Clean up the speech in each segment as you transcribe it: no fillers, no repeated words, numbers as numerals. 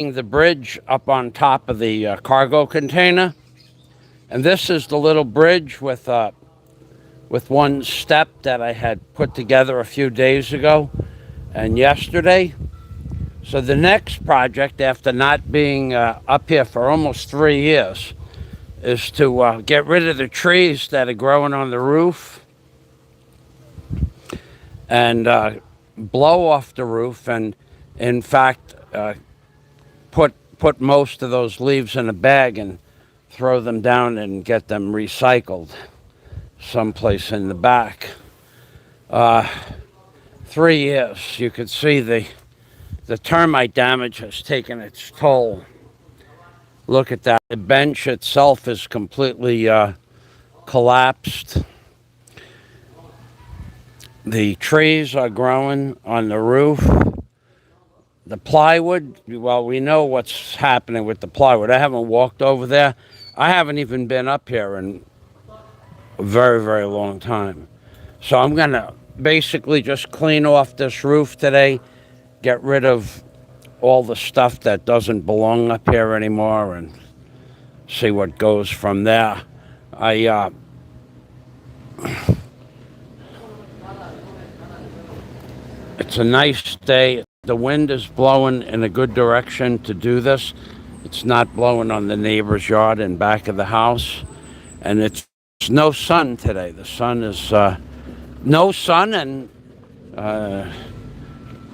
the bridge up on top of the cargo container. And this is the little bridge with one step that I had put together a few days ago and yesterday. So the next project, after not being up here for almost 3 years, is to get rid of the trees that are growing on the roof and blow off the roof, and in fact put most of those leaves in a bag and throw them down and get them recycled someplace in the back. 3 years. You could see the termite damage has taken its toll. Look at that. The bench itself is completely collapsed. The trees are growing on the roof. The plywood, well, we know what's happening with the plywood. I haven't walked over there. I haven't even been up here in a very, very long time. So I'm going to basically just clean off this roof today, get rid of all the stuff that doesn't belong up here anymore, and see what goes from there. It's a nice day. The wind is blowing in a good direction to do this. It's not blowing on the neighbor's yard and back of the house. And it's no sun today. The sun is no sun, and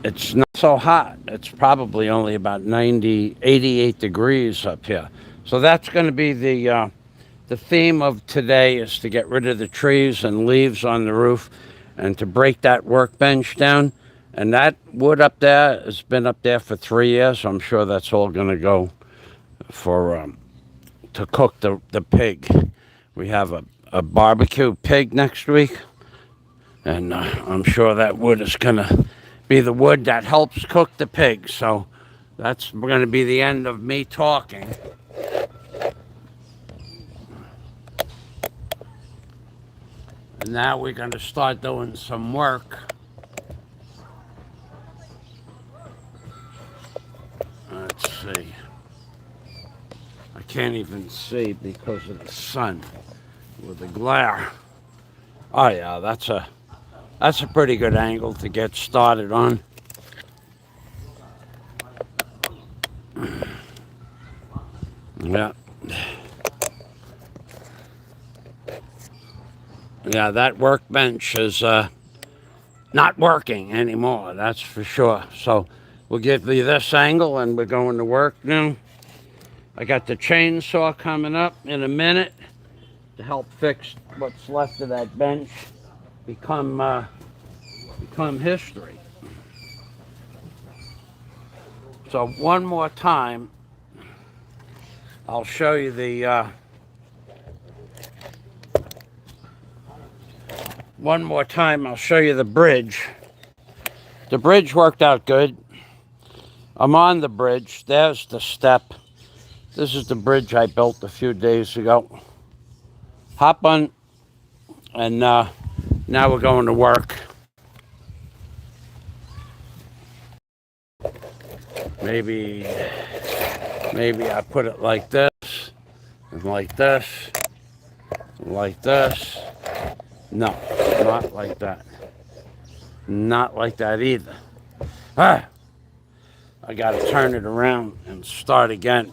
it's not so hot. It's probably only about 88 degrees up here. So that's going to be the theme of today, is to get rid of the trees and leaves on the roof and to break that workbench down. And that wood up there has been up there for 3 years. So I'm sure that's all going to go for to cook the pig. We have a barbecue pig next week, and I'm sure that wood is going to be the wood that helps cook the pig. So that's going to be the end of me talking. And now we're going to start doing some work. Let's see. I can't even see because of the sun with the glare. Oh yeah, that's a pretty good angle to get started on. Yeah. Yeah, that workbench is not working anymore, that's for sure. So we'll give you this angle and we're going to work now. I got the chainsaw coming up in a minute to help fix what's left of that bench, become history. So one more time, I'll show you the bridge. The bridge worked out good. I'm on the bridge. There's the step. This is the bridge I built a few days ago. Hop on, and now we're going to work. Maybe I put it like this, and like this, and like this. No, not like that. Not like that either. I gotta turn it around and start again,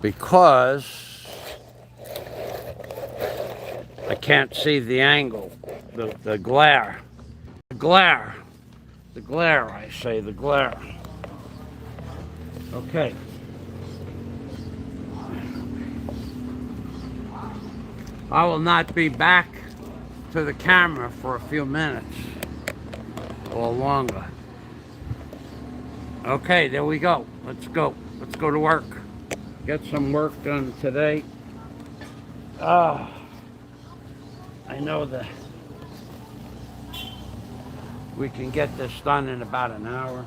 because I can't see the angle, the glare. The glare, I say, the glare. Okay. I will not be back to the camera for a few minutes or longer. Okay, there we go. Let's go. Let's go to work. Get some work done today. I know that we can get this done in about an hour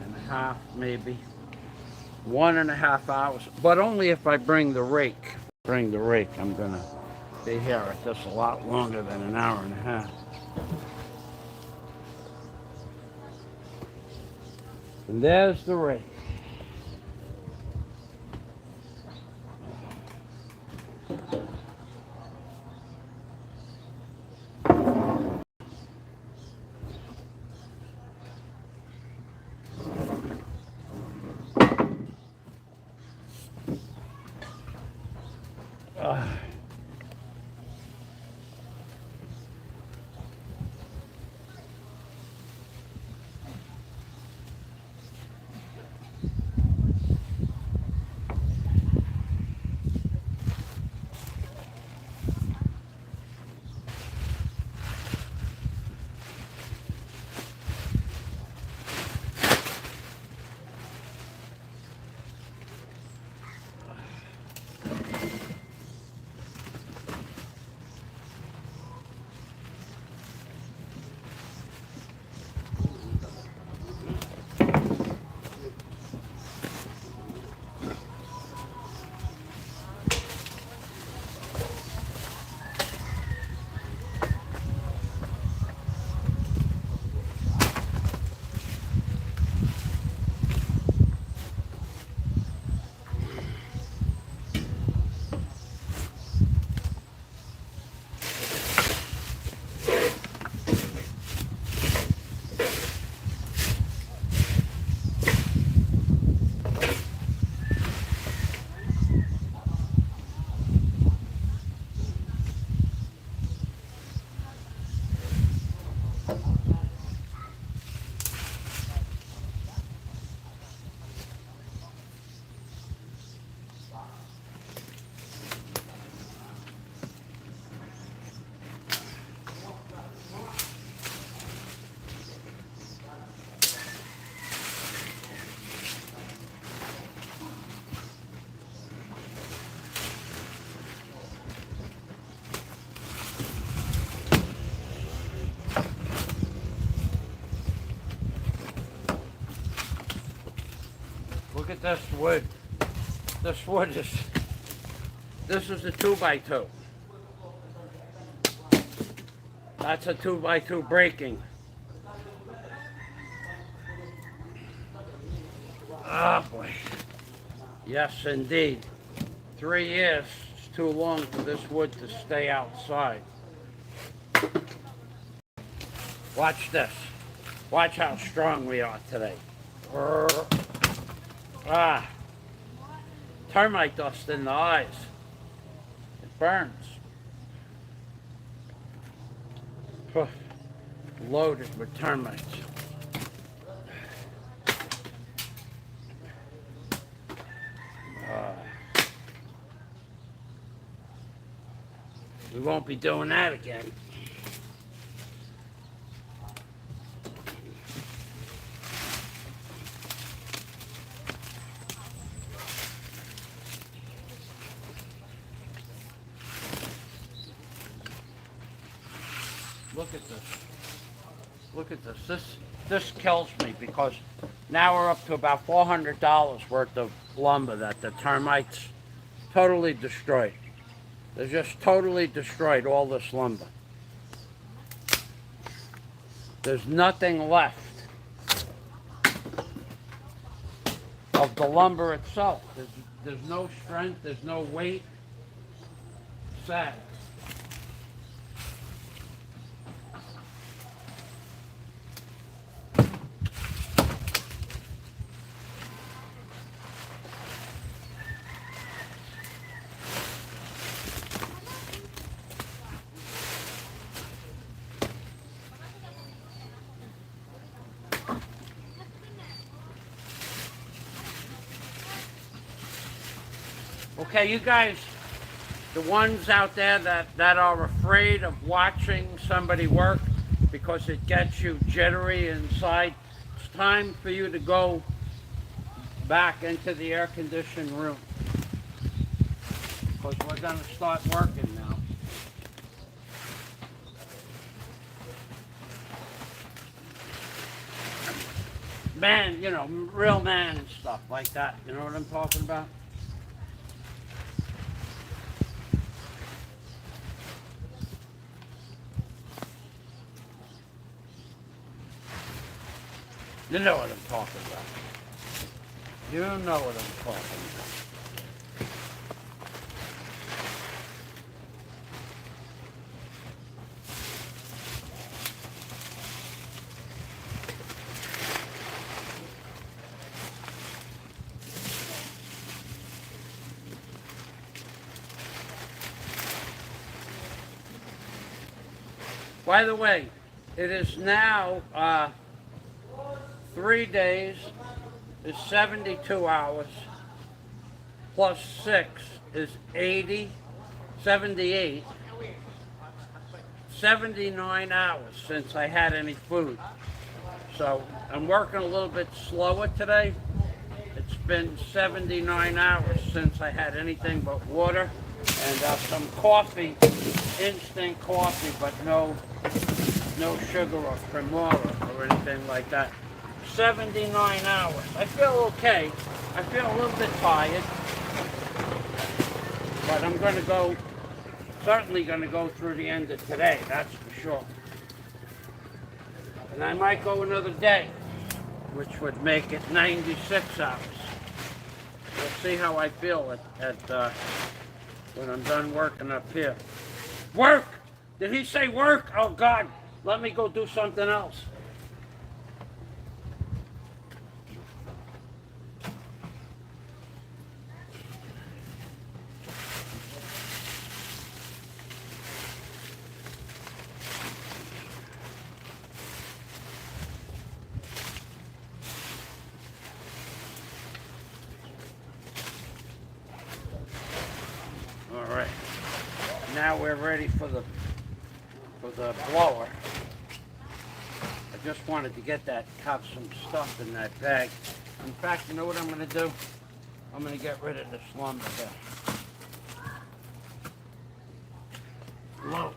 and a half, maybe 1.5 hours, but only if I bring the rake. I'm gonna be here at this a lot longer than an hour and a half. And there's the rig. Look at this wood. This wood is, this is a 2x2. That's a 2x2 breaking. Ah, boy. Yes, indeed. 3 years is too long for this wood to stay outside. Watch this. Watch how strong we are today. Ah, termite dust in the eyes. It burns. Loaded with termites. We won't be doing that again. Look at this. Look at this. This kills me because now we're up to about $400 worth of lumber that the termites totally destroyed. They just totally destroyed all this lumber. There's nothing left of the lumber itself. There's no strength, there's no weight. Sad. Okay, you guys, the ones out there that are afraid of watching somebody work because it gets you jittery inside, it's time for you to go back into the air-conditioned room because we're going to start working now. Man, you know, real man and stuff like that. You know what I'm talking about? You know what I'm talking about. You know what I'm talking about. By the way, it is now 3 days is 72 hours, plus 6 is 80, 78, 79 hours since I had any food. So I'm working a little bit slower today. It's been 79 hours since I had anything but water and some coffee, instant coffee, but no sugar or cremora or anything like that. 79 hours. I feel okay. I feel a little bit tired, but I'm going to go, certainly going to go through the end of today, that's for sure. And I might go another day, which would make it 96 hours. We'll see how I feel when I'm done working up here. Work! Did he say work? Oh God, let me go do something else. All right, now we're ready for the blower. I just wanted to get that, have some stuff in that bag. In fact, you know what I'm going to do? I'm going to get rid of this lumber here. Low.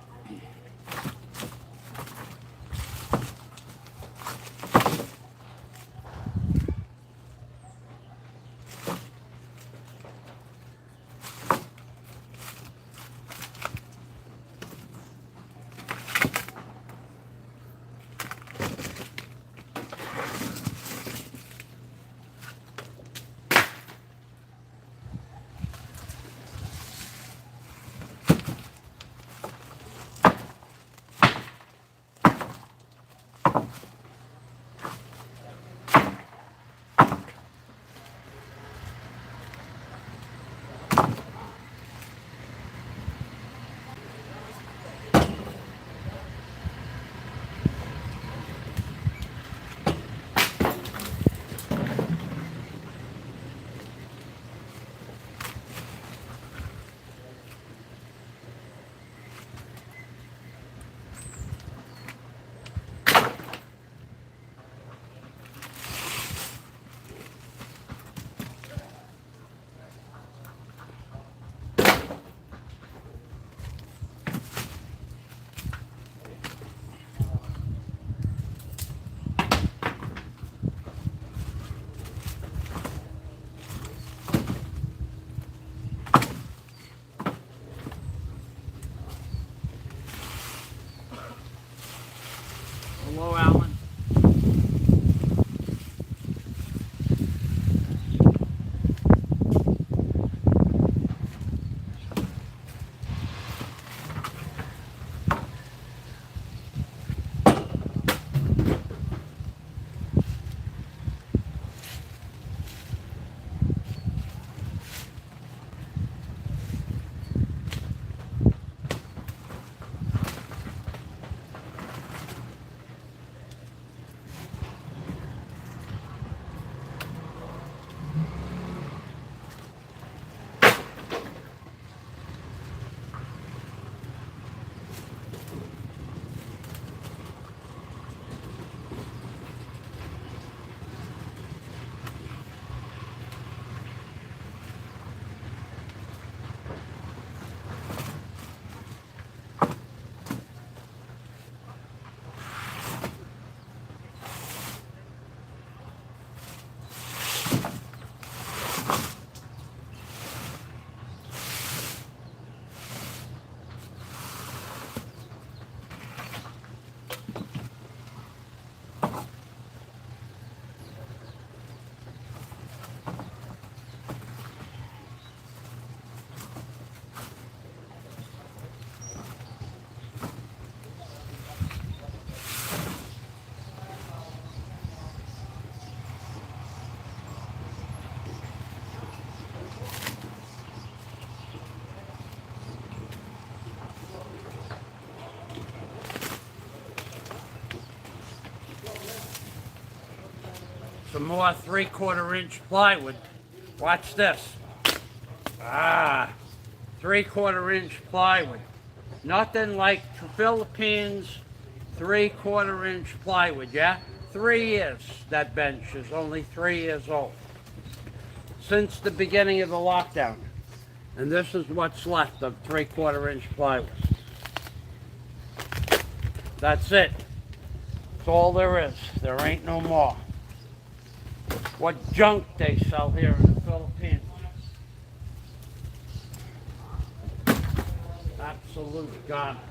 Some more 3/4 inch plywood. Watch this. 3/4 inch plywood. Nothing like Philippines 3/4 inch plywood, yeah? 3 years, that bench is only 3 years old. Since the beginning of the lockdown. And this is what's left of 3/4 inch plywood. That's it. That's all there is. There ain't no more. What junk they sell here in the Philippines. Absolute garbage.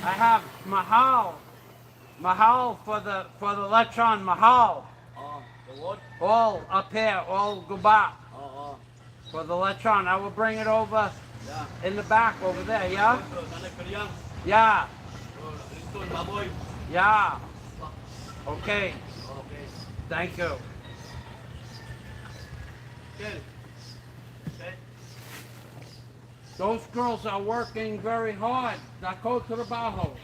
I have Mahal for the LECHON Mahal. The what? All up here, all go back. For the LECHON. I will bring it over in the back over there, yeah? Yeah. Yeah. Okay. Thank you. Those girls are working very hard. Now go to the bajo.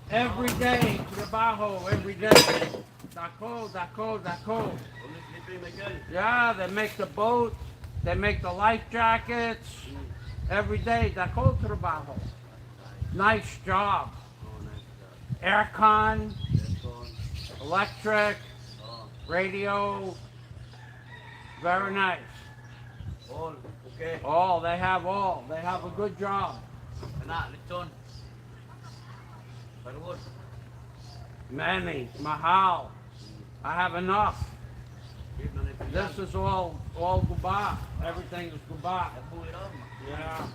Every day to the bajo, every day. Dako. Yeah, they make the boats, they make the life jackets. Every day, dako to the bajo. Nice job. Aircon. electric, radio. Very nice. All, okay. All, they have all. They have a good job. Kana, lechon. Parwood. Many, mahal. I have enough. Give na nito This is all guba. Everything is guba. Yeah.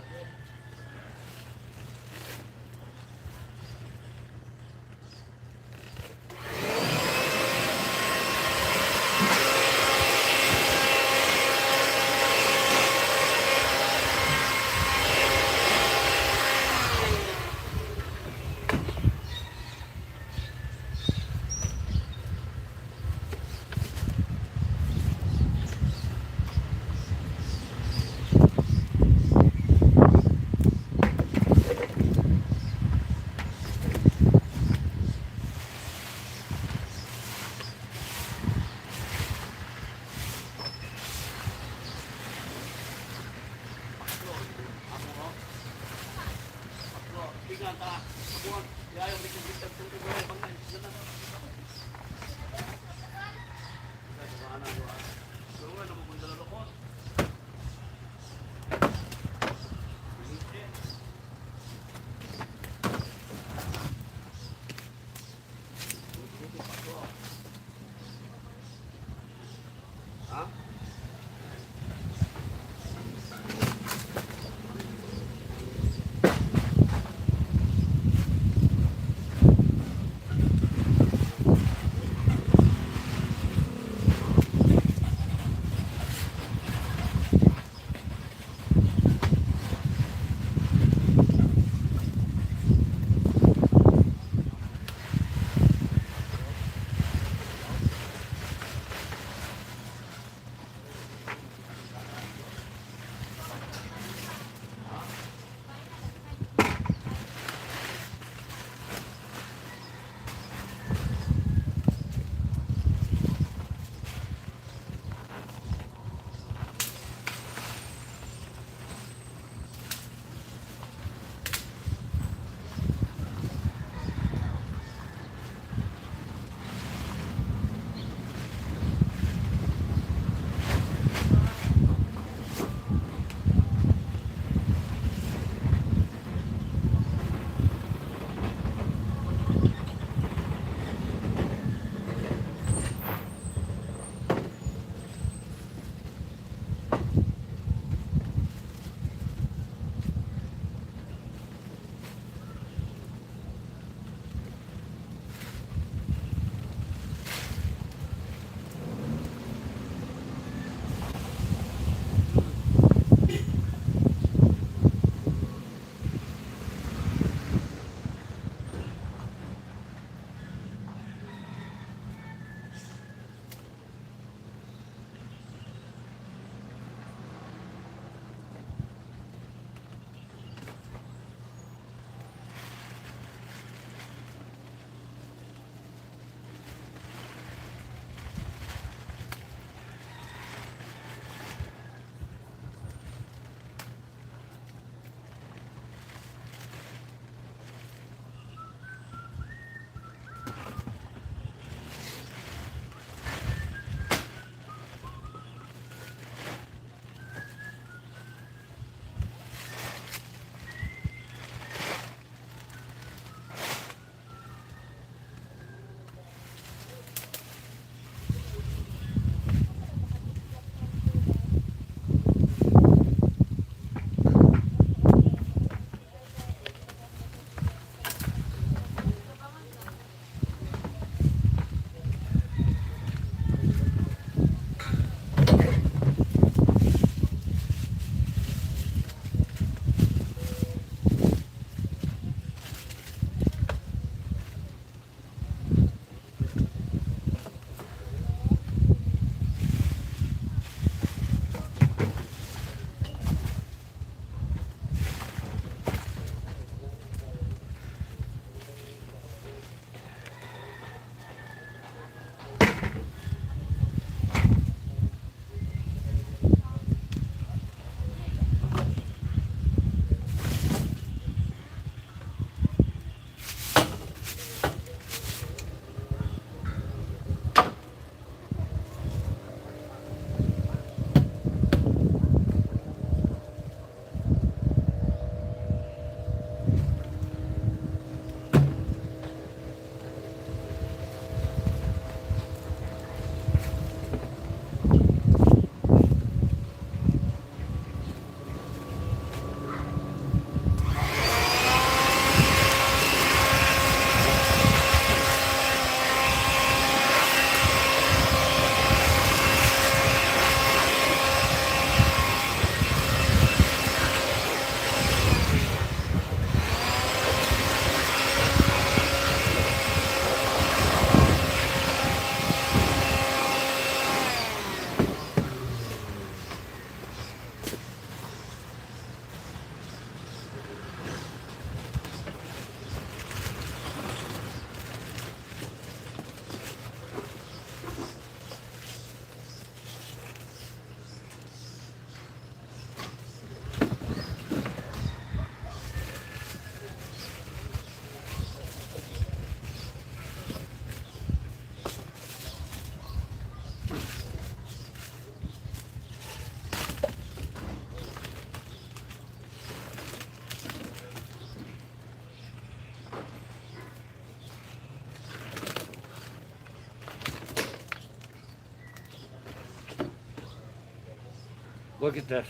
Look at this.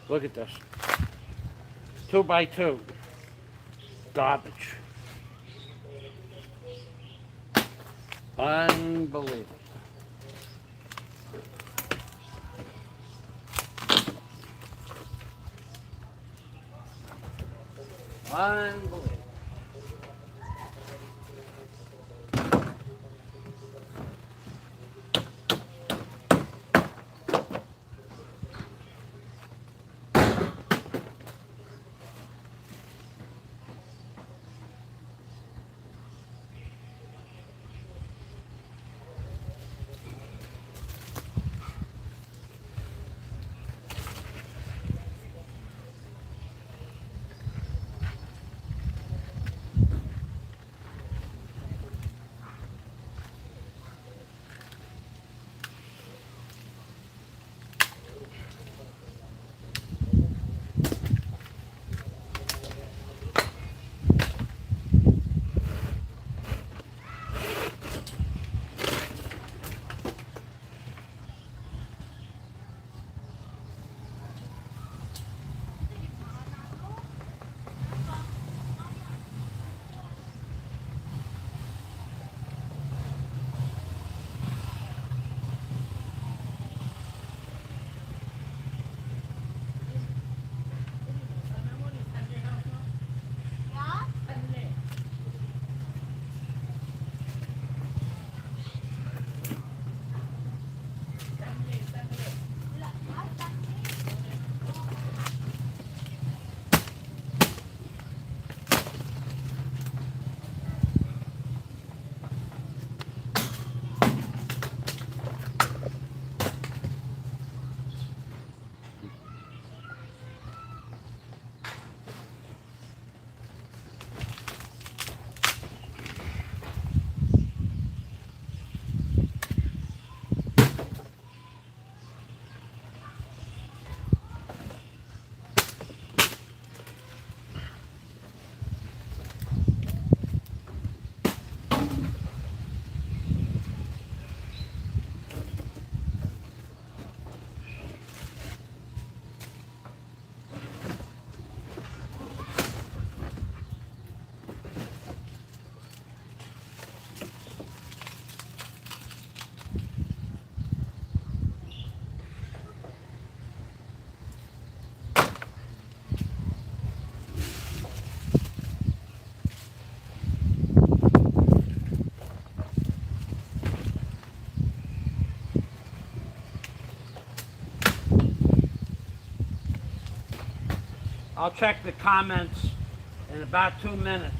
Look at this. 2x2. Garbage. Unbelievable. Unbelievable. I'll check the comments in about 2 minutes.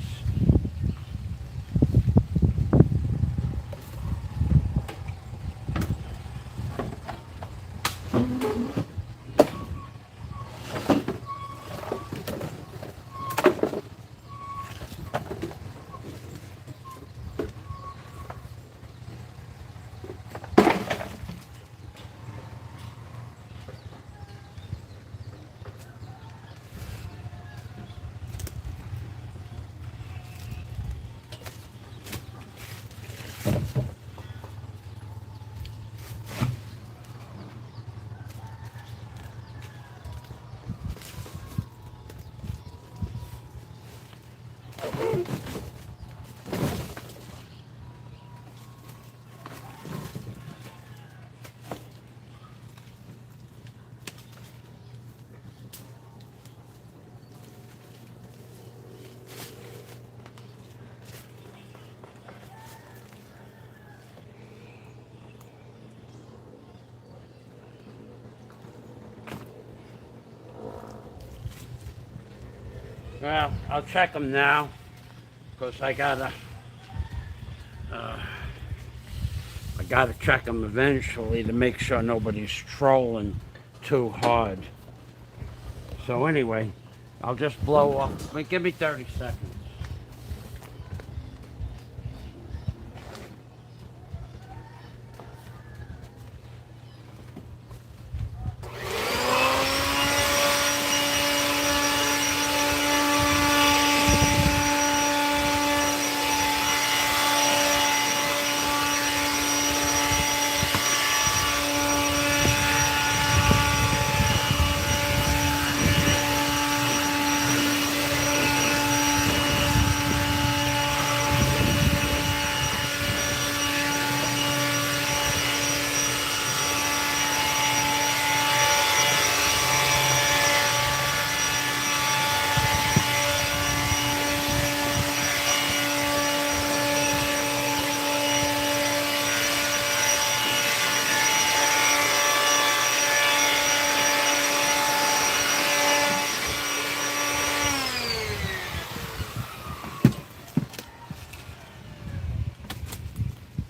Well, I'll check them now, because I gotta check them eventually to make sure nobody's trolling too hard. So anyway, I'll just blow off. Give me 30 seconds.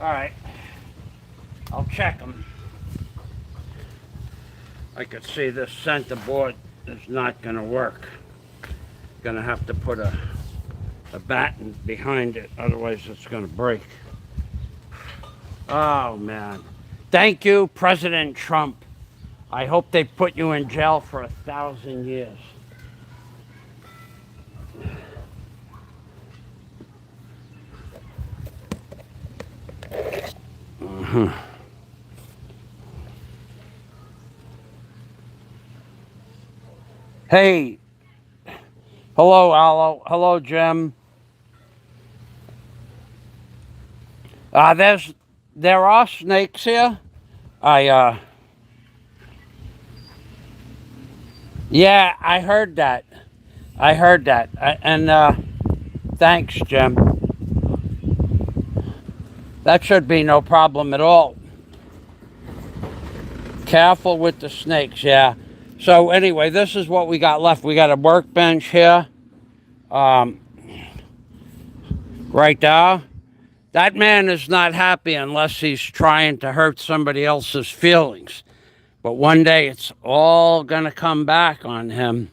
All right. I'll check them. I could see this center board is not going to work. Going to have to put a batten behind it, otherwise it's going to break. Oh, man. Thank you, President Trump. I hope they put you in jail for 1,000 years. Hey. Hello, Allo. Hello, Jim. There are snakes here. Yeah, I heard that. Thanks, Jim. That should be no problem at all. Careful with the snakes, yeah. So anyway, this is what we got left. We got a workbench here. Right there. That man is not happy unless he's trying to hurt somebody else's feelings. But one day it's all going to come back on him.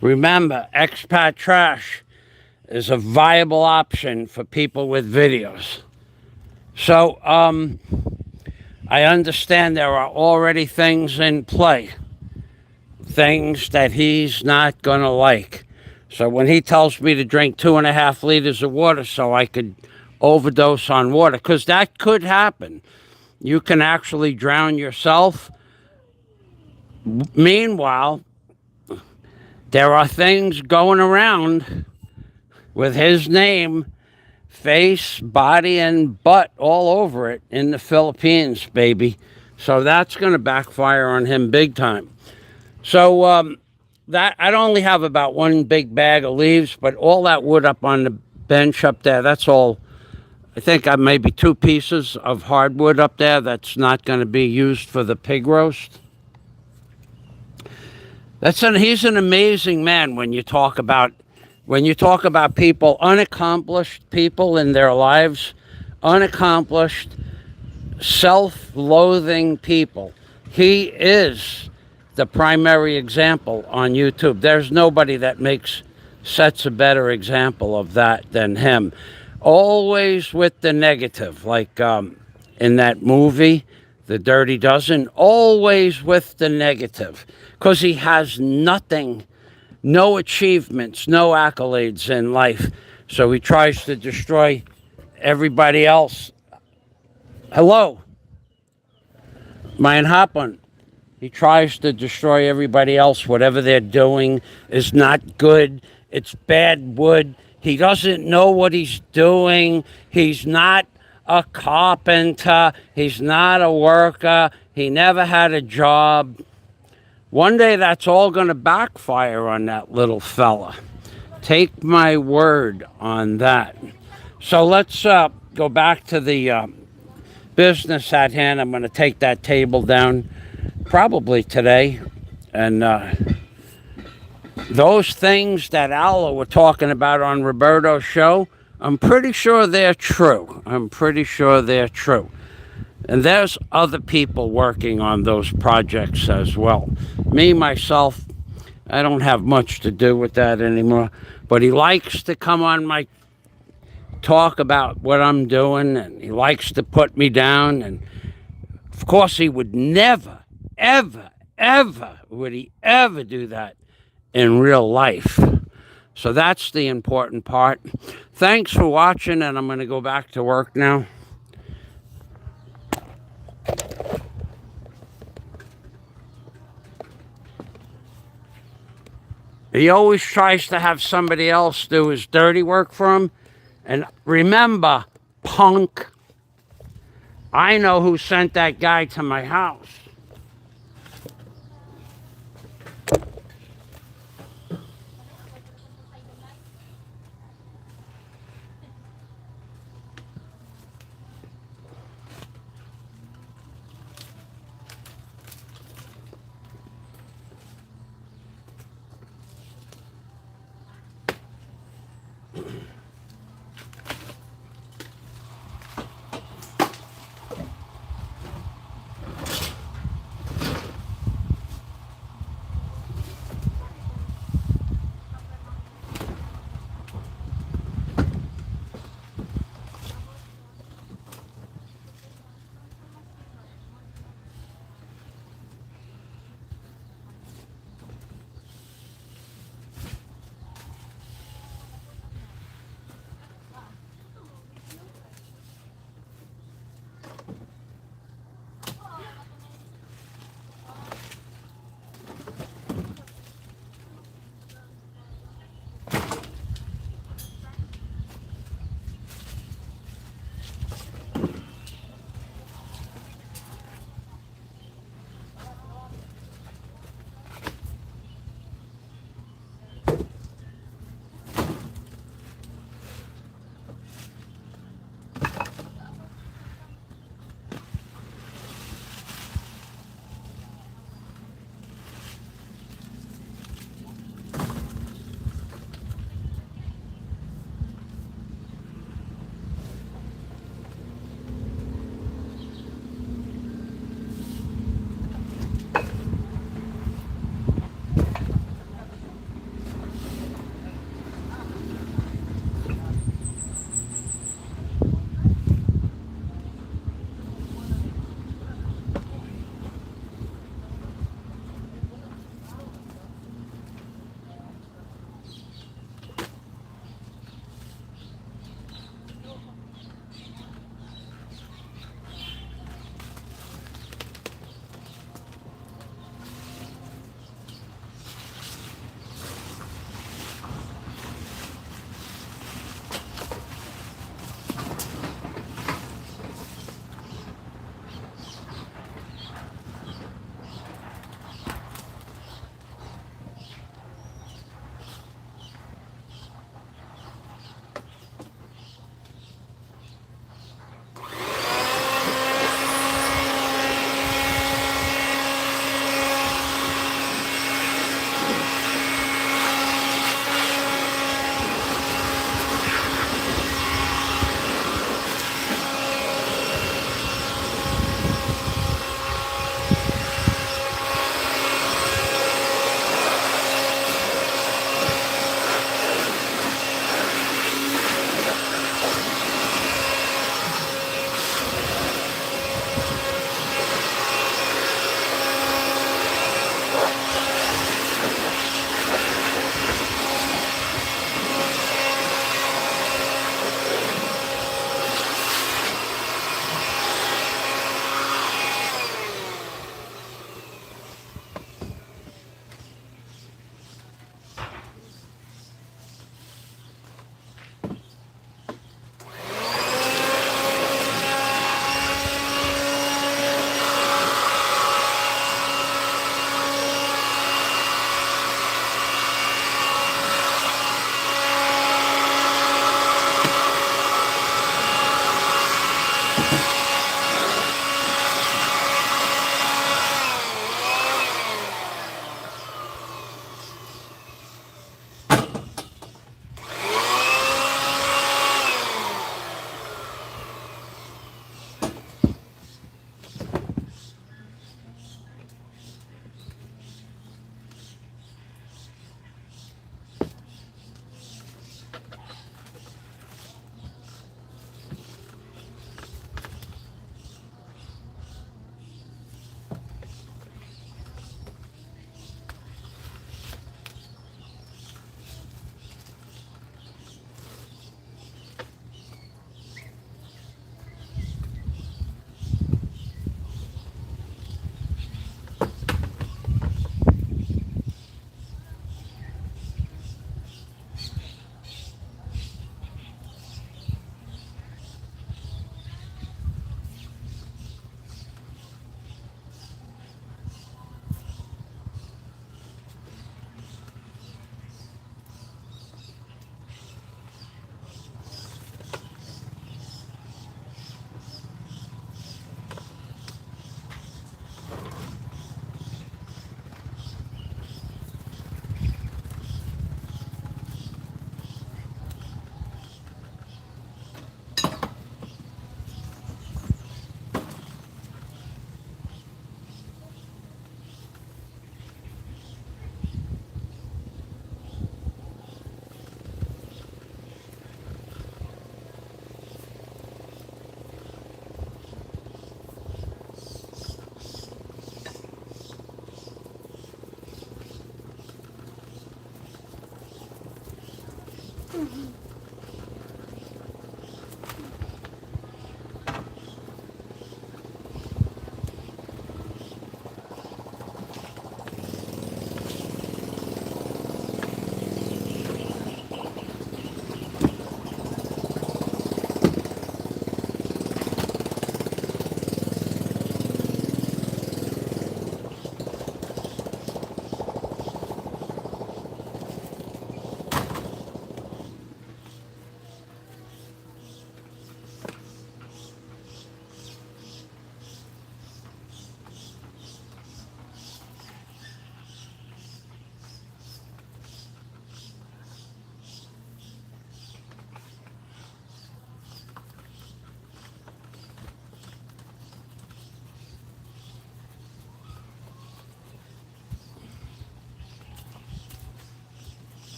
Remember, expat trash is a viable option for people with videos. So, I understand there are already things in play. Things that he's not going to like. So when he tells me to drink 2.5 liters of water so I could overdose on water, because that could happen. You can actually drown yourself. Meanwhile, there are things going around with his name, face, body, and butt all over it in the Philippines, baby. So that's going to backfire on him big time. So that I'd only have about one big bag of leaves, but all that wood up on the bench up there, that's all. I think I maybe 2 pieces of hardwood up there that's not going to be used for the pig roast. He's an amazing man when you talk about people, unaccomplished people in their lives, unaccomplished, self-loathing people. He is the primary example on YouTube. There's nobody that sets a better example of that than him. Always with the negative, like in that movie, The Dirty Dozen, always with the negative, because he has nothing, no achievements, no accolades in life. So he tries to destroy everybody else. Hello. Mein Happen. He tries to destroy everybody else. Whatever they're doing is not good. It's bad wood. He doesn't know what he's doing. He's not a carpenter. He's not a worker. He never had a job. One day that's all going to backfire on that little fella. Take my word on that. So let's go back to the business at hand. I'm going to take that table down probably today. And those things that Allo were talking about on Roberto's show, I'm pretty sure they're true. And there's other people working on those projects as well. Me, myself, I don't have much to do with that anymore. But he likes to come on my talk about what I'm doing, and he likes to put me down. And of course, he would never, ever, ever, would he ever do that in real life. So that's the important part. Thanks for watching, and I'm going to go back to work now. He always tries to have somebody else do his dirty work for him. And remember, punk, I know who sent that guy to my house.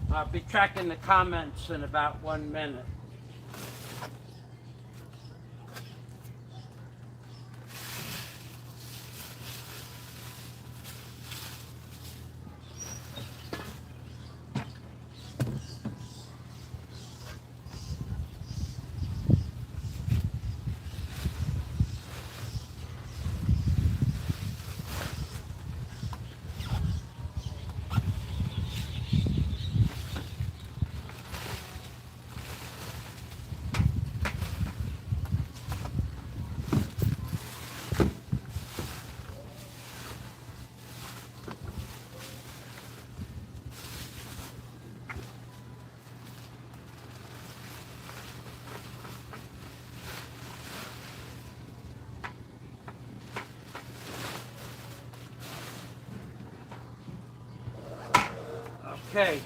I'll be tracking the comments in about 1 minute. Okay,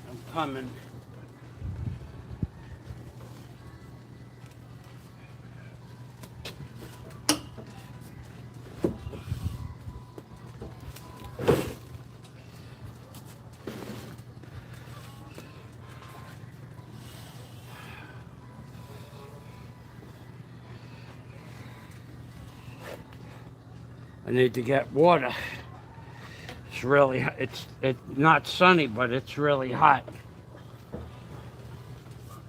I'm coming. I need to get water. It's really, it's not sunny, but it's really hot.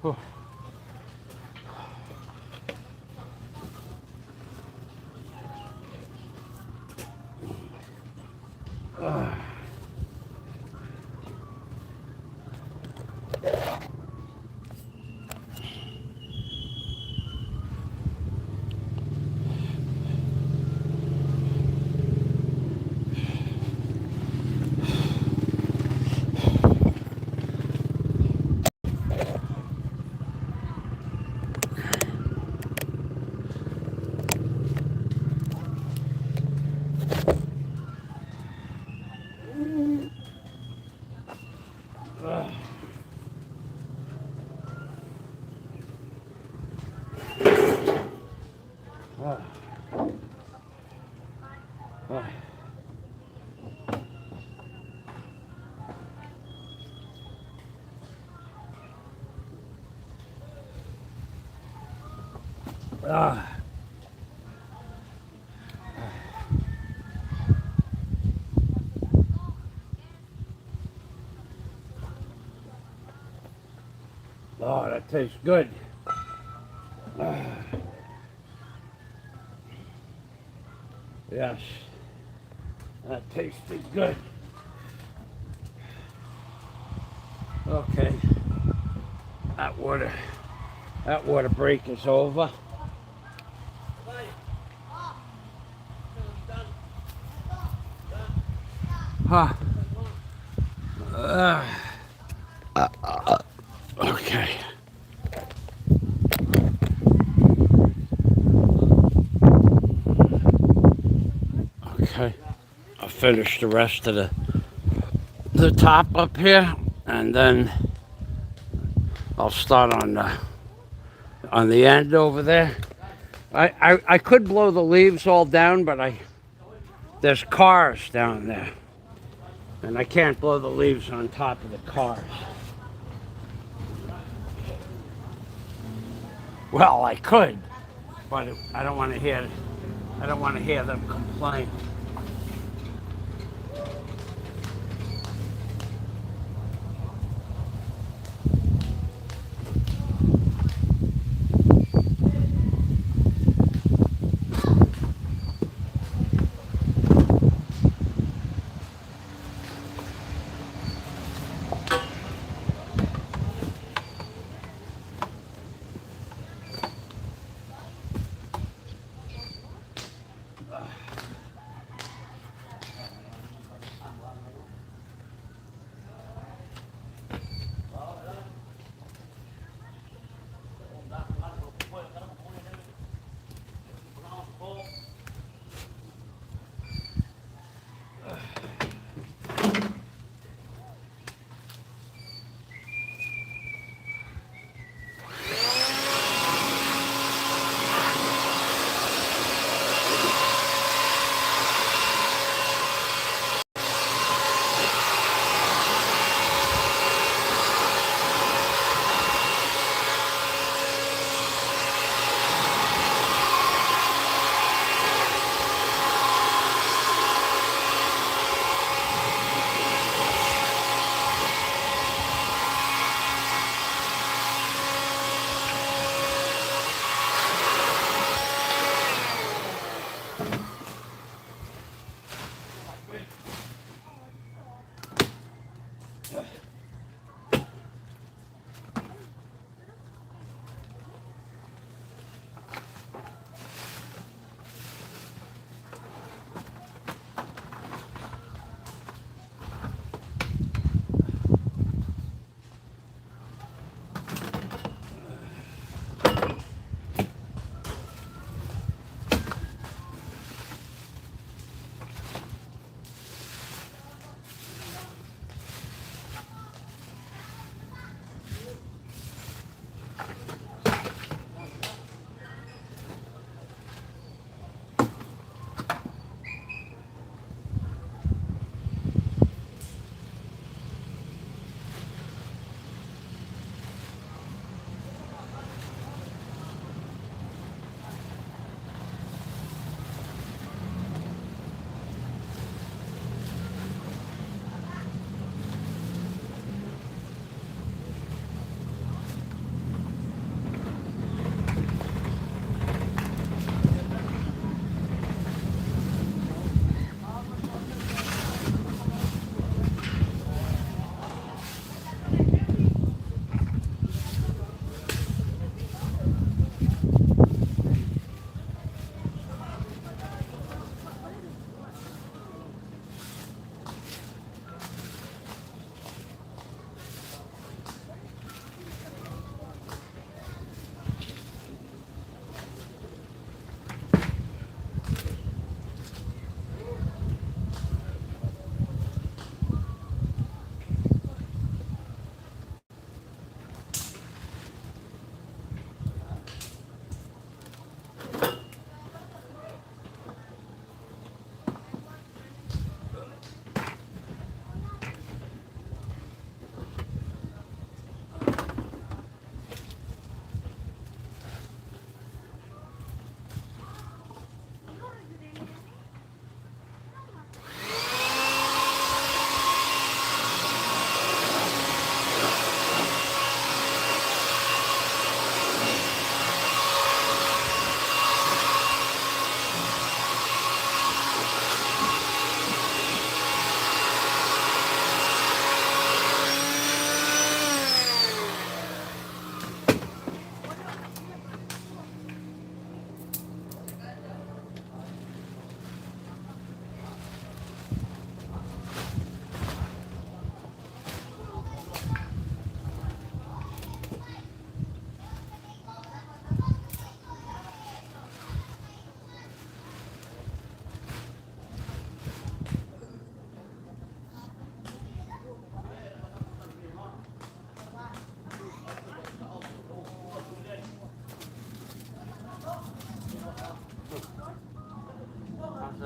Whew. Ah. Ah. Ah. Oh, that tastes good. Ah. Yes, that tasted good. Okay, that water break is over. Huh. Okay. Okay. I'll finish the rest of the top up here, and then I'll start on the end over there. I could blow the leaves all down, but there's cars down there, and I can't blow the leaves on top of the cars. Well, I could, but I don't want to hear them complain.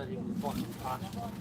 bloody fucking bastard.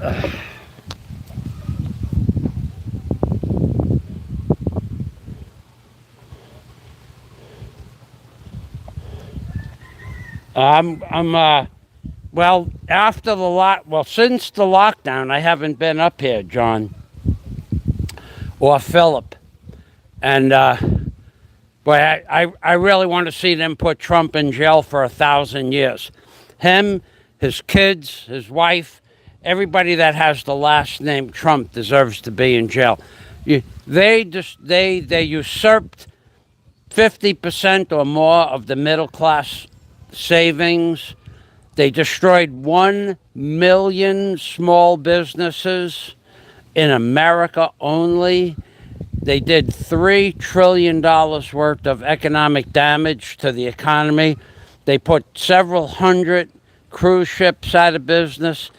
Well, since the lockdown, I haven't been up here, John, or Philip. And, boy, I really want to see them put Trump in jail for 1,000 years. Him, his kids, his wife, everybody that has the last name Trump deserves to be in jail. They usurped 50% or more of the middle class savings. They destroyed 1 million small businesses in America only. They did $3 trillion worth of economic damage to the economy. They put several hundred cruise ships out of business,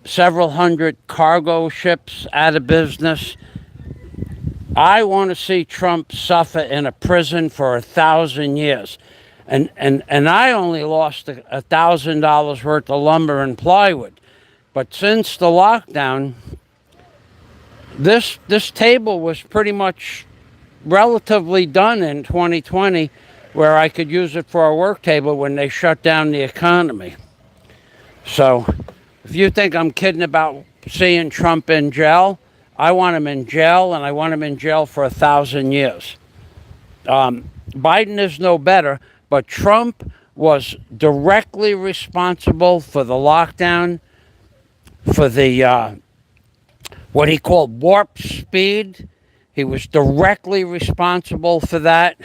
several hundred cargo ships out of business. I want to see Trump suffer in a prison for 1,000 years. And I only lost $1,000 worth of lumber and plywood. But since the lockdown, this table was pretty much relatively done in 2020, where I could use it for a work table when they shut down the economy. So if you think I'm kidding about seeing Trump in jail, I want him in jail, and I want him in jail for 1,000 years. Biden is no better, but Trump was directly responsible for the lockdown, for the what he called warp speed. He was directly responsible for that,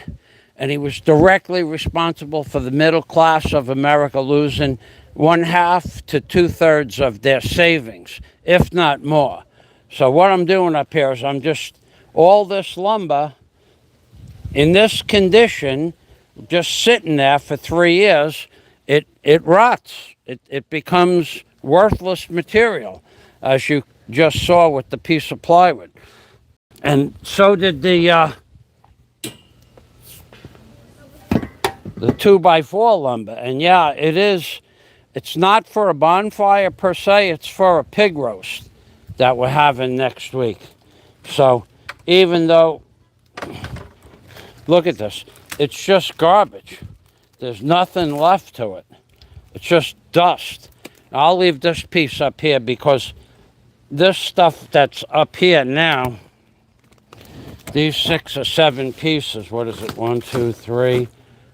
and he was directly responsible for the middle class of America losing 1/2 to 2/3 of their savings, if not more. So what I'm doing up here is all this lumber in this condition, just sitting there for 3 years, it rots. It becomes worthless material, as you just saw with the piece of plywood. And so did the 2x4 lumber. And yeah, it's not for a bonfire per se, it's for a pig roast that we're having next week. So even though, look at this, it's just garbage. There's nothing left to it. It's just dust. I'll leave this piece up here because this stuff that's up here now, these 6 or 7 pieces, what is it, 1, 2, 3,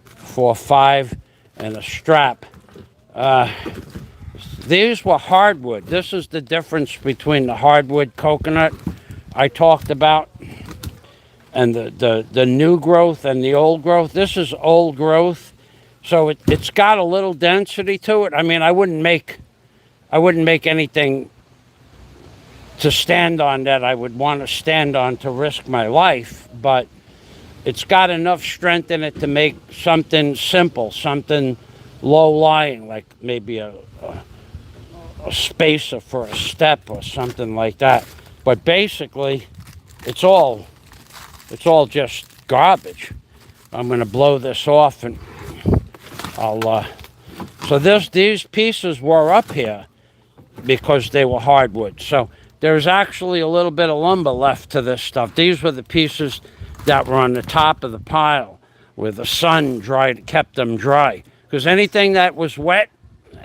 4, 5, and a strap. These were hardwood. This is the difference between the hardwood coconut I talked about and the new growth and the old growth. This is old growth, so it's got a little density to it. I mean, I wouldn't make anything to stand on that I would want to stand on to risk my life, but it's got enough strength in it to make something simple, something low-lying, like maybe a spacer for a step or something like that. But basically, it's all just garbage. I'm going to blow this off, and so these pieces were up here because they were hardwood. So there's actually a little bit of lumber left to this stuff. These were the pieces that were on the top of the pile where the sun kept them dry. Because anything that was wet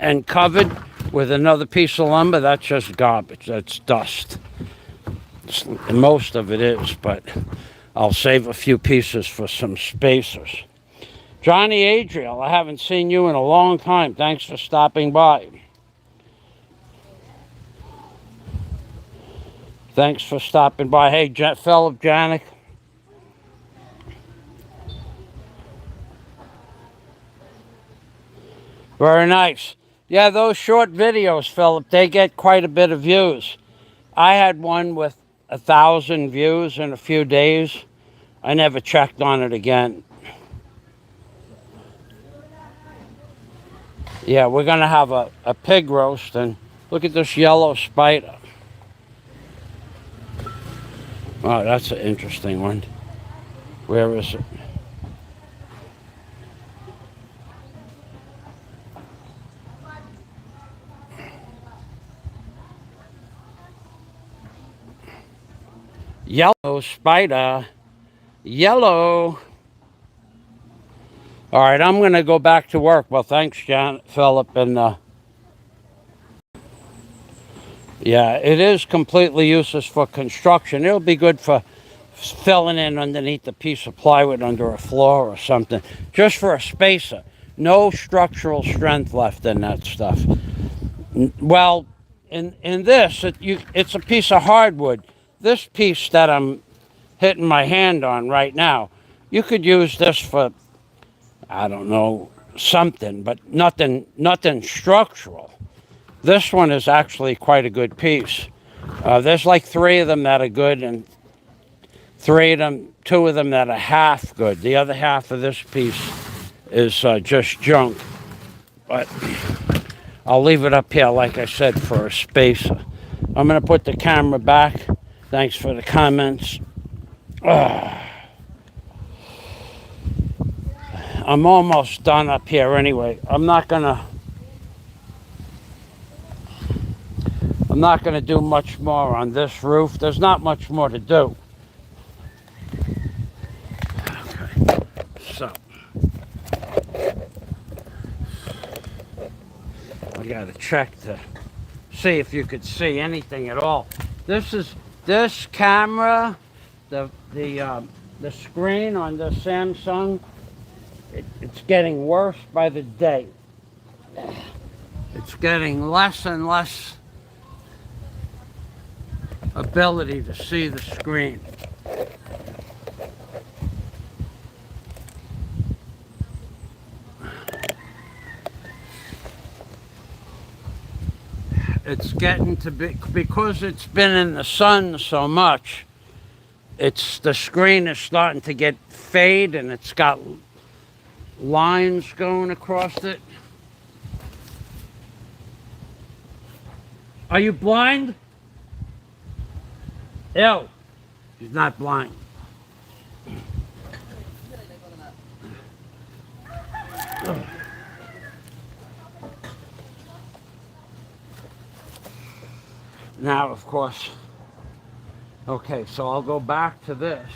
and covered with another piece of lumber, that's just garbage. That's dust. Most of it is, but I'll save a few pieces for some spacers. Johnny Adriel, I haven't seen you in a long time. Thanks for stopping by. Thanks for stopping by. Hey, Philip Janik. Very nice. Yeah, those short videos, Philip, they get quite a bit of views. I had one with 1,000 views in a few days. I never checked on it again. Yeah, we're going to have a pig roast, and look at this yellow spider. Oh, that's an interesting one. Where is it? Yellow spider. Yellow. All right, I'm going to go back to work. Well, thanks, John, Philip. And yeah, it is completely useless for construction. It'll be good for filling in underneath a piece of plywood under a floor or something, just for a spacer. No structural strength left in that stuff. Well, in this, it's a piece of hardwood. This piece that I'm hitting my hand on right now, you could use this for, I don't know, something, but nothing structural. This one is actually quite a good piece. There's like 3 of them that are good, and 2 of them that are half good. The other half of this piece is just junk. But I'll leave it up here, like I said, for a spacer. I'm going to put the camera back. Thanks for the comments. I'm almost done up here anyway. I'm not gonna do much more on this roof. There's not much more to do. Okay, so I gotta check to see if you could see anything at all. This camera, the screen on the Samsung. It's getting worse by the day. It's getting less and less ability to see the screen. It's getting to be, because it's been in the sun so much, the screen is starting to get fade, and it's got lines going across it. Are you blind? Ew. She's not blind. Now, of course, okay, so I'll go back to this.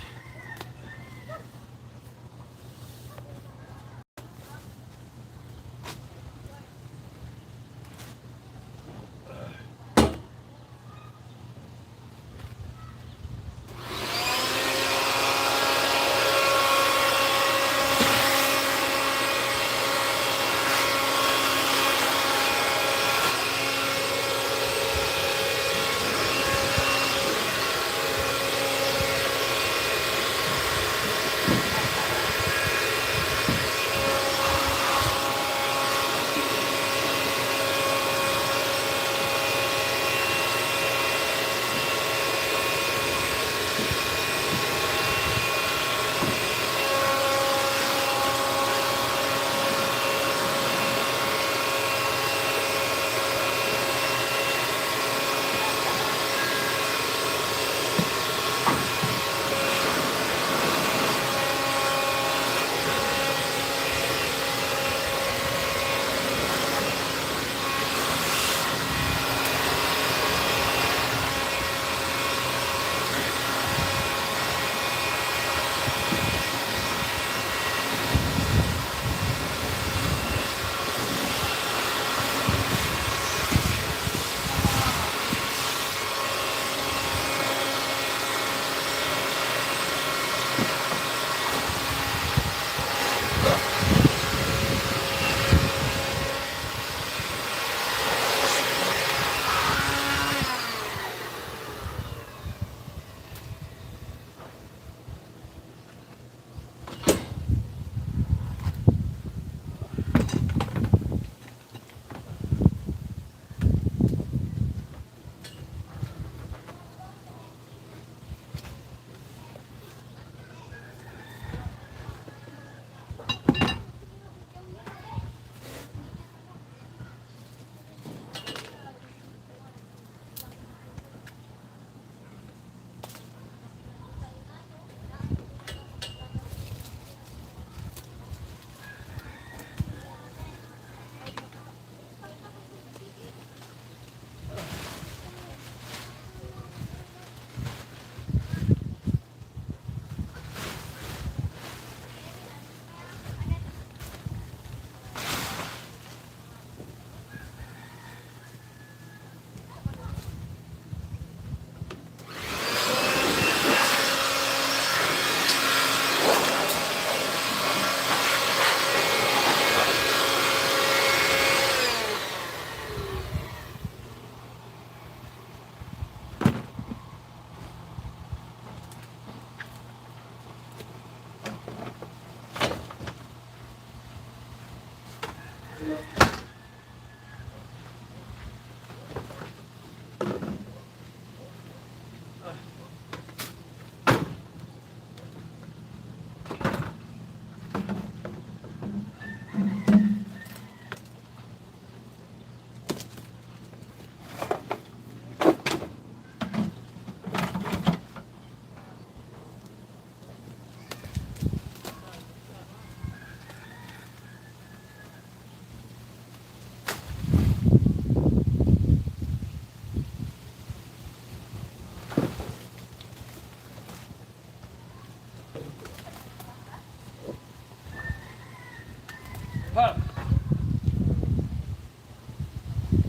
Huh.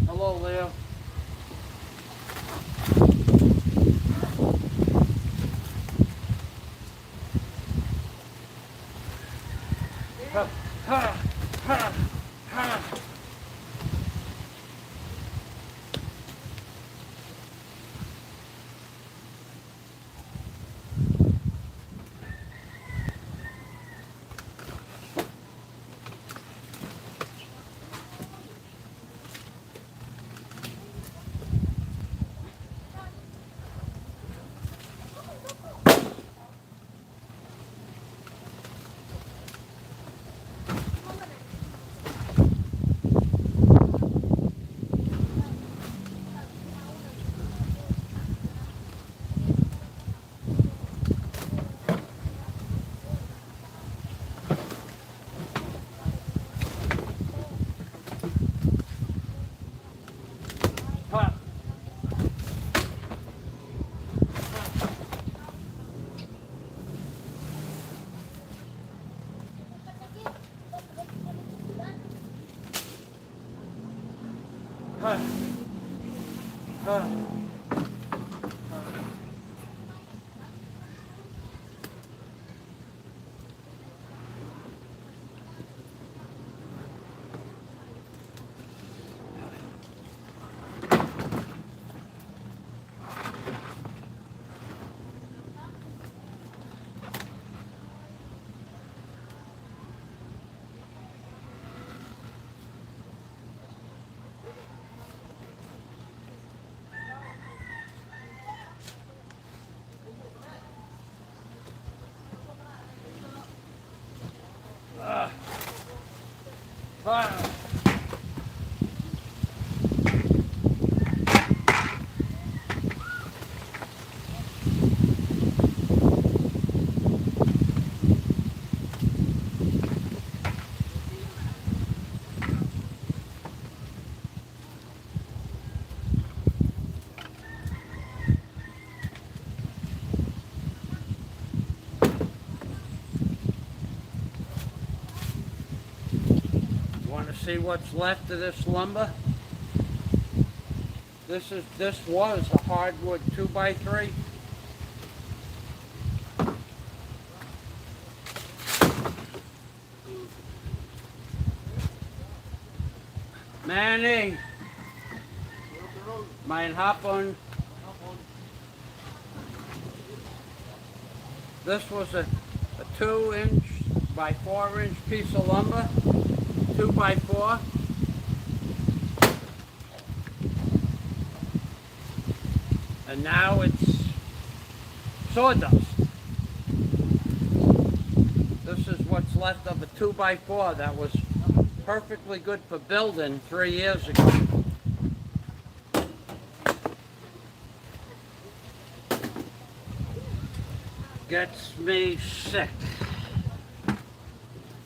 Hello, Leo. Huh. Huh. Huh. Huh. Huh. Huh. Huh. Huh. Want to see what's left of this lumber? This was a hardwood 2x3. Manny, mein Hapon. This was a 2-inch by 4-inch piece of lumber, 2x4. And now it's sawdust. This is what's left of a 2x4 that was perfectly good for building 3 years ago. Gets me sick.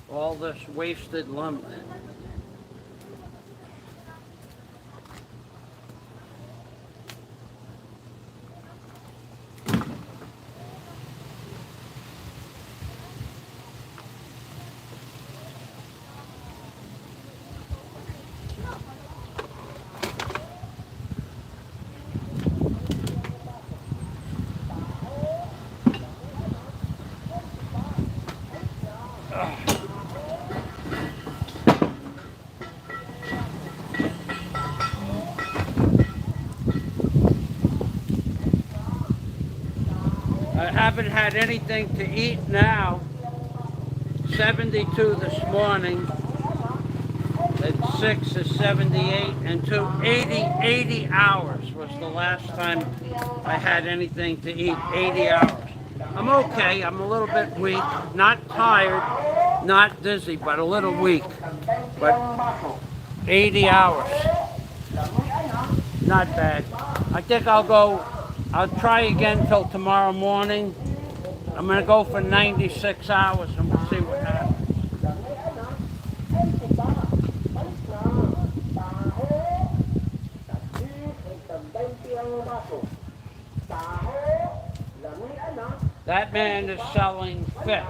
All this wasted lumber. Haven't had anything to eat now. 72 this morning. At 6 is 78, and 80 hours was the last time I had anything to eat. 80 hours. I'm okay. I'm a little bit weak. Not tired, not dizzy, but a little weak. But 80 hours. Not bad. I think I'll try again till tomorrow morning. I'm going to go for 96 hours and we'll see what happens. That man is selling fish.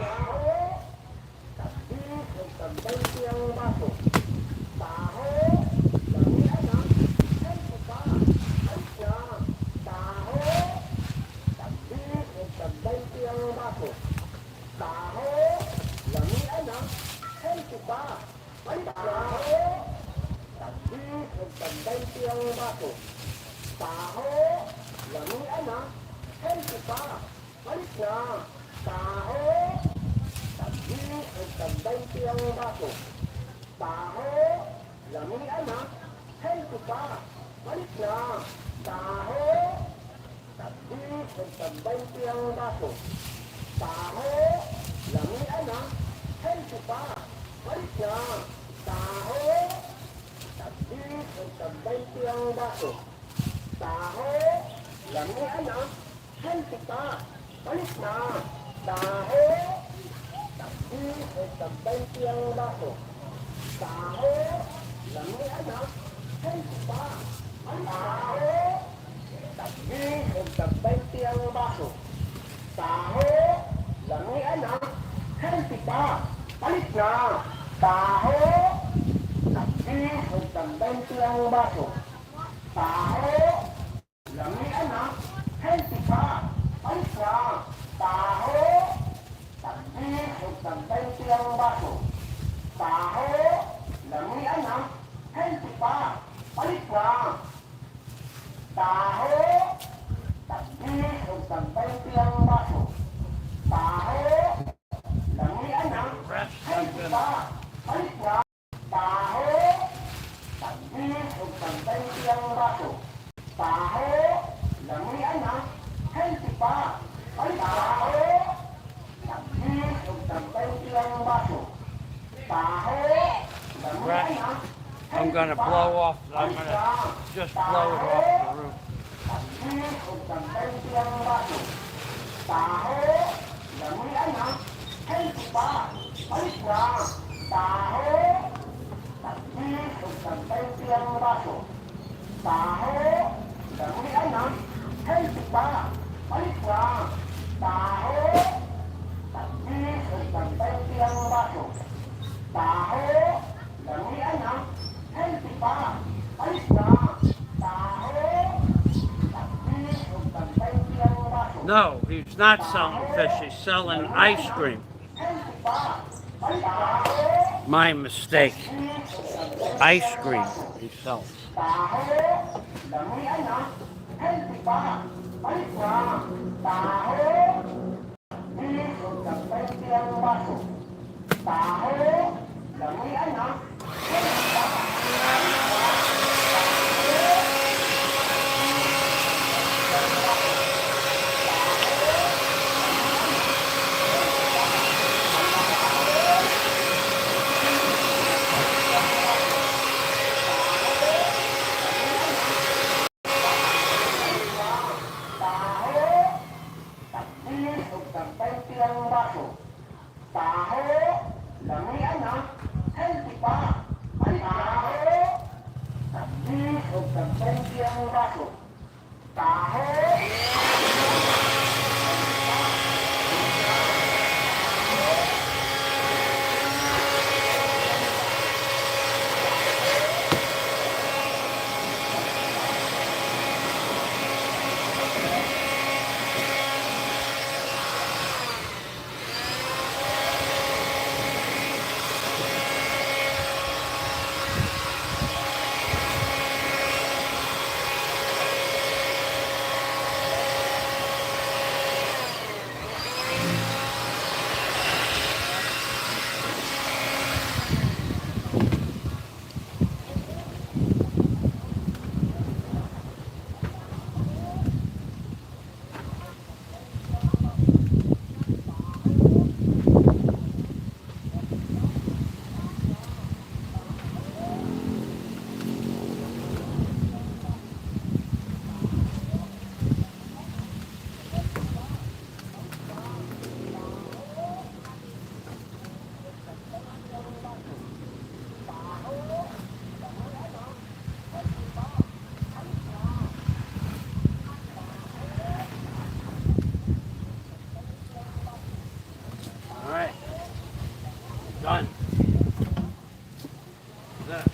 I'm gonna blow off. I'm gonna just blow it off the roof. No, he's not selling fish. He's selling ice cream. My mistake. Ice cream he sells. Done. This.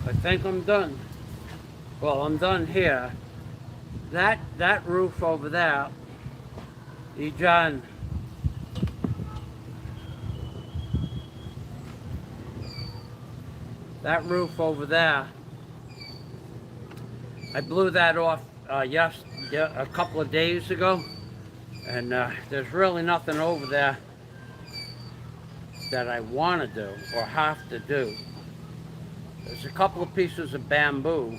I think I'm done. Well, I'm done here. That roof over there, John. That roof over there, I blew that off a couple of days ago, and there's really nothing over there that I want to do or have to do. There's a couple of pieces of bamboo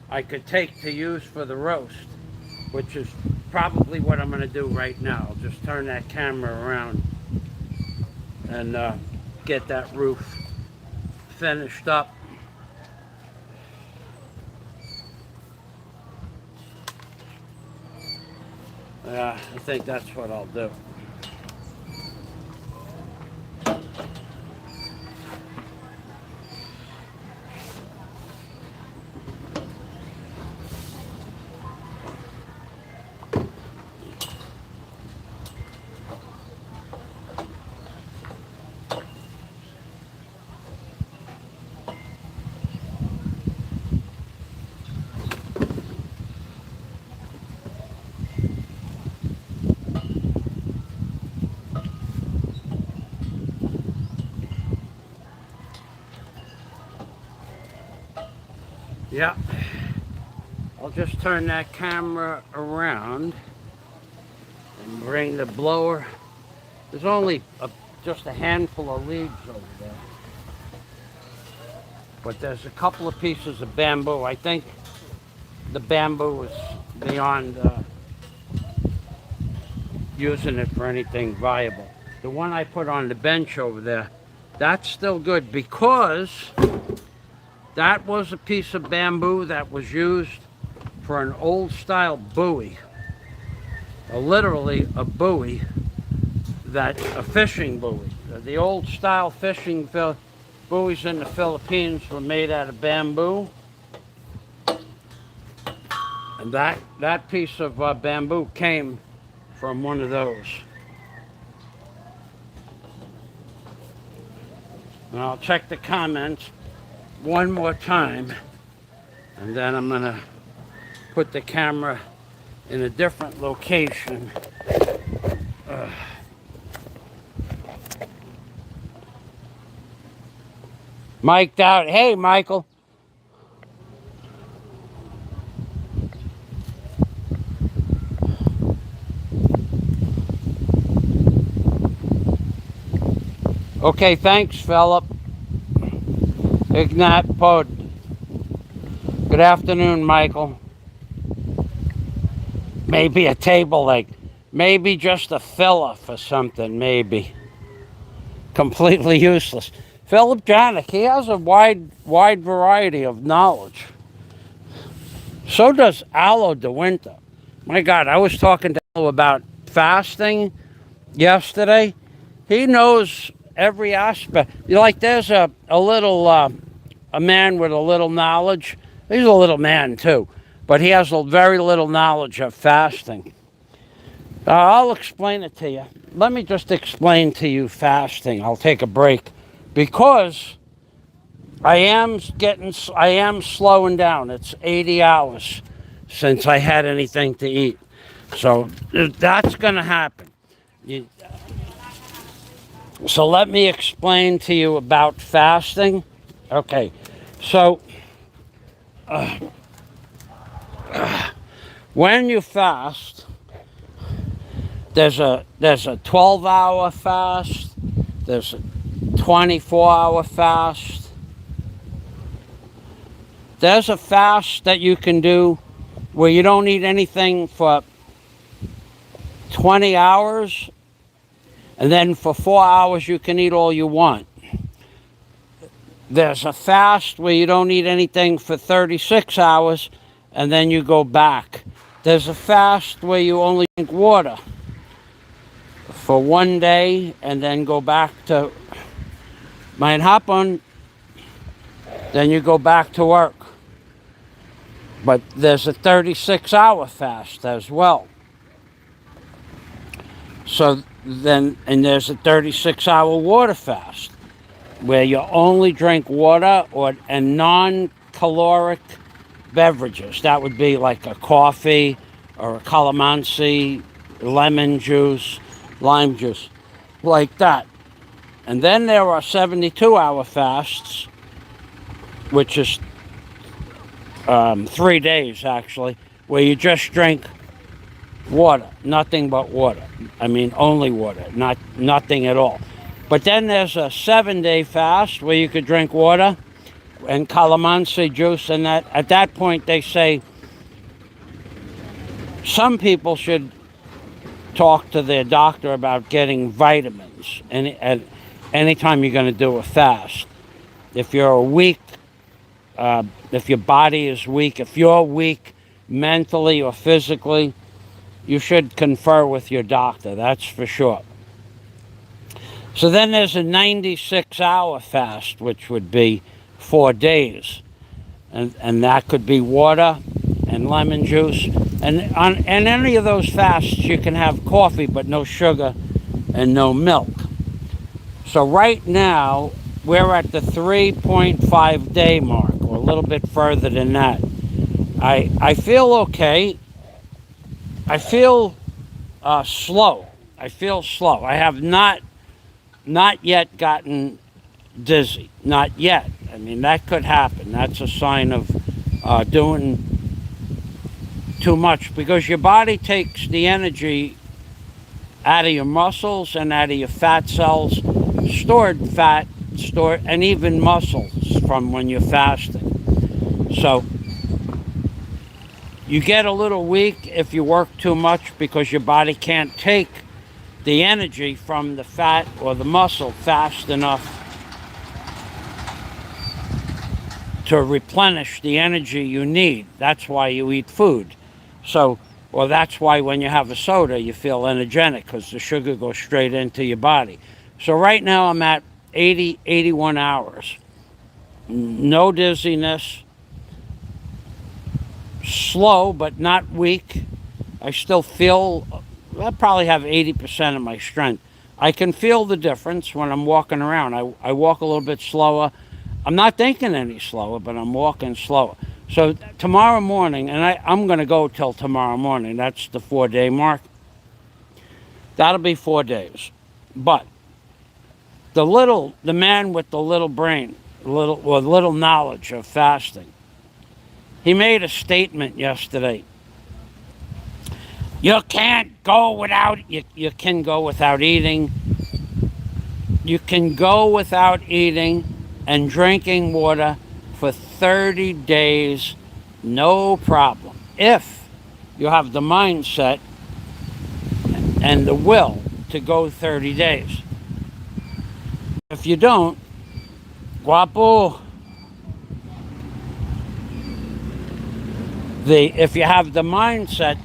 I could take to use for the roast, which is probably what I'm going to do right now. I'll just turn that camera around and get that roof finished up. I think that's what I'll do. Yeah, I'll just turn that camera around and bring the blower. There's only just a handful of leaves over there, but there's a couple of pieces of bamboo. I think the bamboo is beyond using it for anything viable. The one I put on the bench over there, that's still good because that was a piece of bamboo that was used for an old style buoy. Literally a buoy, a fishing buoy. The old style fishing buoys in the Philippines were made out of bamboo. And that piece of bamboo came from one of those. And I'll check the comments one more time, and then I'm gonna put the camera in a different location. Mic'd out. Hey, Michael. Okay, thanks, Philip. Ignat Pod. Good afternoon, Michael. Maybe a table leg. Maybe just a filler for something, maybe. Completely useless. Philip Janik, he has a wide variety of knowledge. So does Aloe de Winter. My God, I was talking to Aloe about fasting yesterday. He knows every aspect. Like there's a little a man with a little knowledge. He's a little man too, but he has very little knowledge of fasting. I'll explain it to you. Let me just explain to you fasting. I'll take a break because I am slowing down. It's 80 hours since I had anything to eat, so that's going to happen. So let me explain to you about fasting. Okay, so when you fast, there's a 12-hour fast, there's a 24-hour fast. There's a fast that you can do where you don't eat anything for 20 hours, and then for 4 hours you can eat all you want. There's a fast where you don't eat anything for 36 hours, and then you go back. There's a fast where you only drink water for 1 day, and then go back to mein Happen, then you go back to work. But there's a 36-hour fast as well. So then, and there's a 36-hour water fast where you only drink water and non-caloric beverages. That would be like a coffee or a calamansi, lemon juice, lime juice, like that. And then there are 72-hour fasts, which is 3 days actually, where you just drink water, nothing but water. I mean, only water, nothing at all. But then there's a 7-day fast where you could drink water and calamansi juice, and that at that point they say some people should talk to their doctor about getting vitamins anytime you're going to do a fast. If you're weak, if your body is weak, if you're weak mentally or physically, you should confer with your doctor, that's for sure. So then there's a 96-hour fast, which would be 4 days. And that could be water and lemon juice. And on any of those fasts, you can have coffee, but no sugar and no milk. So right now, we're at the 3.5 day mark, or a little bit further than that. I feel okay. I feel slow. I feel slow. I have not yet gotten dizzy. Not yet. I mean, that could happen. That's a sign of doing too much, because your body takes the energy out of your muscles and out of your fat cells, stored fat, and even muscles from when you're fasting. So you get a little weak if you work too much, because your body can't take the energy from the fat or the muscle fast enough to replenish the energy you need. That's why you eat food. So, or that's why when you have a soda, you feel energetic, because the sugar goes straight into your body. So right now I'm at 81 hours. No dizziness. Slow, but not weak. I still feel, I probably have 80% of my strength. I can feel the difference when I'm walking around. I walk a little bit slower. I'm not thinking any slower, but I'm walking slower. So tomorrow morning, and I'm going to go till tomorrow morning. That's the 4-day mark. That'll be 4 days. But the man with the little brain, little knowledge of fasting, he made a statement yesterday. You can't go without, you can go without eating. You can go without eating and drinking water for 30 days, no problem. If you have the mindset and the will to go 30 days. If you don't, guapo, if you have the mindset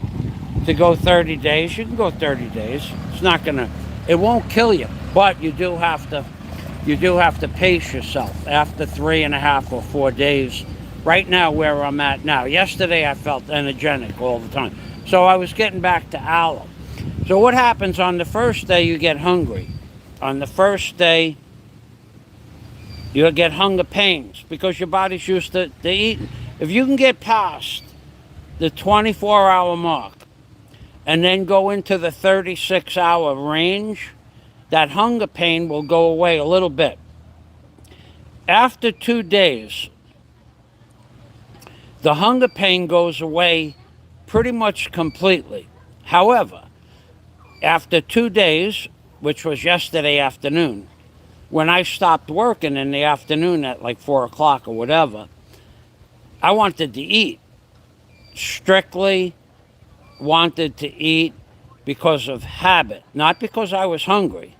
to go 30 days, you can go 30 days. It's not gonna, it won't kill you, but you do have to pace yourself after 3.5 or 4 days. Right now, where I'm at now. Yesterday, I felt energetic all the time. So I was getting back to aloe. So what happens on the first day, you get hungry. On the first day, you'll get hunger pains because your body's used to eating. If you can get past the 24-hour mark and then go into the 36-hour range, that hunger pain will go away a little bit. After 2 days, the hunger pain goes away pretty much completely. However, after 2 days, which was yesterday afternoon, when I stopped working in the afternoon at like 4 o'clock or whatever, I wanted to eat. Strictly wanted to eat because of habit. Not because I was hungry,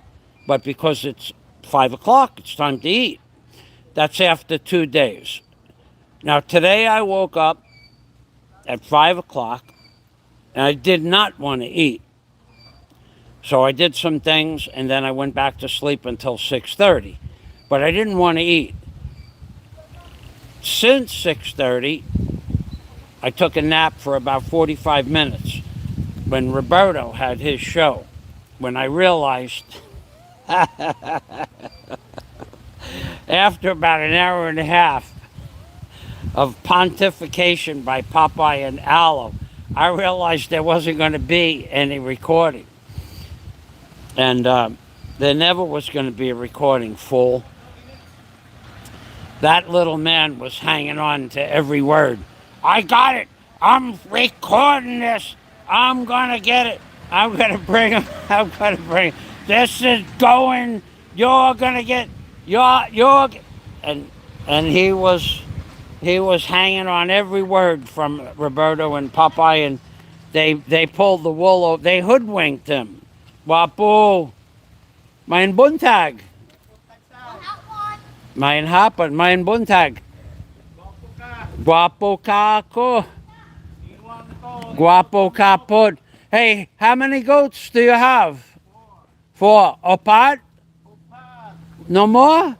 but because it's 5 o'clock, it's time to eat. That's after 2 days. Now, today I woke up at 5 o'clock and I did not want to eat. So I did some things and then I went back to sleep until 6:30. But I didn't want to eat. Since 6:30, I took a nap for about 45 minutes when Roberto had his show. When I realized after about an hour and a half of pontification by Popeye and Aloe, I realized there wasn't going to be any recording. And there never was going to be a recording, fool. That little man was hanging on to every word. I got it. I'm recording this. I'm going to get it. I'm going to bring him. I'm going to bring him. This is going. You're going to get. You're. And he was hanging on every word from Roberto and Popeye, and they pulled the wool over. They hoodwinked him. Wapo. Mein Buntag. Mein Hapon. Mein Buntag. Guapo ka ako. Guapo ka pod. Hey, how many goats do you have? 4. Opat? No more?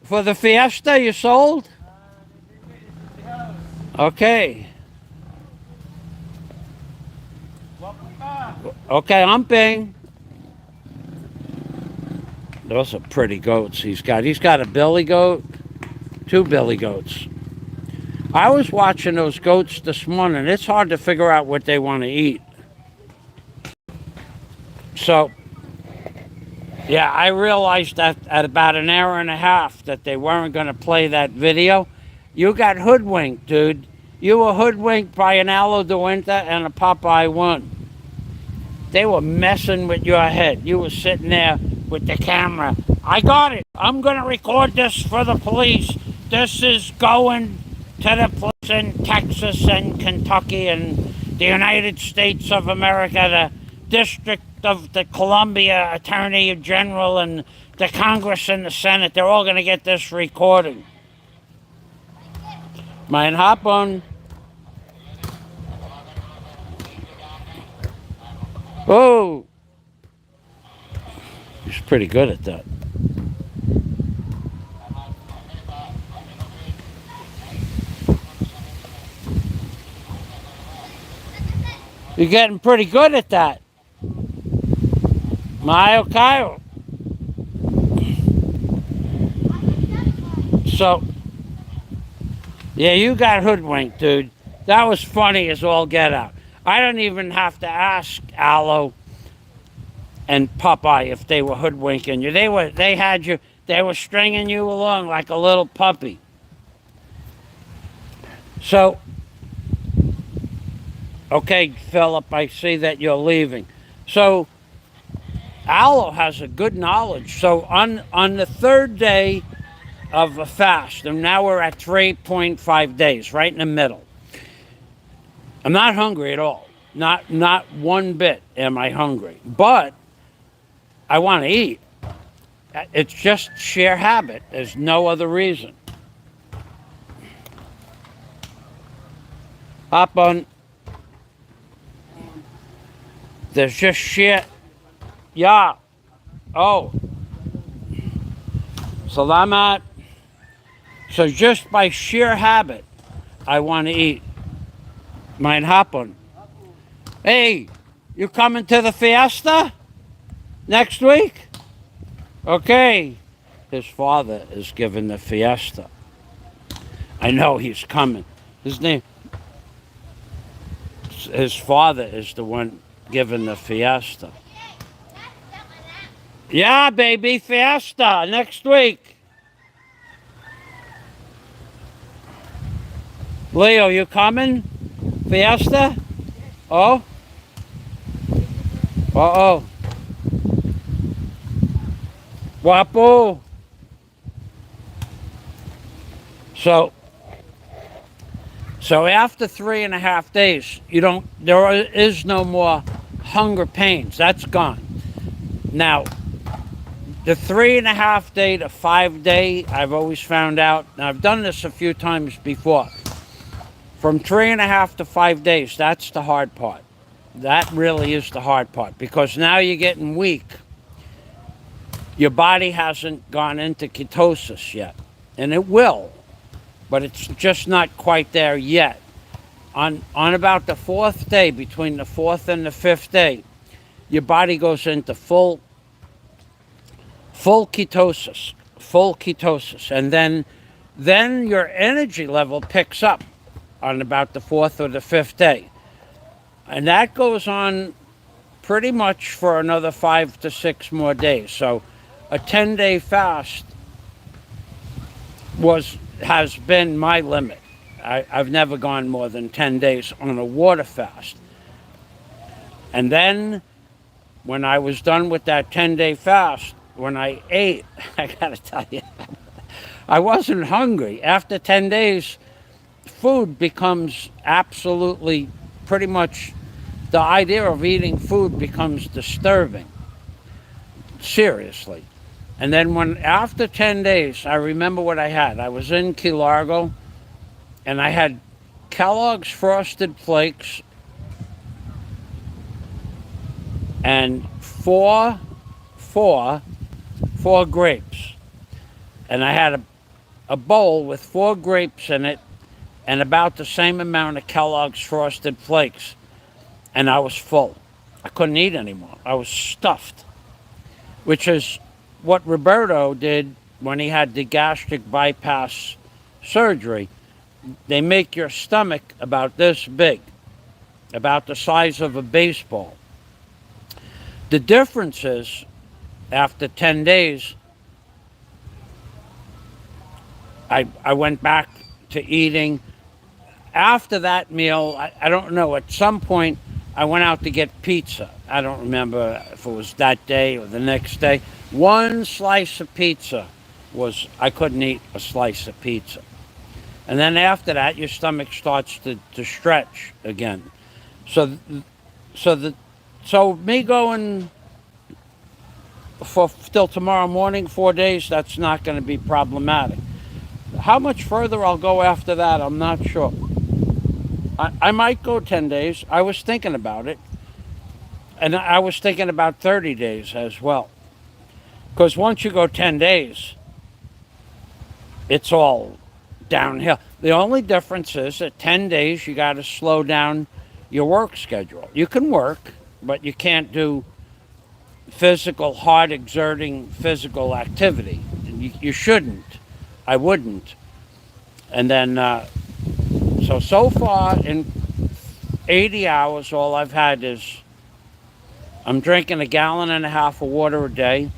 For the fiesta you sold? Okay. Okay, umping. Those are pretty goats he's got. He's got a billy goat, 2 billy goats. I was watching those goats this morning. It's hard to figure out what they want to eat. So, yeah, I realized that at about an hour and a half that they weren't going to play that video. You got hoodwinked, dude. You were hoodwinked by an Aloe de Winter and a Popeye 1. They were messing with your head. You were sitting there with the camera. I got it. I'm going to record this for the police. This is going to the police in Texas and Kentucky and the United States of America, the District of the Columbia Attorney General and the Congress and the Senate. They're all going to get this recording. Mein Hapon. Oh, he's pretty good at that. You're getting pretty good at that. Mayo Kyle. So, yeah, you got hoodwinked, dude. That was funny as all get out. I don't even have to ask Aloe and Popeye if they were hoodwinking you. They had you. They were stringing you along like a little puppy. So, okay, Philip, I see that you're leaving. So, Aloe has a good knowledge. So on the 3rd day of a fast, and now we're at 3.5 days, right in the middle. I'm not hungry at all. Not one bit am I hungry. But I want to eat. It's just sheer habit. There's no other reason. Hop on. There's just sheer. Yeah. Oh. Salamat. So just by sheer habit, I want to eat. Mein Hapon. Hey, you coming to the fiesta next week? Okay. His father is giving the fiesta. I know he's coming. His father is the one giving the fiesta. Yeah, baby, fiesta next week. Leo, you coming? Fiesta? Oh? Uh-oh. Guapo. So after 3.5 days, there is no more hunger pains. That's gone. Now, the 3.5 day to 5 day, I've always found out, and I've done this a few times before. From 3.5 to 5 days, that's the hard part. That really is the hard part, because now you're getting weak. Your body hasn't gone into ketosis yet, and it will, but it's just not quite there yet. On about the 4th day, between the 4th and the 5th day, your body goes into full ketosis, and then your energy level picks up on about the 4th or the 5th day, and that goes on pretty much for another 5 to 6 more days. So a 10-day fast has been my limit. I've never gone more than 10 days on a water fast. And then when I was done with that 10-day fast, when I ate, I gotta tell you, I wasn't hungry. After 10 days, food becomes absolutely, pretty much, the idea of eating food becomes disturbing. Seriously. And then after 10 days, I remember what I had. I was in Key Largo, and I had Kellogg's Frosted Flakes and four grapes. And I had a bowl with 4 grapes in it and about the same amount of Kellogg's Frosted Flakes. And I was full. I couldn't eat anymore. I was stuffed, which is what Roberto did when he had the gastric bypass surgery. They make your stomach about this big, about the size of a baseball. The difference is, after 10 days, I went back to eating. After that meal, I don't know, at some point, I went out to get pizza. I don't remember if it was that day or the next day. One slice of pizza I couldn't eat a slice of pizza. And then after that, your stomach starts to stretch again. So me going till tomorrow morning, 4 days, that's not going to be problematic. How much further I'll go after that, I'm not sure. I might go 10 days. I was thinking about it. And I was thinking about 30 days as well. Because once you go 10 days, it's all downhill. The only difference is at 10 days, you got to slow down your work schedule. You can work, but you can't do hard exerting physical activity. You shouldn't. I wouldn't. And then, so far in 80 hours, all I've had is I'm drinking 1.5 gallons of water a day.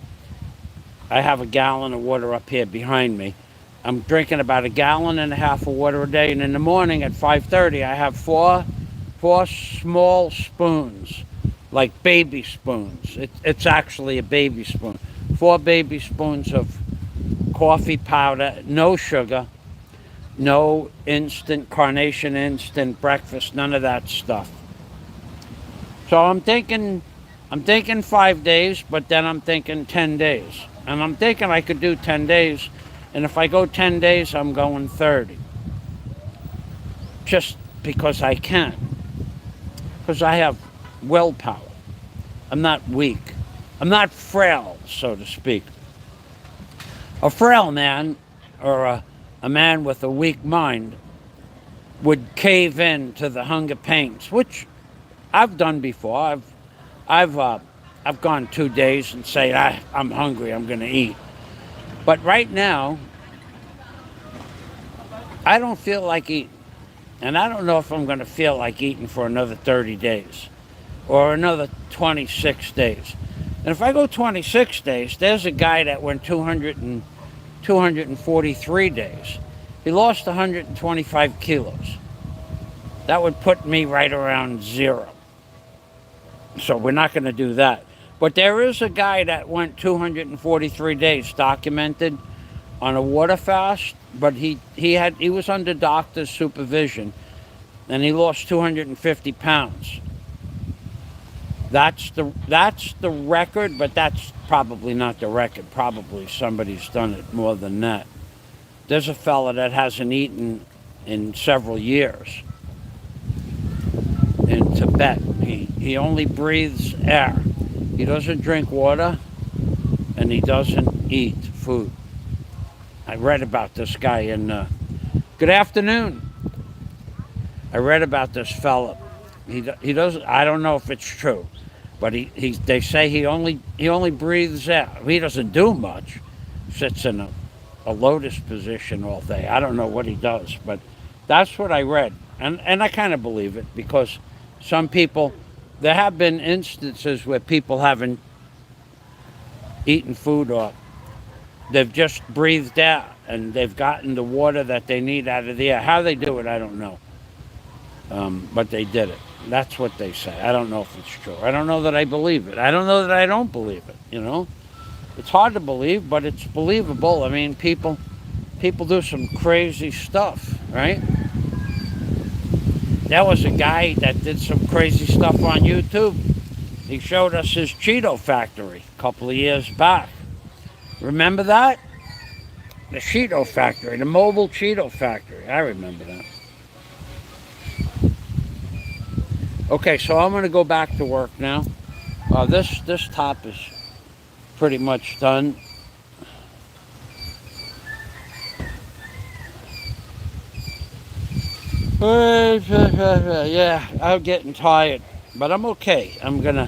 I have 1 gallon of water up here behind me. I'm drinking about 1.5 gallons of water a day, and in the morning at 5:30, I have four small spoons, like baby spoons. It's actually a baby spoon. 4 baby spoons of coffee powder, no sugar, no Carnation instant breakfast, none of that stuff. So I'm thinking 5 days, but then I'm thinking 10 days. And I'm thinking I could do 10 days, and if I go 10 days, I'm going 30. Just because I can. Because I have willpower. I'm not weak. I'm not frail, so to speak. A frail man, or a man with a weak mind, would cave in to the hunger pains, which I've done before. I've gone 2 days and say, I'm hungry, I'm going to eat. But right now, I don't feel like eating. And I don't know if I'm going to feel like eating for another 30 days or another 26 days. And if I go 26 days, there's a guy that went 243 days. He lost 125 kilos. That would put me right around 0. So we're not going to do that. But there is a guy that went 243 days documented on a water fast, but he was under doctor's supervision, and he lost 250 pounds. That's the record, but that's probably not the record. Probably somebody's done it more than that. There's a fella that hasn't eaten in several years in Tibet. He only breathes air. He doesn't drink water, and he doesn't eat food. I read about this guy in. Good afternoon. I read about this fella. He doesn't. I don't know if it's true, but they say he only breathes air. He doesn't do much. Sits in a lotus position all day. I don't know what he does, but that's what I read, and I kind of believe it, because some people, there have been instances where people haven't eaten food, or they've just breathed out and they've gotten the water that they need out of the air. How they do it, I don't know. But they did it. That's what they say. I don't know if it's true. I don't know that I believe it. I don't know that I don't believe it, you know? It's hard to believe, but it's believable. I mean, people do some crazy stuff, right? There was a guy that did some crazy stuff on YouTube. He showed us his Cheeto factory a couple of years back. Remember that? The Cheeto factory, the mobile Cheeto factory. I remember that. Okay, so I'm going to go back to work now. This top is pretty much done. Yeah, I'm getting tired, but I'm okay. I'm gonna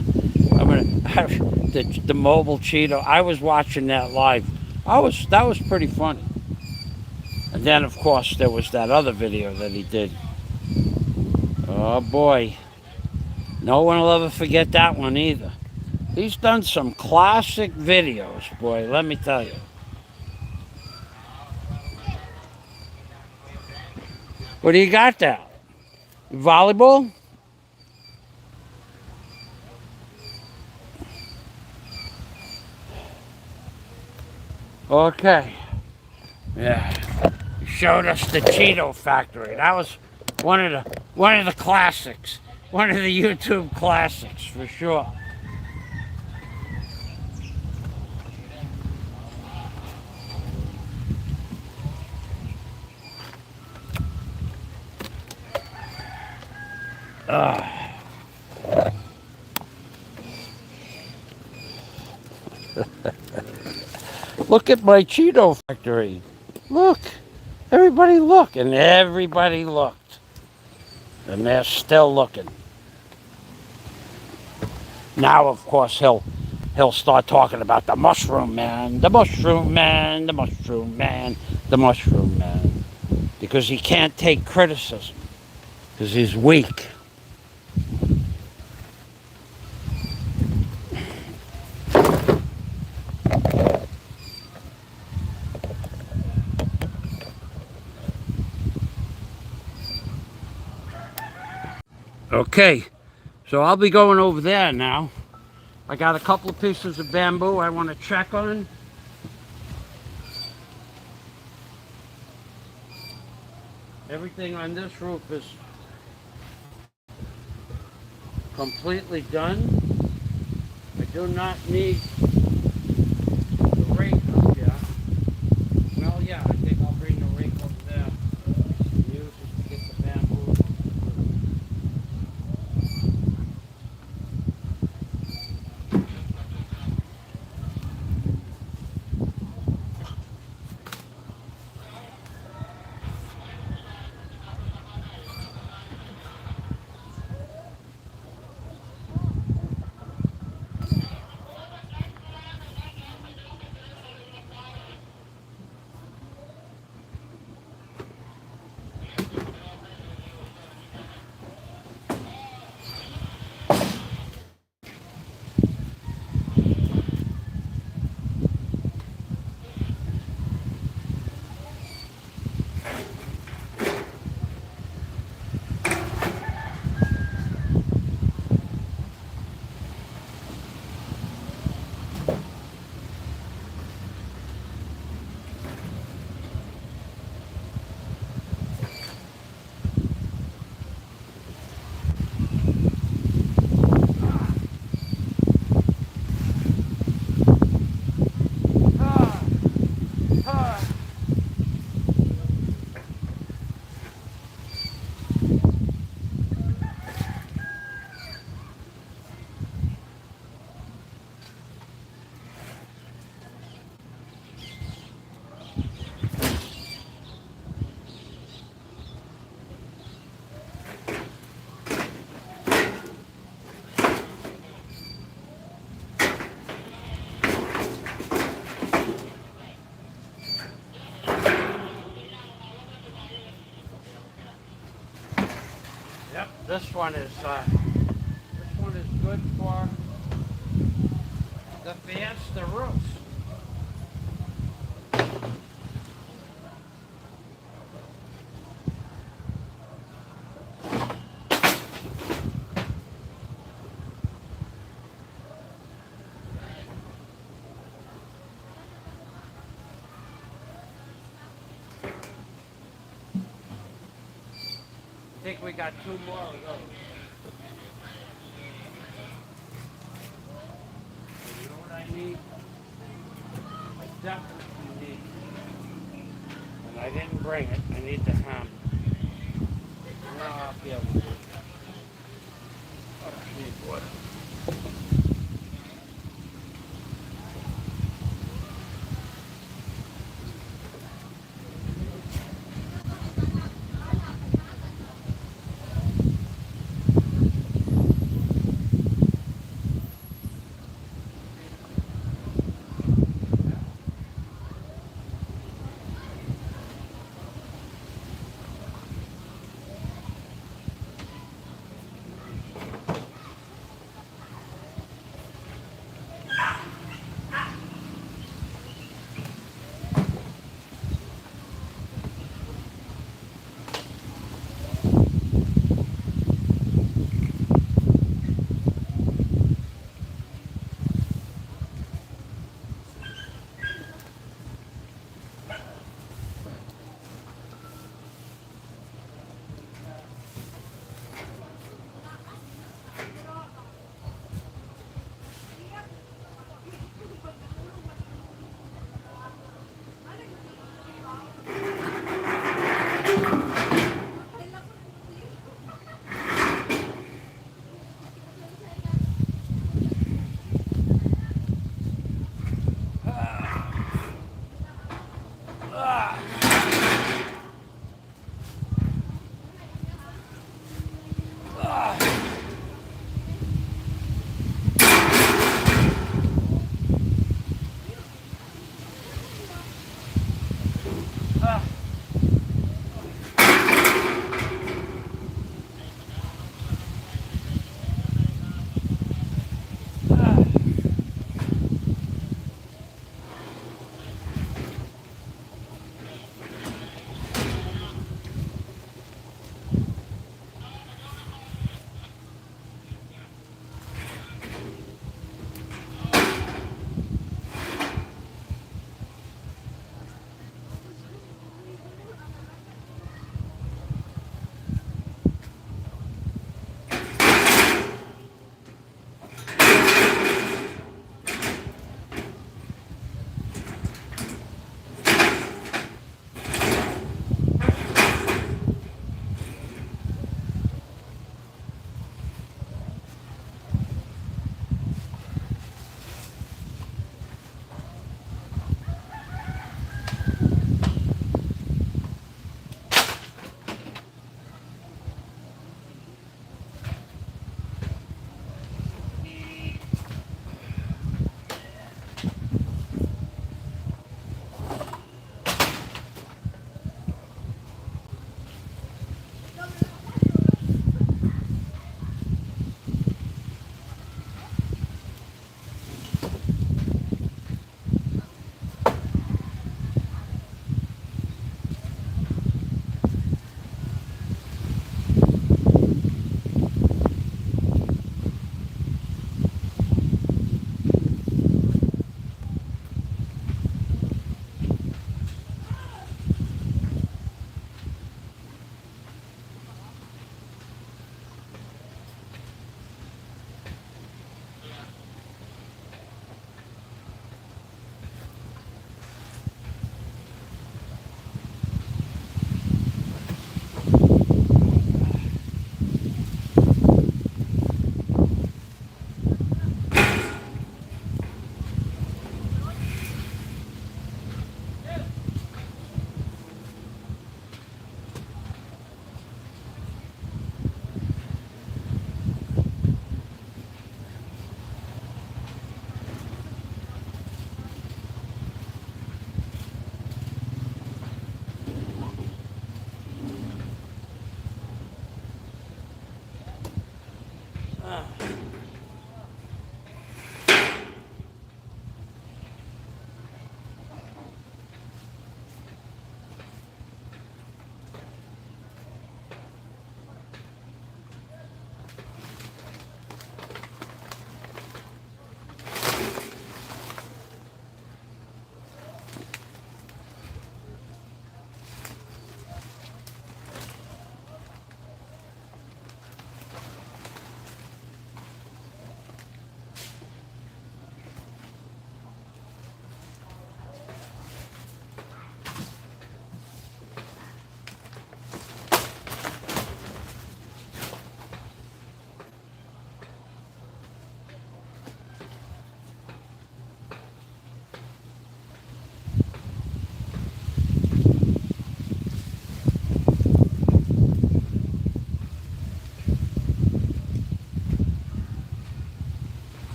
have the mobile Cheeto. I was watching that live. That was pretty funny. And then, of course, there was that other video that he did. Oh boy, no one will ever forget that one either. He's done some classic videos, boy. Let me tell you. What do you got there? Volleyball? Okay. Yeah. Showed us the Cheeto factory. That was one of the classics. One of the YouTube classics for sure. Look at my Cheeto factory. Look. Everybody look. And everybody looked. And they're still looking. Now, of course, he'll start talking about the mushroom man, the mushroom man, the mushroom man, the mushroom man. Because he can't take criticism. Because he's weak. Okay, so I'll be going over there now. I got a couple of pieces of bamboo I want to check on. Everything on this roof is completely done. I do not need the rake up here. Well, yeah, I think I'll bring the rake over there and use it to get the bamboo. This one is good for the fans, the roofs. I think we got 2 more of those. You know what I need? I definitely need. And I didn't bring it. I need the hammer. No, I'll be able to do it. I need wood.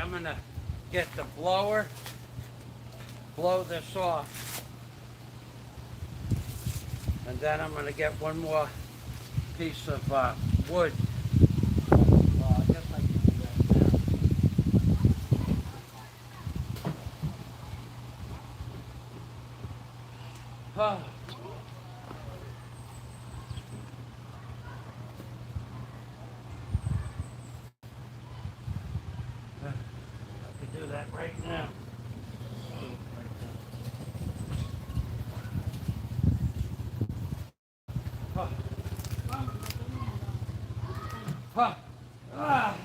I'm gonna get the blower, blow this off, and then I'm gonna get one more piece of wood. I guess I can do that now. I can do that right now. Huh. Huh. Ah.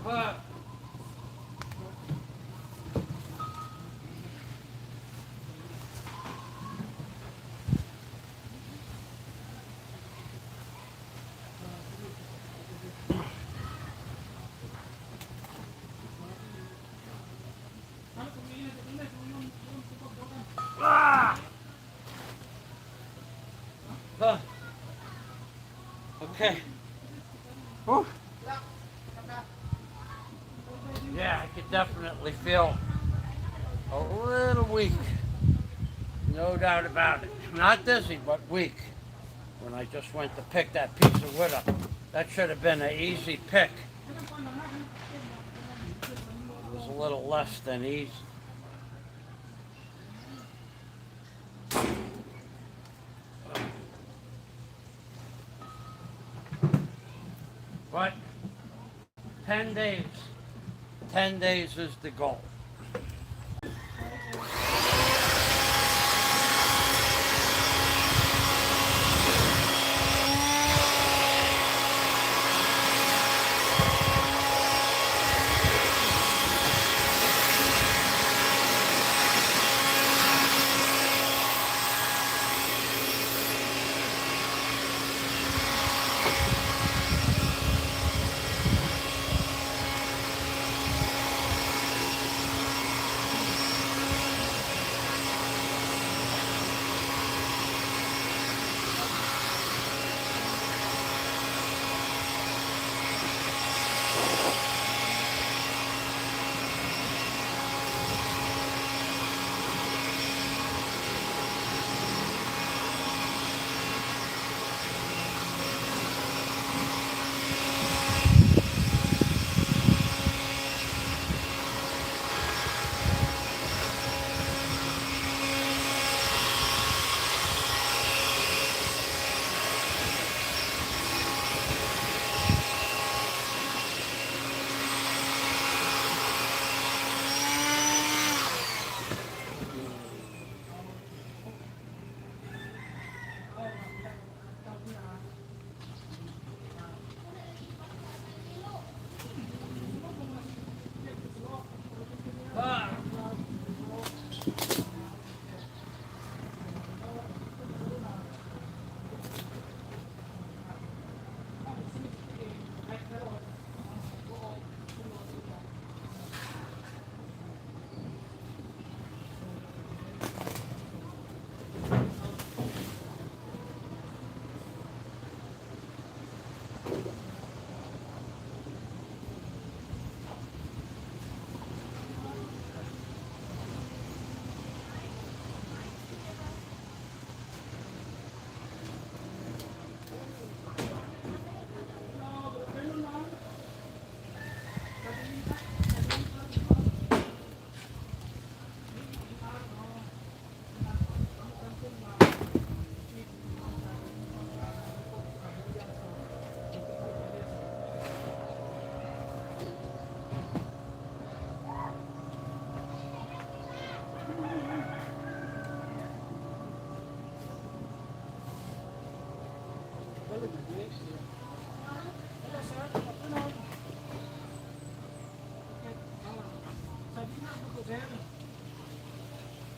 Huh. Ah. Huh. Okay. Whew. Yeah, I could definitely feel a little weak. No doubt about it. Not dizzy, but weak. When I just went to pick that piece of wood up. That should have been an easy pick. It was a little less than easy. But 10 days. 10 days is the goal.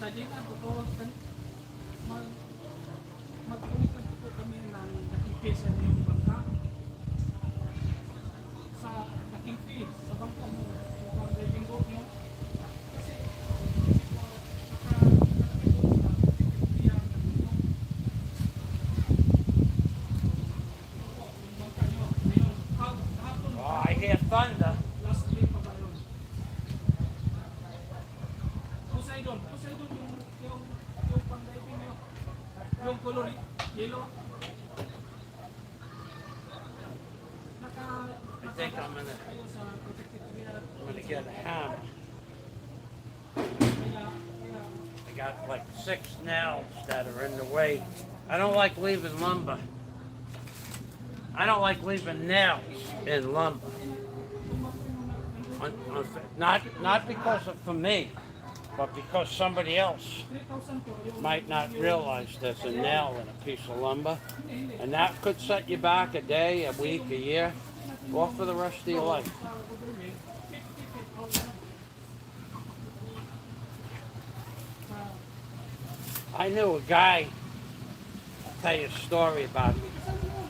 Tadi nga po mag-uwikan po kami ng nakipisa na yung bangka sa nakipis sa bangka mo upang driving boat mo kasi Oh, I hear thunder. last Kilo. I think I'm gonna Ayun sa protected area. get a hammer. I got like 6 nails that are in the way. I don't like leaving lumber. I don't like leaving nails in lumber. Not because of for me, but because somebody else 3,000 po. Yung might not realize there's a nail in a piece of lumber, and that could set you back a day, a week, a year, or for the rest of your life. government, 50,000. I knew a guy. I'll tell you a story about him.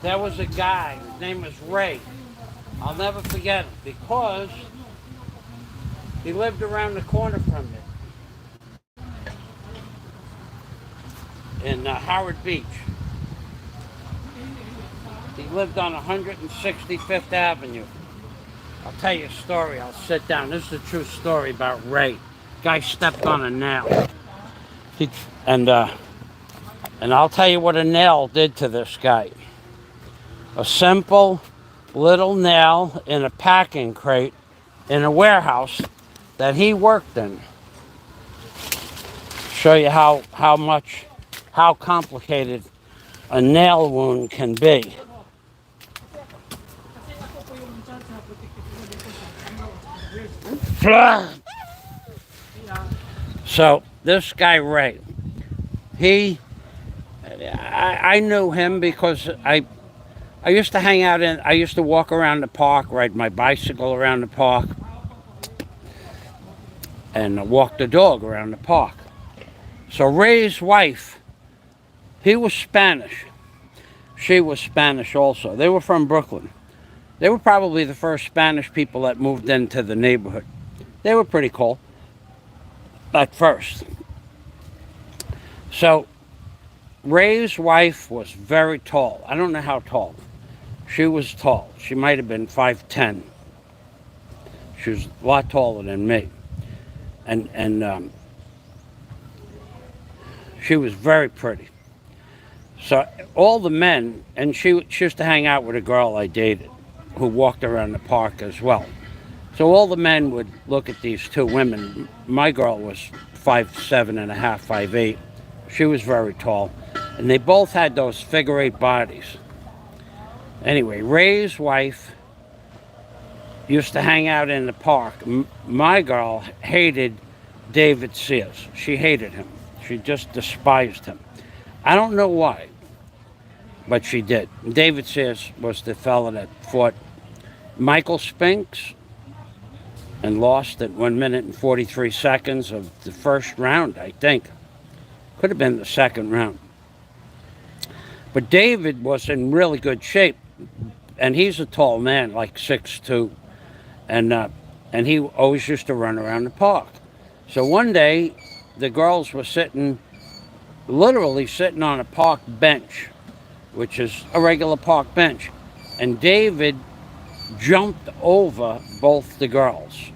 There was a guy. His name was Ray. I'll never forget him because he lived around the corner from me in Howard Beach. He lived on 165th Avenue. I'll tell you a story. I'll sit down. This is a true story about Ray. Guy stepped on a nail. And I'll tell you what a nail did to this guy. A simple little nail in a packing crate in a warehouse that he worked in. Show you how complicated a nail wound can be. Kasi ako po yung charge na protected area dito sa So this guy Ray, I knew him because I used to hang out I used to walk around the park, ride my bicycle around the park, and walk the dog around the park. So Ray's wife, he was Spanish. She was Spanish also. They were from Brooklyn. They were probably the first Spanish people that moved into the neighborhood. They were pretty cool at first. So Ray's wife was very tall. I don't know how tall. She was tall. She might have been 5'10". She was a lot taller than me. And she was very pretty. So all the men, and she used to hang out with a girl I dated who walked around the park as well. So all the men would look at these two women. My girl was 5'7.5", 5'8". She was very tall. And they both had those figure-8 bodies. Anyway, Ray's wife used to hang out in the park. My girl hated David Sears. She hated him. She just despised him. I don't know why, but she did. David Sears was the fella that fought Michael Spinks and lost at 1 minute and 43 seconds of the first round, I think. Could have been the second round. But David was in really good shape, and he's a tall man, like 6'2", and he always used to run around the park. So one day, the girls were literally sitting on a park bench, which is a regular park bench, and David jumped over both the girls,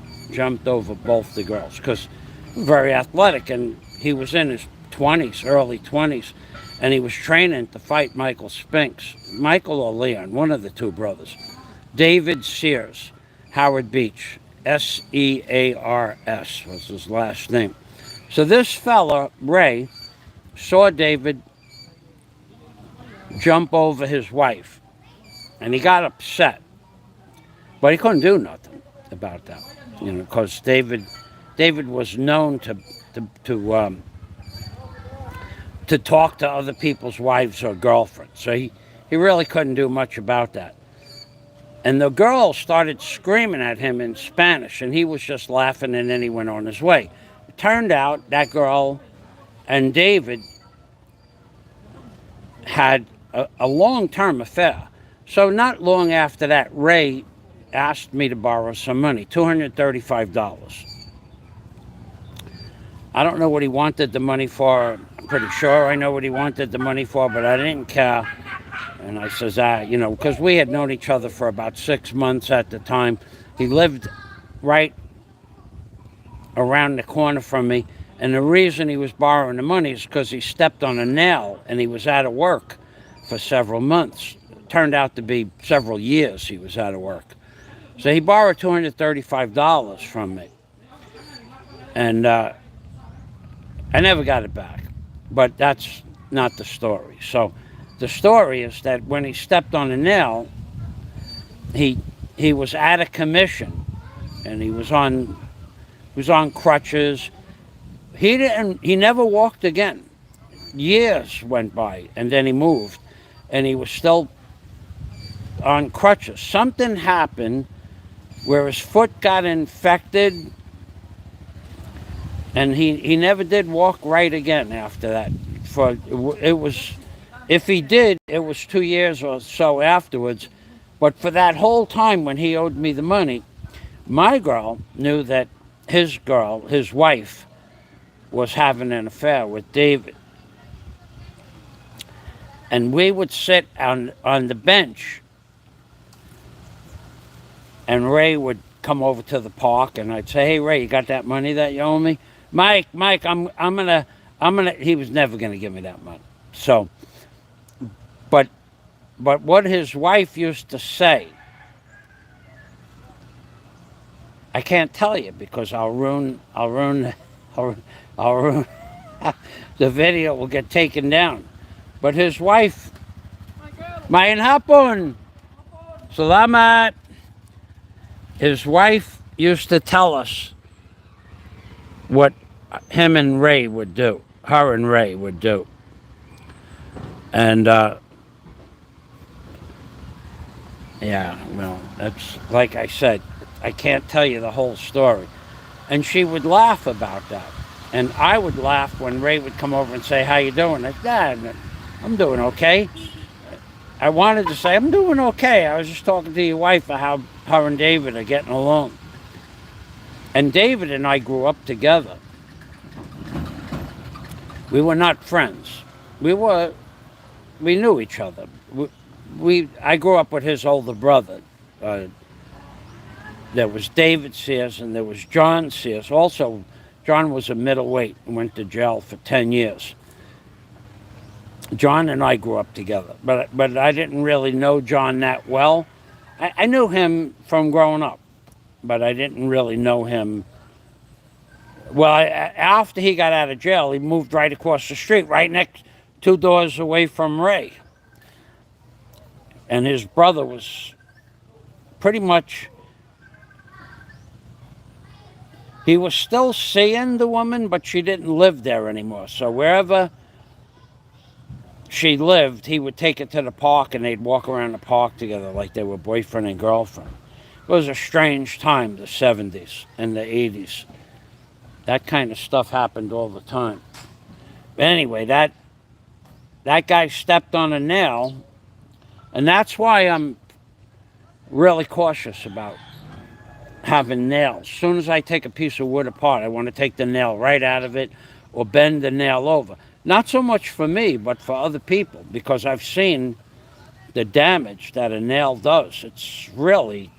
because very athletic, and he was in his 20s, early 20s, and he was training to fight Michael Spinks. Michael or Leon, one of the two brothers. David Sears, Howard Beach, Sears was his last name. So this fella, Ray, saw David jump over his wife, and he got upset. But he couldn't do nothing about that, because David was known to talk to other people's wives or girlfriends. So he really couldn't do much about that. And the girl started screaming at him in Spanish, and he was just laughing, and then he went on his way. It turned out that girl and David had a long-term affair. So not long after that, Ray asked me to borrow some money, $235. I don't know what he wanted the money for. I'm pretty sure I know what he wanted the money for, but I didn't care. And I says, because we had known each other for about 6 months at the time. He lived right around the corner from me. And the reason he was borrowing the money is because he stepped on a nail and he was out of work. for several months. Turned out to be several years he was out of work. So he borrowed $235 from me. And I never got it back. But that's not the story. So the story is that when he stepped on a nail, he was out of commission, and he was on crutches. He never walked again. Years went by, and then he moved, and he was still on crutches. Something happened where his foot got infected, and he never did walk right again after that. If he did, it was 2 years or so afterwards. But for that whole time when he owed me the money, my girl knew that his wife, was having an affair with David. And we would sit on the bench, and Ray would come over to the park, and I'd say, "Hey, Ray, you got that money that you owe me?" Mike, I'm gonna. He was never gonna give me that money. So, but what his wife used to say, I can't tell you because I'll ruin the video will get taken down. But his wife, Mayan hapon, salamat. His wife used to tell us what him and Ray would do, her and Ray would do. And yeah, well, that's like I said, I can't tell you the whole story. And she would laugh about that. And I would laugh when Ray would come over and say, "How you doing?" I said, "Dad, I'm doing okay." I wanted to say, "I'm doing okay. I was just talking to your wife about how her and David are getting along." And David and I grew up together. We were not friends. We knew each other. I grew up with his older brother. There was David Sears and there was John Sears. Also, John was a middleweight and went to jail for 10 years. John and I grew up together, but I didn't really know John that well. I knew him from growing up, but I didn't really know him. Well, after he got out of jail, he moved right across the street, right next, 2 doors away from Ray. And his brother was pretty much, he was still seeing the woman, but she didn't live there anymore. So wherever she lived, he would take her to the park and they'd walk around the park together like they were boyfriend and girlfriend. It was a strange time, the 70s and the 80s. That kind of stuff happened all the time. But anyway, that guy stepped on a nail, and that's why I'm really cautious about having nails. As soon as I take a piece of wood apart, I want to take the nail right out of it or bend the nail over. Not so much for me, but for other people, because I've seen the damage that a nail does. It's really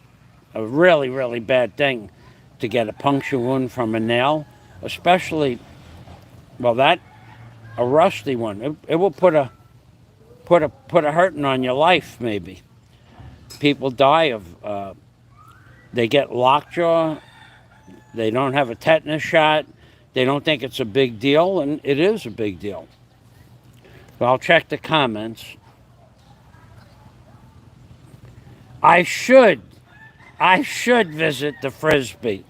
a really, really bad thing to get a puncture wound from a nail, especially, well, a rusty one. It will put a hurting on your life, maybe. People die of, they get lockjaw, they don't have a tetanus shot, they don't think it's a big deal, and it is a big deal. So I'll check the comments. I should visit the Frisbee.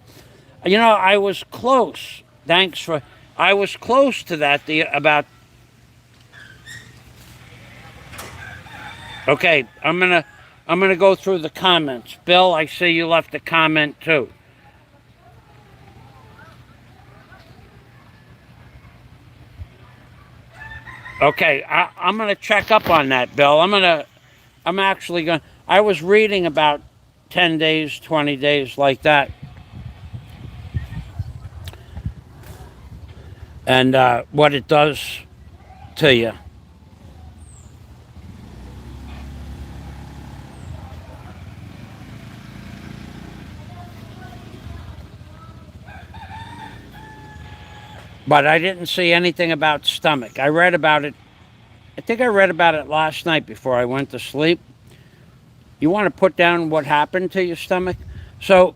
You know, I was close. I was close to that Okay, I'm gonna go through the comments. Bill, I see you left a comment too. Okay, I'm gonna check up on that, Bill. I'm actually gonna. I was reading about 10 days, 20 days like that. And what it does to you. But I didn't see anything about stomach. I read about it I think I read about it last night before I went to sleep. You want to put down what happened to your stomach? So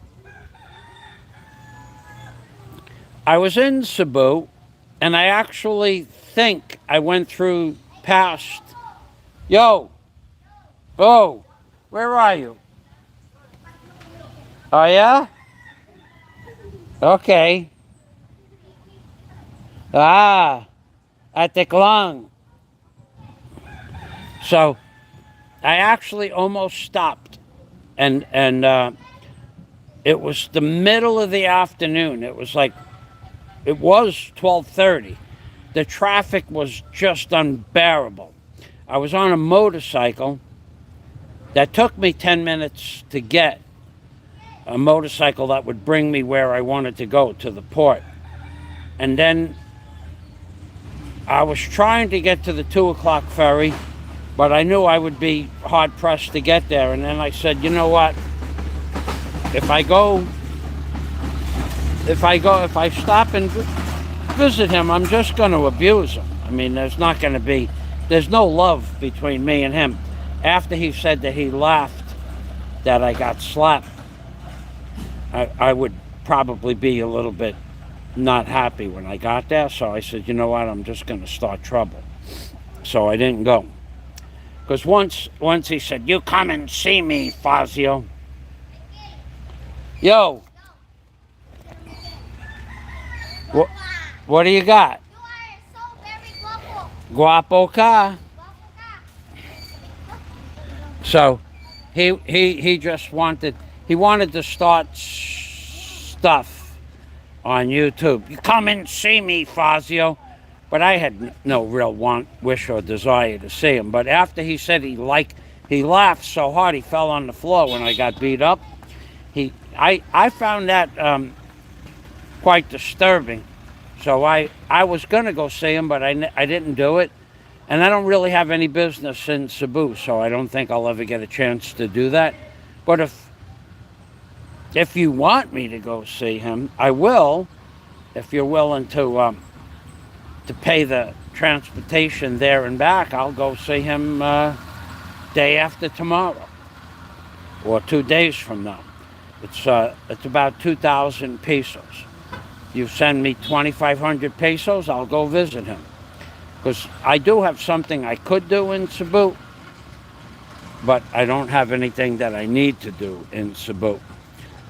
I was in Cebu, and I actually think I went through past. Yo, oh, where are you? Oh yeah? Okay. Ah, at the Klang. So I actually almost stopped, and it was the middle of the afternoon. It was 12:30. The traffic was just unbearable. I was on a motorcycle that took me 10 minutes to get, a motorcycle that would bring me where I wanted to go, to the port. And then I was trying to get to the 2 o'clock ferry, but I knew I would be hard pressed to get there. And then I said, you know what? If I stop and visit him, I'm just going to abuse him. I mean, there's no love between me and him. After he said that he laughed that I got slapped, I would probably be a little bit not happy when I got there. So I said, you know what, I'm just going to start trouble. So I didn't go. Because once he said, you come and see me, Fazio. Yo. What do you got? You are so very guapo. Guapo ka. Guapo ka. So he just wanted to start stuff on YouTube. You come and see me, Fazio. But I had no real wish or desire to see him. But after he said he laughed so hard he fell on the floor when I got beat up. I found that quite disturbing. So I was going to go see him, but I didn't do it. And I don't really have any business in Cebu, so I don't think I'll ever get a chance to do that. But if you want me to go see him, I will, if you're willing to pay the transportation there and back. I'll go see him day after tomorrow or 2 days from now. It's about 2,000 pesos. You send me 2,500 pesos, I'll go visit him. Because I do have something I could do in Cebu, but I don't have anything that I need to do in Cebu.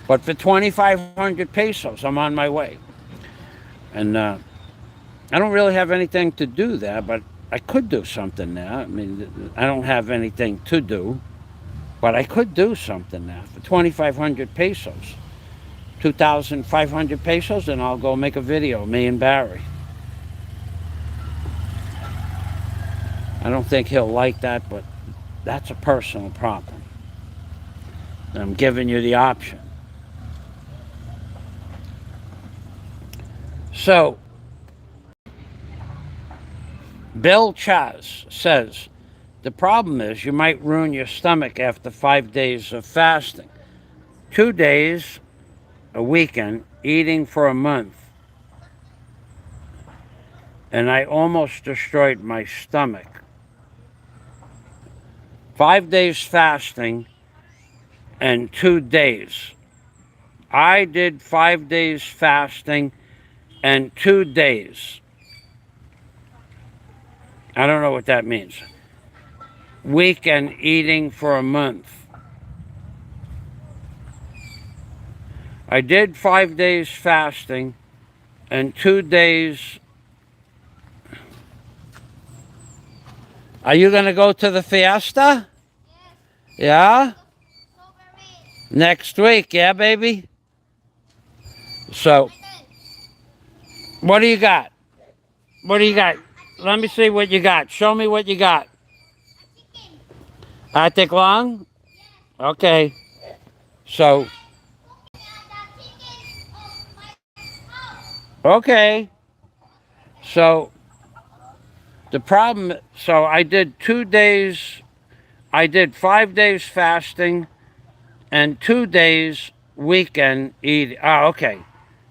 But for 2,500 pesos, I'm on my way. And I don't really have anything to do there, but I could do something there. I mean, I don't have anything to do, but I could do something there for 2,500 pesos. 2,500 pesos, and I'll go make a video, me and Barry. I don't think he'll like that, but that's a personal problem. And I'm giving you the option. So, Bill Chaz says, the problem is you might ruin your stomach after 5 days of fasting. 2 days, a weekend, eating for a month. And I almost destroyed my stomach. 5 days fasting and 2 days. I did 5 days fasting and 2 days. I don't know what that means. Weekend eating for a month. I did 5 days fasting and 2 days. Are you going to go to the fiesta? Yes. Yeah? So very. Next week, yeah, baby? So, what do you got? What do you got? Let me see what you got. Show me what you got. Chicken. Atik lang? Okay. So, okay. So, the problem, so I did 2 days, I did 5 days fasting and 2 days weekend eating. Ah, okay.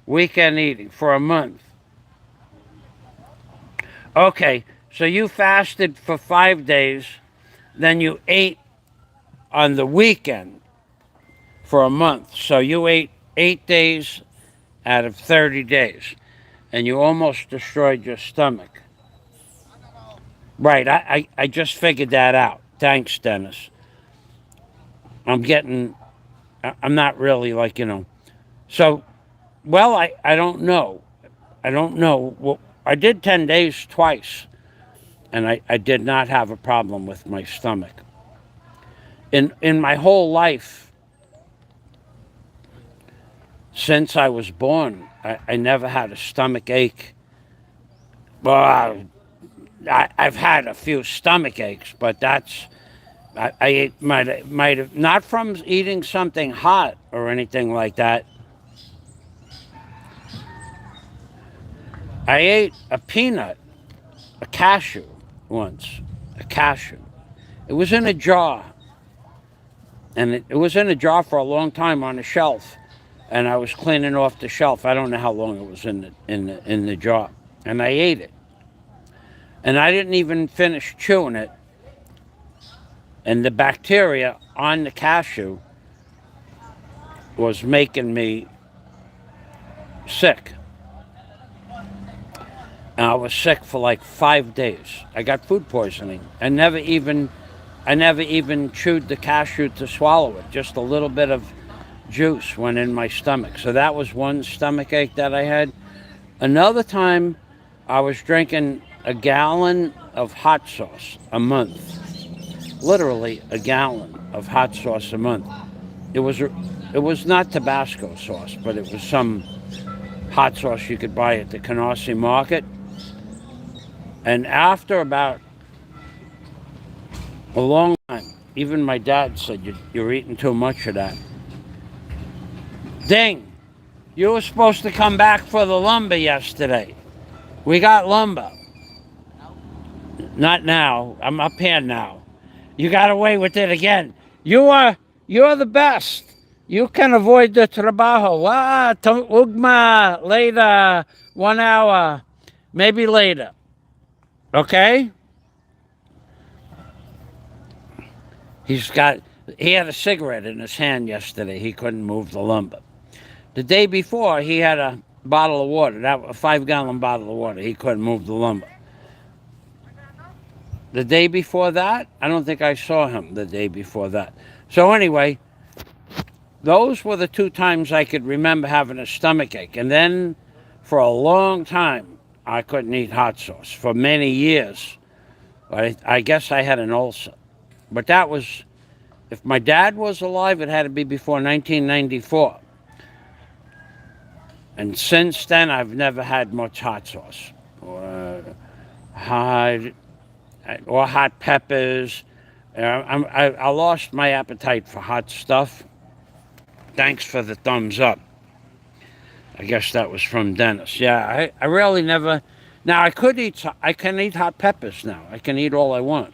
Weekend eating for a month. Okay, So you fasted for 5 days, then you ate on the weekend for a month. So you ate 8 days out of 30 days, and you almost destroyed your stomach. Right, I just figured that out. Thanks, Dennis. I'm not really like, So, well, I don't know. I don't know. Well, I did 10 days twice, and I did not have a problem with my stomach. In my whole life, since I was born, I never had a stomach ache. Well, I've had a few stomach aches, but I ate, might have, not from eating something hot or anything like that. I ate a peanut, a cashew once, a cashew. It was in a jar, and it was in a jar for a long time on a shelf, and I was cleaning off the shelf. I don't know how long it was in the jar, and I ate it, and I didn't even finish chewing it, and the bacteria on the cashew was making me sick. And I was sick for like 5 days. I got food poisoning. I never even chewed the cashew to swallow it. Just a little bit of juice went in my stomach. So that was one stomach ache that I had. Another time, I was drinking a gallon of hot sauce a month. Literally a gallon of hot sauce a month. It was not Tabasco sauce, but it was some hot sauce you could buy at the Canarsie Market. And after about a long time, even my dad said, you're eating too much of that. Ding! You were supposed to come back for the lumber yesterday. We got lumber. Not now. I'm up here now. You got away with it again. You're the best. You can avoid the trabajo. Ugma, later. 1 hour. Maybe later. Okay? He had a cigarette in his hand yesterday. He couldn't move the lumber. The day before, he had a bottle of water, a 5-gallon bottle of water. He couldn't move the lumber. The day before that, I don't think I saw him the day before that. So anyway, those were the 2 times I could remember having a stomach ache. And then for a long time, I couldn't eat hot sauce for many years. I guess I had an ulcer. But that was, if my dad was alive, it had to be before 1994. And since then, I've never had much hot sauce or hot peppers. I lost my appetite for hot stuff. Thanks for the thumbs up. I guess that was from Dennis. Yeah, I really never. Now I can eat hot peppers now. I can eat all I want,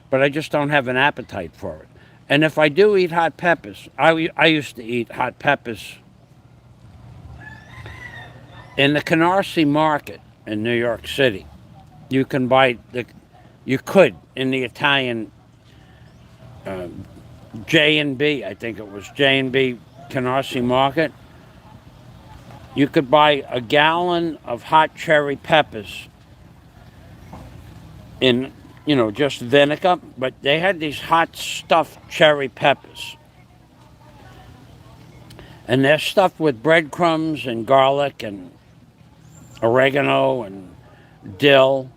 but I just don't have an appetite for it. And if I do eat hot peppers, I used to eat hot peppers in the Canarsie Market in New York City. You could in the Italian J&B, I think it was J&B Canarsie Market. You could buy a gallon of hot cherry peppers in, just vinegar, but they had these hot stuffed cherry peppers. And they're stuffed with breadcrumbs and garlic and oregano and dill.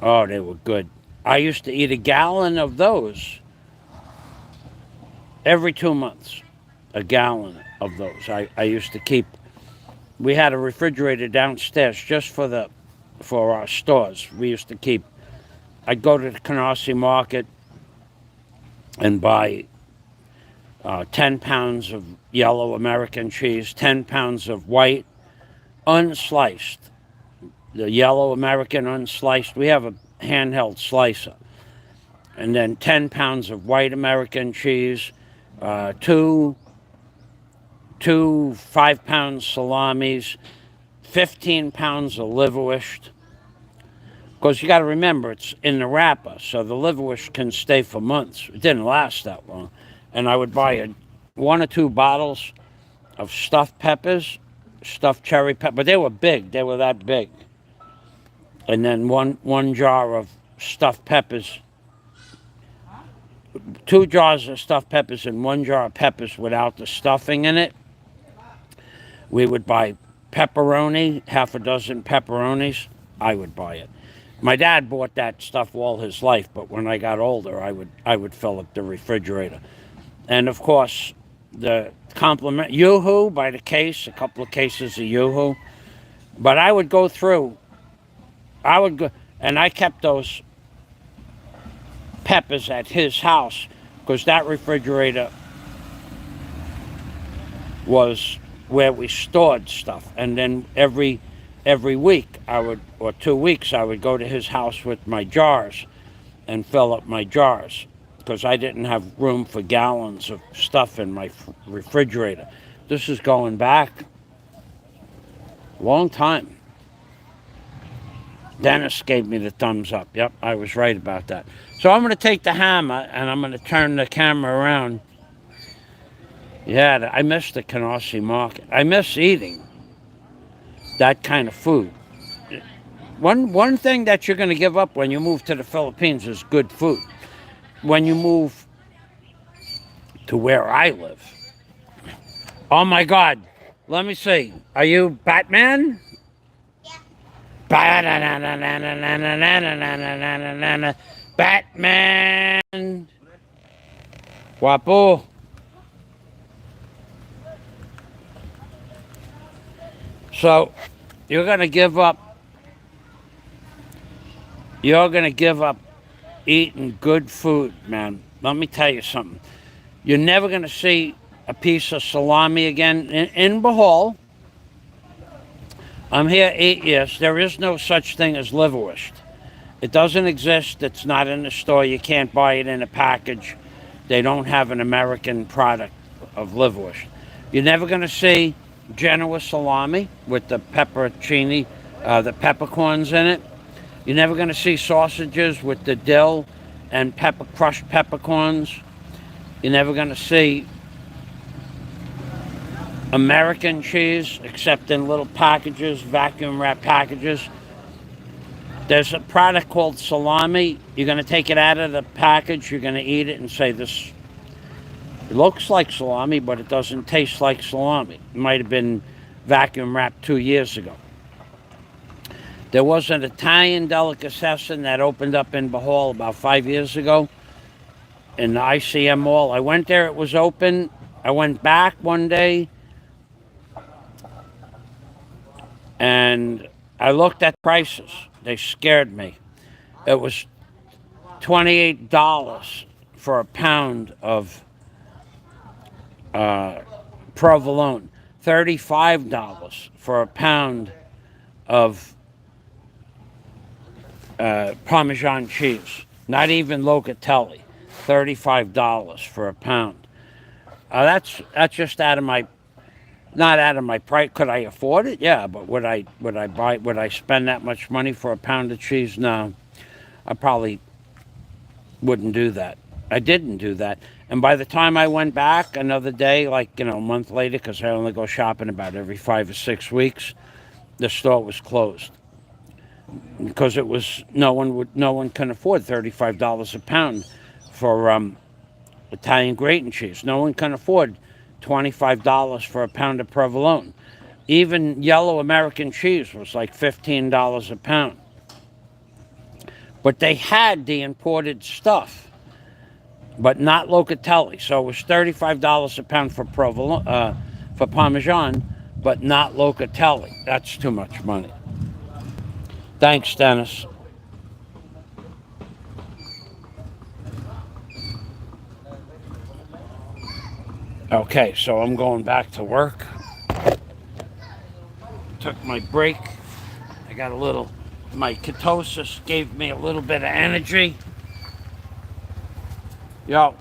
Oh, they were good. I used to eat a gallon of those every 2 months. A gallon of those. I used to keep. We had a refrigerator downstairs just for our stores. We used to keep. I'd go to the Canarsie Market and buy 10 pounds of yellow American cheese, 10 pounds of white, unsliced. The yellow American unsliced. We have a handheld slicer. And then 10 pounds of white American cheese, two 5-pound salamis, 15 pounds of liverwurst, Because you got to remember, it's in the wrapper, so the liverwurst can stay for months. It didn't last that long. And I would buy 1 or 2 bottles of stuffed peppers, stuffed cherry pepper. But they were big. They were that big. And then one jar of stuffed peppers, 2 jars of stuffed peppers and 1 jar of peppers without the stuffing in it. We would buy pepperoni, half a dozen pepperonis. I would buy it. My dad bought that stuff all his life, but when I got older, I would fill up the refrigerator. And of course, the compliment Yoo-hoo by the case, a couple of cases of Yoo-hoo. But I would go through. I would go, and I kept those peppers at his house because that refrigerator was where we stored stuff. And then every week or 2 weeks, I would go to his house with my jars and fill up my jars because I didn't have room for gallons of stuff in my refrigerator. This is going back a long time. Dennis gave me the thumbs up. Yep, I was right about that. So I'm going to take the hammer and I'm going to turn the camera around. Yeah, I miss the Canarsie Market. I miss eating that kind of food. One thing that you're going to give up when you move to the Philippines is good food. When you move to where I live. Oh my God. Let me see. Are you Batman? Batman. Guapo. So you're going to give up eating good food, man. Let me tell you something. You're never going to see a piece of salami again in Bohol. I'm here 8 years. There is no such thing as liverwurst. It doesn't exist. It's not in the store. You can't buy it in a package. They don't have an American product of liverwurst. You're never going to see Genoa salami with the pepperoncini, the peppercorns in it. You're never going to see sausages with the dill and crushed peppercorns. You're never going to see American cheese, except in little packages, vacuum wrap packages. There's a product called salami. You're going to take it out of the package. You're going to eat it and say, this it looks like salami, but it doesn't taste like salami. It might have been vacuum wrapped 2 years ago. There was an Italian delicatessen that opened up in Bohol about 5 years ago in the ICM Mall. I went there, it was open. I went back one day and I looked at prices. They scared me. It was $28 for a pound of provolone, $35 for a pound of Parmesan cheese, not even locatelli, $35 for a pound. That's just out of my, not out of my price. Could I afford it? Yeah, but would I spend that much money for a pound of cheese? No, I probably wouldn't do that. I didn't do that. And by the time I went back another day, like, a month later, because I only go shopping about every 5 or 6 weeks, the store was closed. Because it was, no one can afford $35 a pound for Italian gratin cheese. No one can afford $25 for a pound of provolone. Even yellow American cheese was like $15 a pound. But they had the imported stuff, but not locatelli. So it was $35 a pound for provolone, for Parmesan, but not locatelli. That's too much money. Thanks, Dennis. Okay, so I'm going back to work. Took my break. I got my ketosis gave me a little bit of energy. Yo.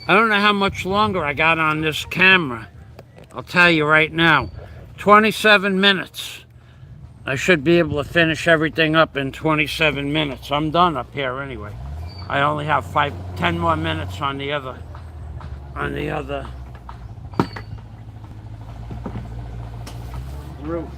I don't know how much longer I got on this camera. I'll tell you right now. 27 minutes. I should be able to finish everything up in 27 minutes. I'm done up here anyway. I only have 10 more minutes on the other roof.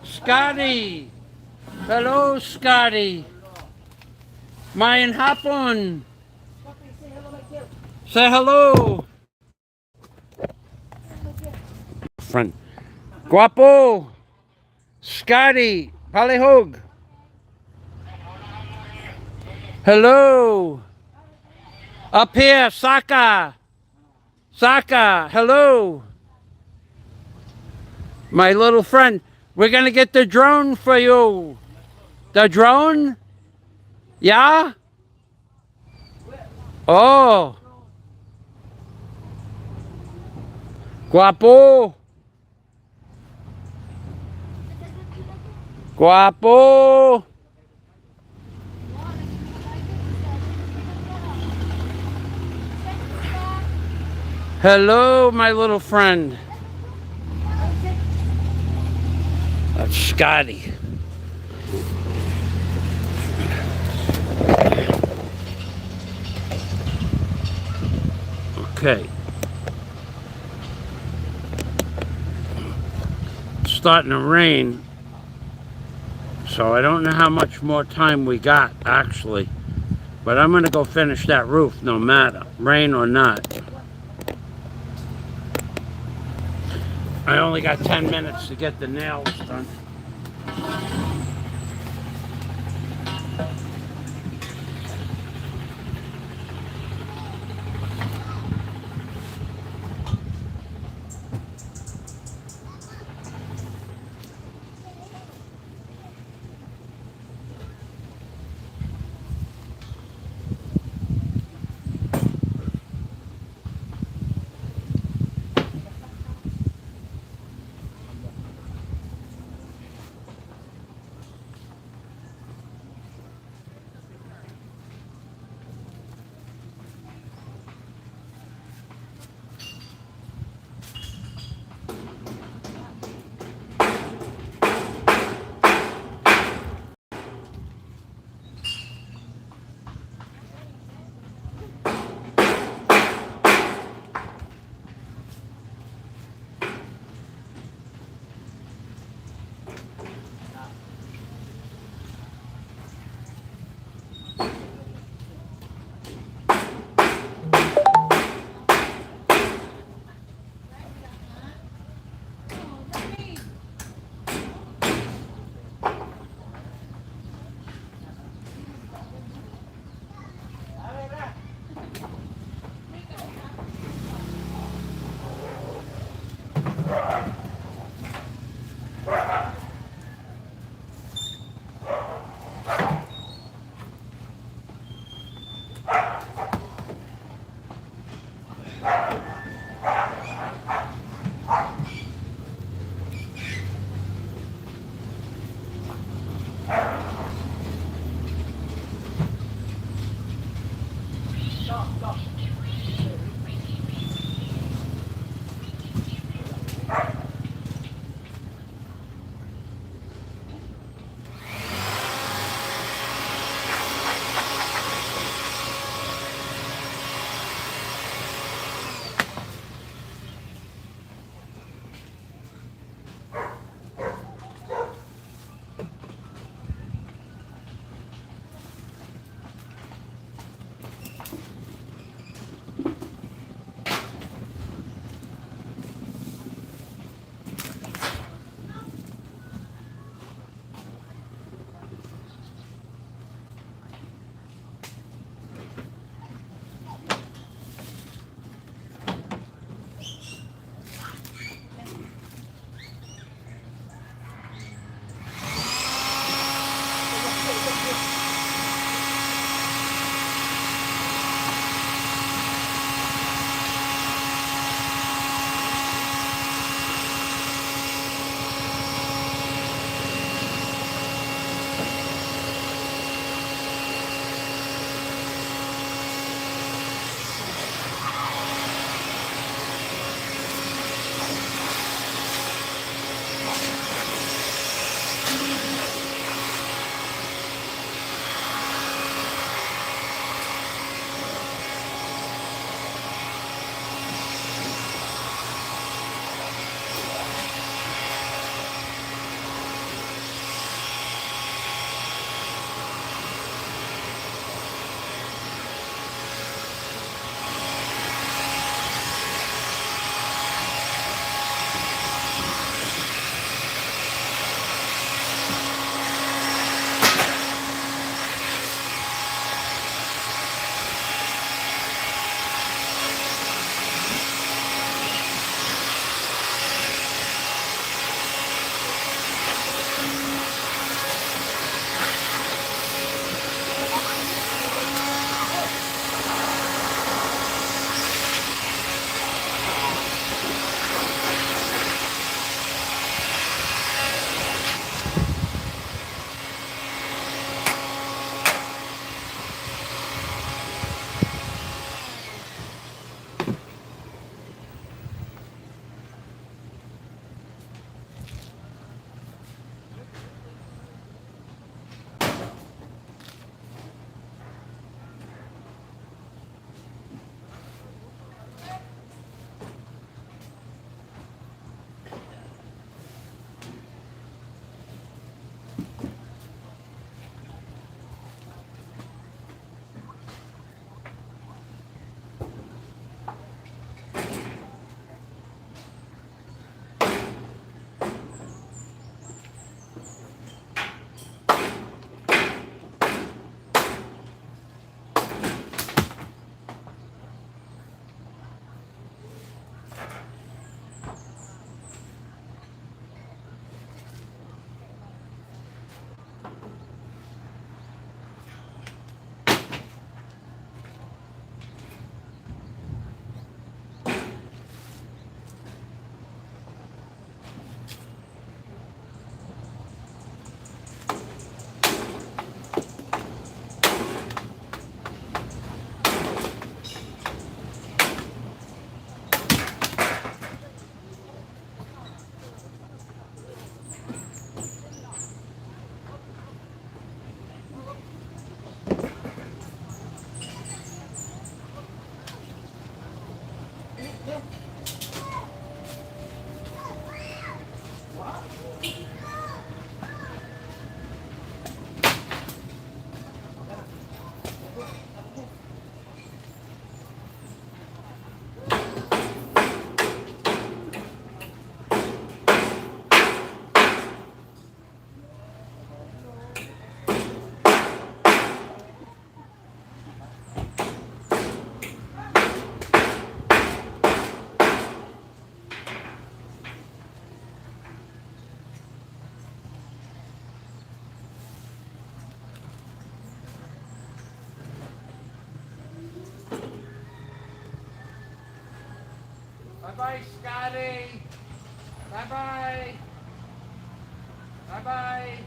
Scotty! Hello, Scotty! Mayan hapon! Say hello! Friend. Guapo! Scotty! Palihog! Hello! Up here, Saka! Saka! Hello! My little friend, we're gonna get the drone for you! The drone? Yeah? Oh! Guapo! Guapo! Hello, my little friend. That's Scotty. Okay. It's starting to rain, so I don't know how much more time we got, actually. But I'm going to go finish that roof no matter, rain or not. I only got 10 minutes to get the nails done. Bye-bye, Scotty. Bye-bye. Bye-bye.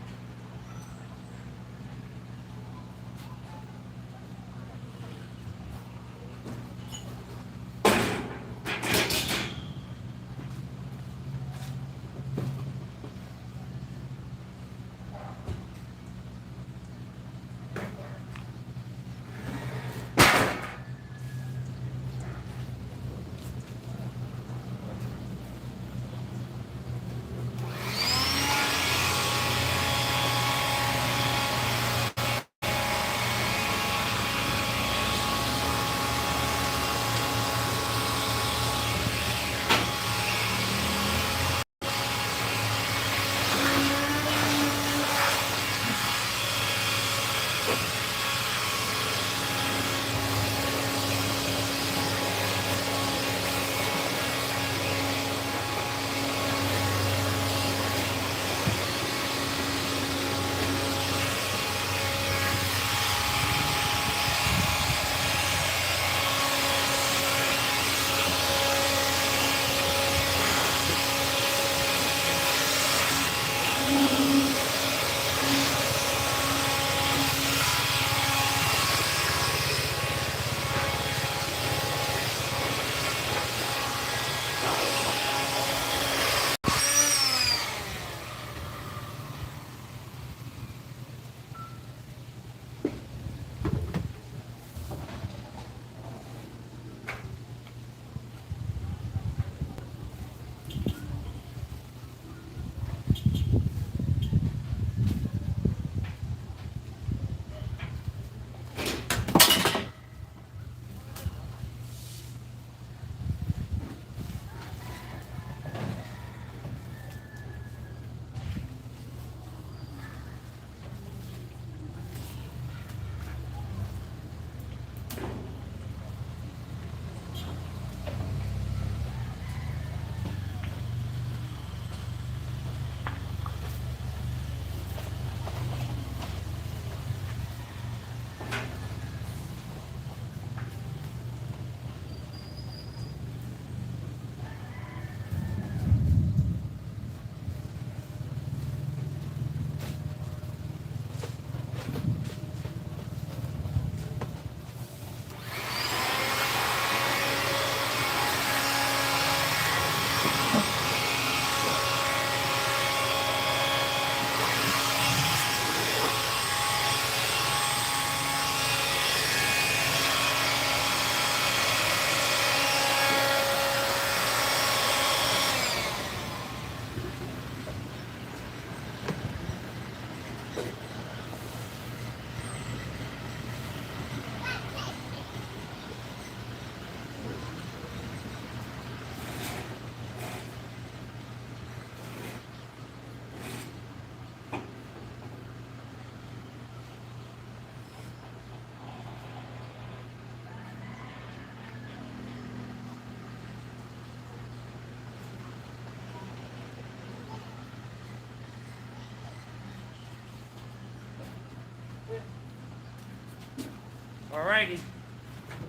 Alrighty,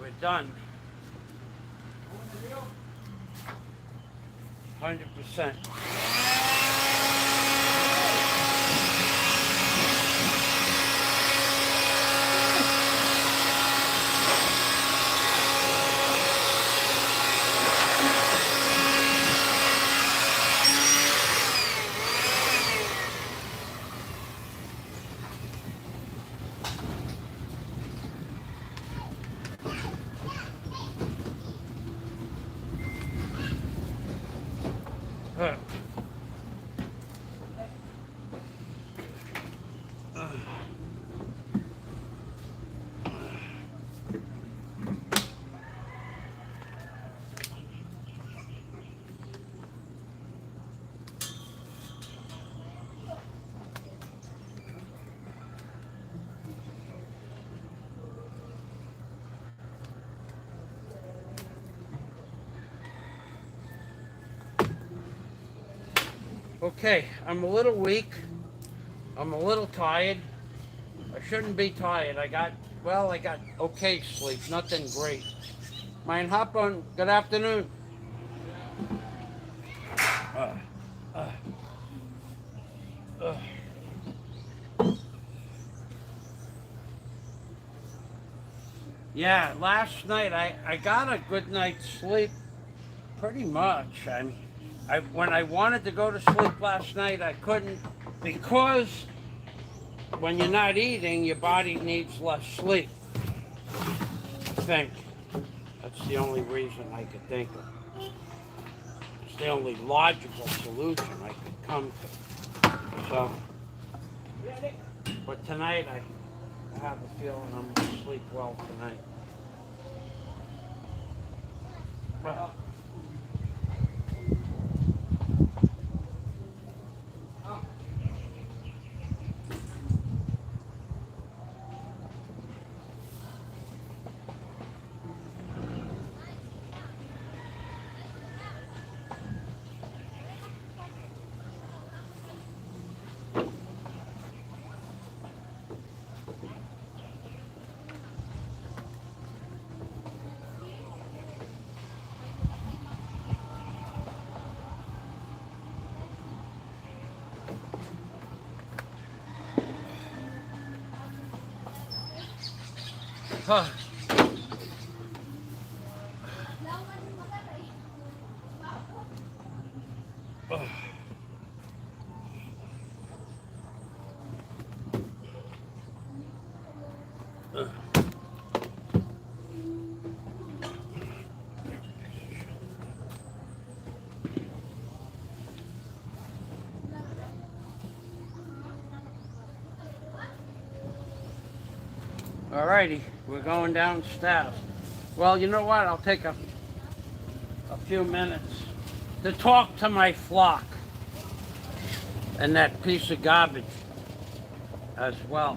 we're done. 100%. Okay, I'm a little weak. I'm a little tired. I shouldn't be tired. I got okay sleep, nothing great. Mein Happen, good afternoon. Yeah, last night I got a good night's sleep, pretty much. When I wanted to go to sleep last night, I couldn't because when you're not eating, your body needs less sleep. I think that's the only reason I could think of. It's the only logical solution I could come to. So, but tonight I have a feeling I'm going to sleep well tonight. Well, huh. Alrighty, we're going downstairs. Well, you know what? I'll take a few minutes to talk to my flock and that piece of garbage as well.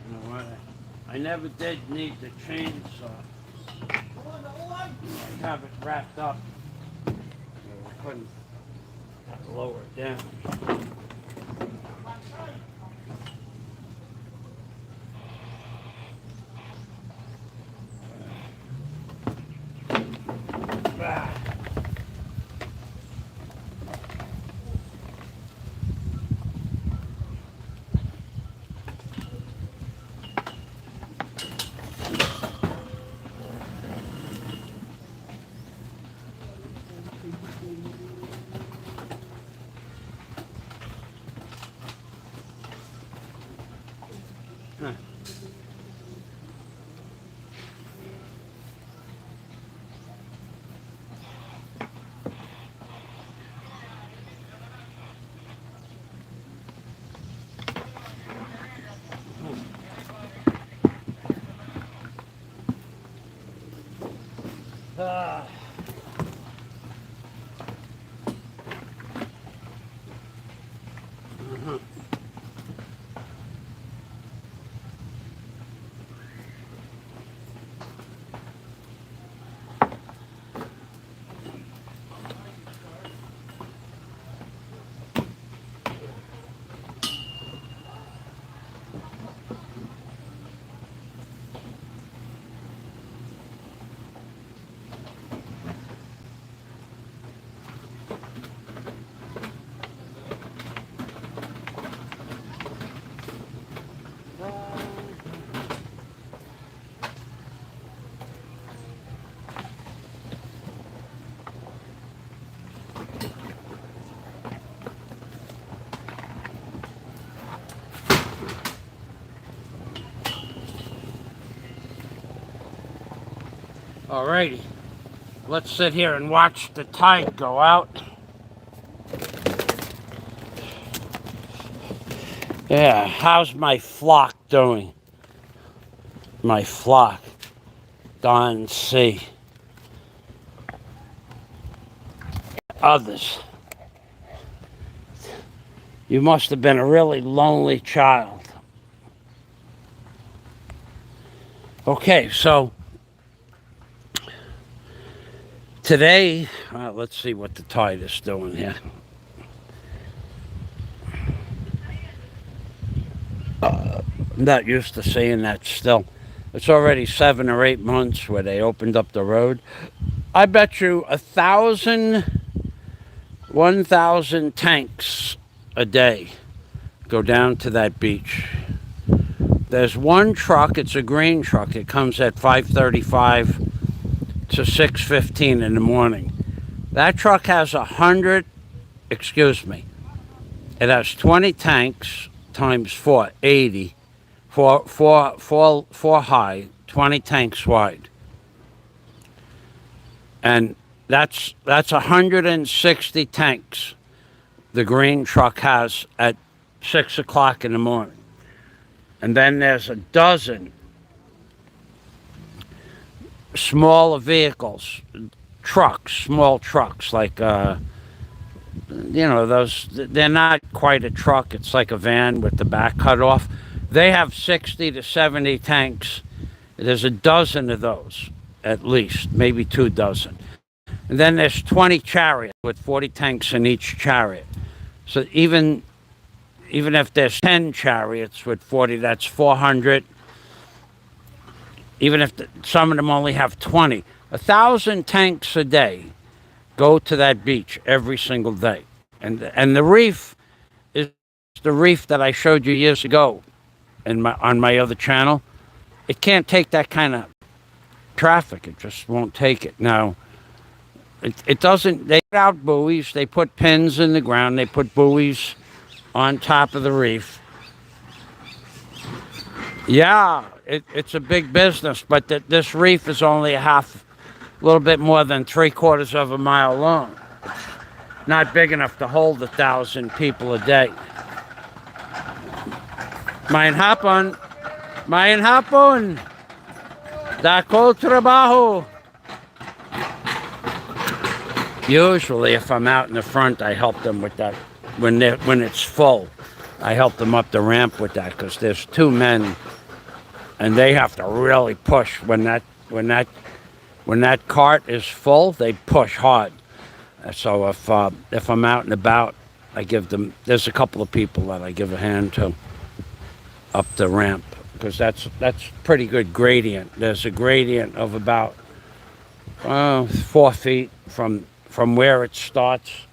You know what? I never did need the chainsaw. I have it wrapped up. I couldn't lower it down. Ah. Alrighty, let's sit here and watch the tide go out. Yeah, how's my flock doing? My flock, Don C. Others. You must have been a really lonely child. Okay, so Today, let's see what the tide is doing here. I'm not used to seeing that still. It's already 7 or 8 months where they opened up the road. I bet you 1,000 tanks a day go down to that beach. There's one truck, it's a green truck. It comes at 5:35 to 6:15 in the morning. That truck has it has 20 tanks times 4, 80, four high, 20 tanks wide. And that's 160 tanks the green truck has at 6 o'clock in the morning. And then there's a dozen smaller vehicles, small trucks, like, those, they're not quite a truck. It's like a van with the back cut off. They have 60 to 70 tanks. There's a dozen of those, at least, maybe 2 dozen. And then there's 20 chariots with 40 tanks in each chariot. So even if there's 10 chariots with 40, that's 400. Even if some of them only have 20. 1,000 tanks a day go to that beach every single day. And the reef is the reef that I showed you years ago on my other channel. It can't take that kind of traffic. It just won't take it. Now, it doesn't, they put out buoys, they put pins in the ground, they put buoys on top of the reef. Yeah, it's a big business, but this reef is only a little bit more than 3/4 of a mile long. Not big enough to hold 1,000 people a day. Mein hapon. Dako trabajo. Usually, if I'm out in the front, I help them with that. When it's full, I help them up the ramp with that, because there's 2 men, and they have to really push when that cart is full. They push hard. So if I'm out and about, I give them. There's a couple of people that I give a hand to up the ramp, because that's pretty good gradient. There's a gradient of about 4 feet from where it starts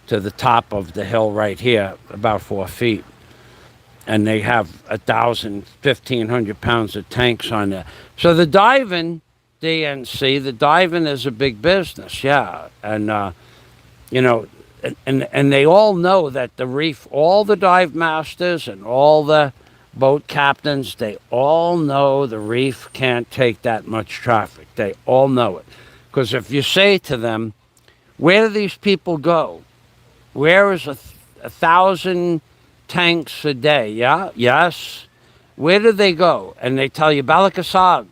to the top of the hill right here, about 4 feet. And they have 1,500 pounds of tanks on there. So the diving, DNC, the diving is a big business, yeah. And, and they all know that the reef, all the dive masters and all the boat captains, they all know the reef can't take that much traffic. They all know it. Because if you say to them, where do these people go? Where is 1,000 tanks a day? Yeah, yes. Where do they go? And they tell you Balikasag.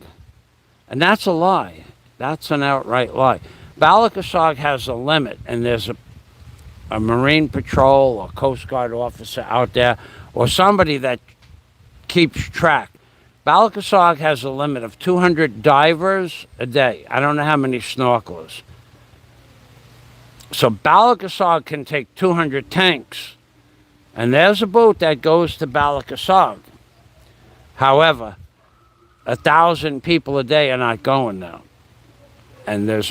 And that's a lie. That's an outright lie. Balikasag has a limit, and there's a Marine Patrol or Coast Guard officer out there, or somebody that keeps track. Balikasag has a limit of 200 divers a day. I don't know how many snorkelers. So Balikasag can take 200 tanks, and there's a boat that goes to Balikasag. However, 1,000 people a day are not going now, and there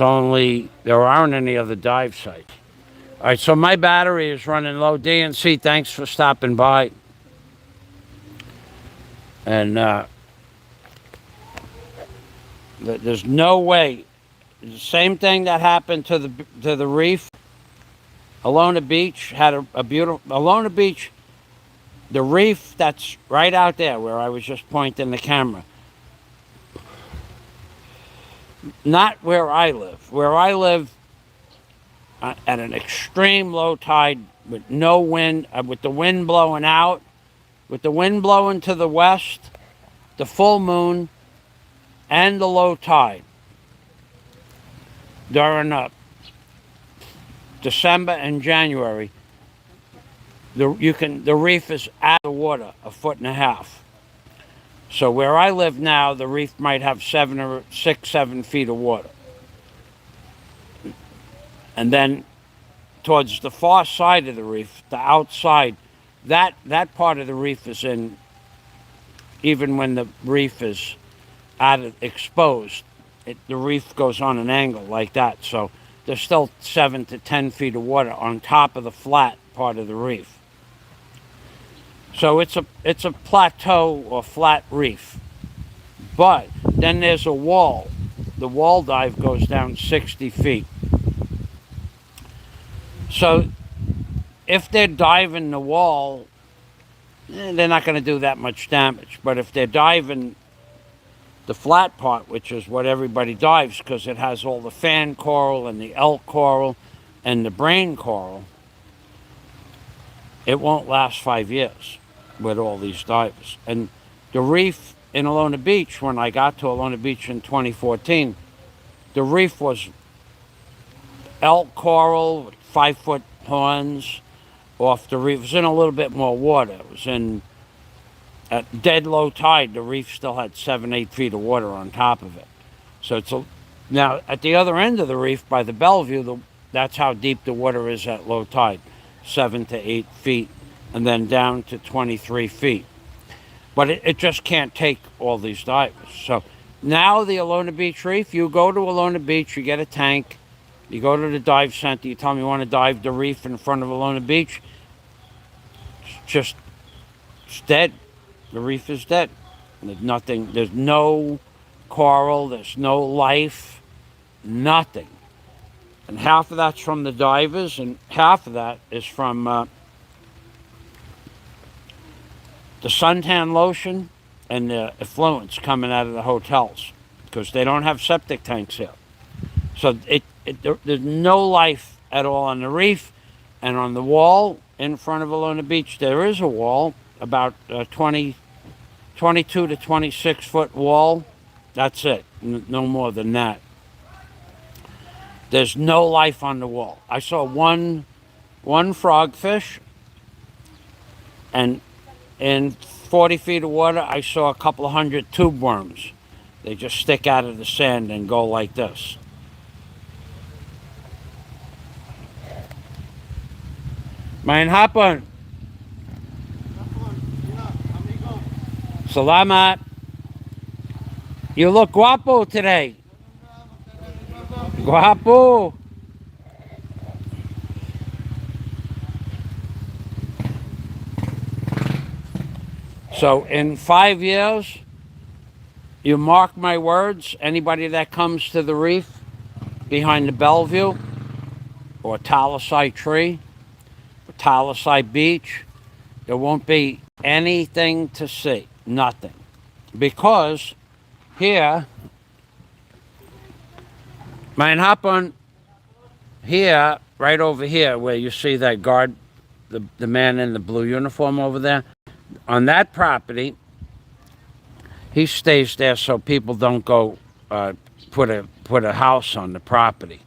aren't any other dive sites. All right, so my battery is running low. DNC, thanks for stopping by. And there's no way. The same thing that happened to the reef. Alona Beach had a beautiful Alona Beach. The reef that's right out there where I was just pointing the camera. Not where I live. Where I live, at an extreme low tide with no wind, with the wind blowing out, with the wind blowing to the west, the full moon, and the low tide. During December and January, the reef is out of water 1.5 feet. So where I live now, the reef might have 7 or 6, 7 feet of water. And then towards the far side of the reef, the outside, that part of the reef is in, even when the reef is exposed, the reef goes on an angle like that. So there's still 7 to 10 feet of water on top of the flat part of the reef. So it's a plateau or flat reef. But then there's a wall. The wall dive goes down 60 feet. So if they're diving the wall, they're not going to do that much damage. But if they're diving the flat part, which is what everybody dives because it has all the fan coral and the elk coral and the brain coral, it won't last 5 years with all these divers. And the reef in Alona Beach, when I got to Alona Beach in 2014, the reef was elk coral with 5-foot horns off the reef. It was in a little bit more water. It was in, at dead low tide, the reef still had 7-8 feet of water on top of it. So now at the other end of the reef by the Bellevue, that's how deep the water is at low tide, 7 to 8 feet, and then down to 23 feet. But it just can't take all these divers. So now the Alona Beach Reef, you go to Alona Beach, you get a tank, you go to the dive center, you tell them you want to dive the reef in front of Alona Beach, it's dead. The reef is dead. There's nothing, there's no coral, there's no life, nothing. And half of that's from the divers, and half of that is from the suntan lotion and the effluents coming out of the hotels because they don't have septic tanks here. So there's no life at all on the reef. And on the wall in front of Alona Beach, there is a wall, about 22 to 26 foot wall. That's it, no more than that. There's no life on the wall. I saw one frogfish, and in 40 feet of water, I saw a couple of hundred tube worms. They just stick out of the sand and go like this. Main hapon. Salamat. You look guapo today. Guapo. So in 5 years, you mark my words, anybody that comes to the reef behind the Bellevue or Talisai Tree or Talisai Beach, there won't be anything to see, nothing. Because here, mein hapon, here, right over here, where you see that guard, the man in the blue uniform over there, on that property, he stays there so people don't go put a house on the property.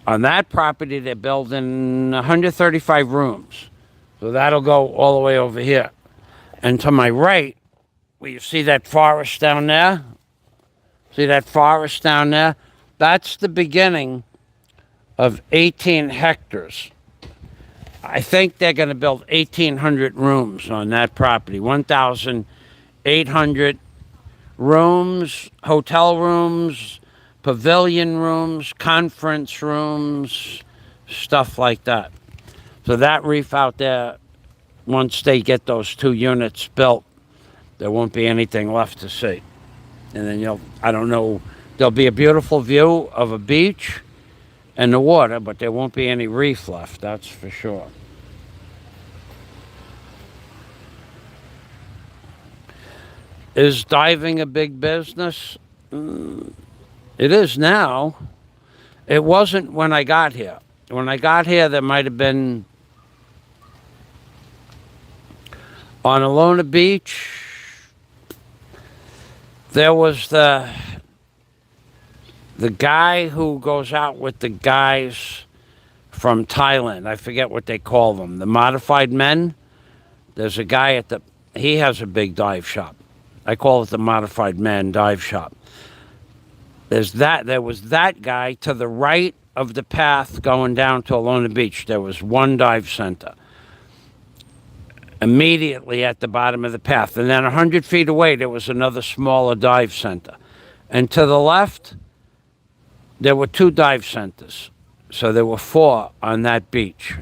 On that property, they're building 135 rooms. So that'll go all the way over here. And to my right, where you see that forest down there? See that forest down there? That's the beginning of 18 hectares. I think they're going to build 1,800 rooms on that property. 1,800 rooms, hotel rooms, pavilion rooms, conference rooms, stuff like that. So that reef out there, once they get those 2 units built, there won't be anything left to see. And then I don't know, there'll be a beautiful view of a beach and the water, but there won't be any reef left, that's for sure. Is diving a big business? It is now. It wasn't when I got here. When I got here, there might have been, on Alona Beach, there was the guy who goes out with the guys from Thailand. I forget what they call them. The modified men. There's a guy he has a big dive shop. I call it the modified man dive shop. There was that guy. To the right of the path going down to Alona Beach, there was one dive center immediately at the bottom of the path. And then 100 feet away, there was another smaller dive center. And to the left, there were 2 dive centers. So there were 4 on that beach.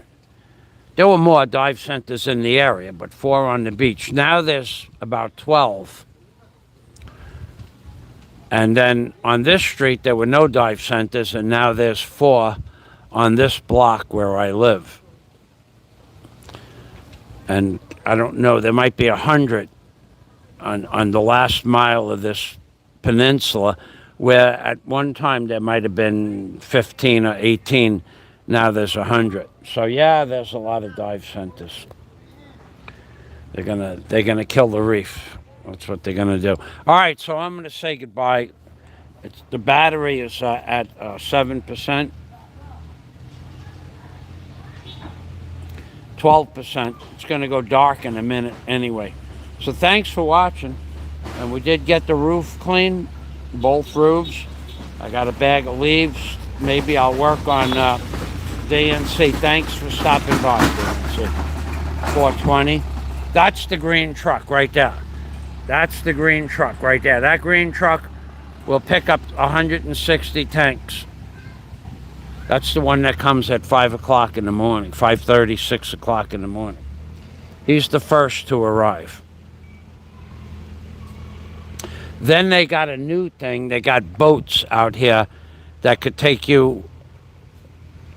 There were more dive centers in the area, but 4 on the beach. Now there's about 12. And then on this street, there were no dive centers, and now there's 4 on this block where I live. And I don't know, there might be 100 on the last mile of this peninsula, where at one time there might have been 15 or 18. Now there's 100. So yeah, there's a lot of dive centers. They're gonna kill the reef. That's what they're gonna do. All right, so I'm gonna say goodbye. The battery is at 7%, 12%. It's gonna go dark in a minute anyway. So thanks for watching. And we did get the roof clean, both roofs. I got a bag of leaves. Maybe I'll work on DNC. Thanks for stopping by, DNC. 420. That's the green truck right there. That's the green truck right there. That green truck will pick up 160 tanks. That's the one that comes at 5 o'clock in the morning, 5:30, 6 o'clock in the morning. He's the first to arrive. Then they got a new thing. They got boats out here that could take you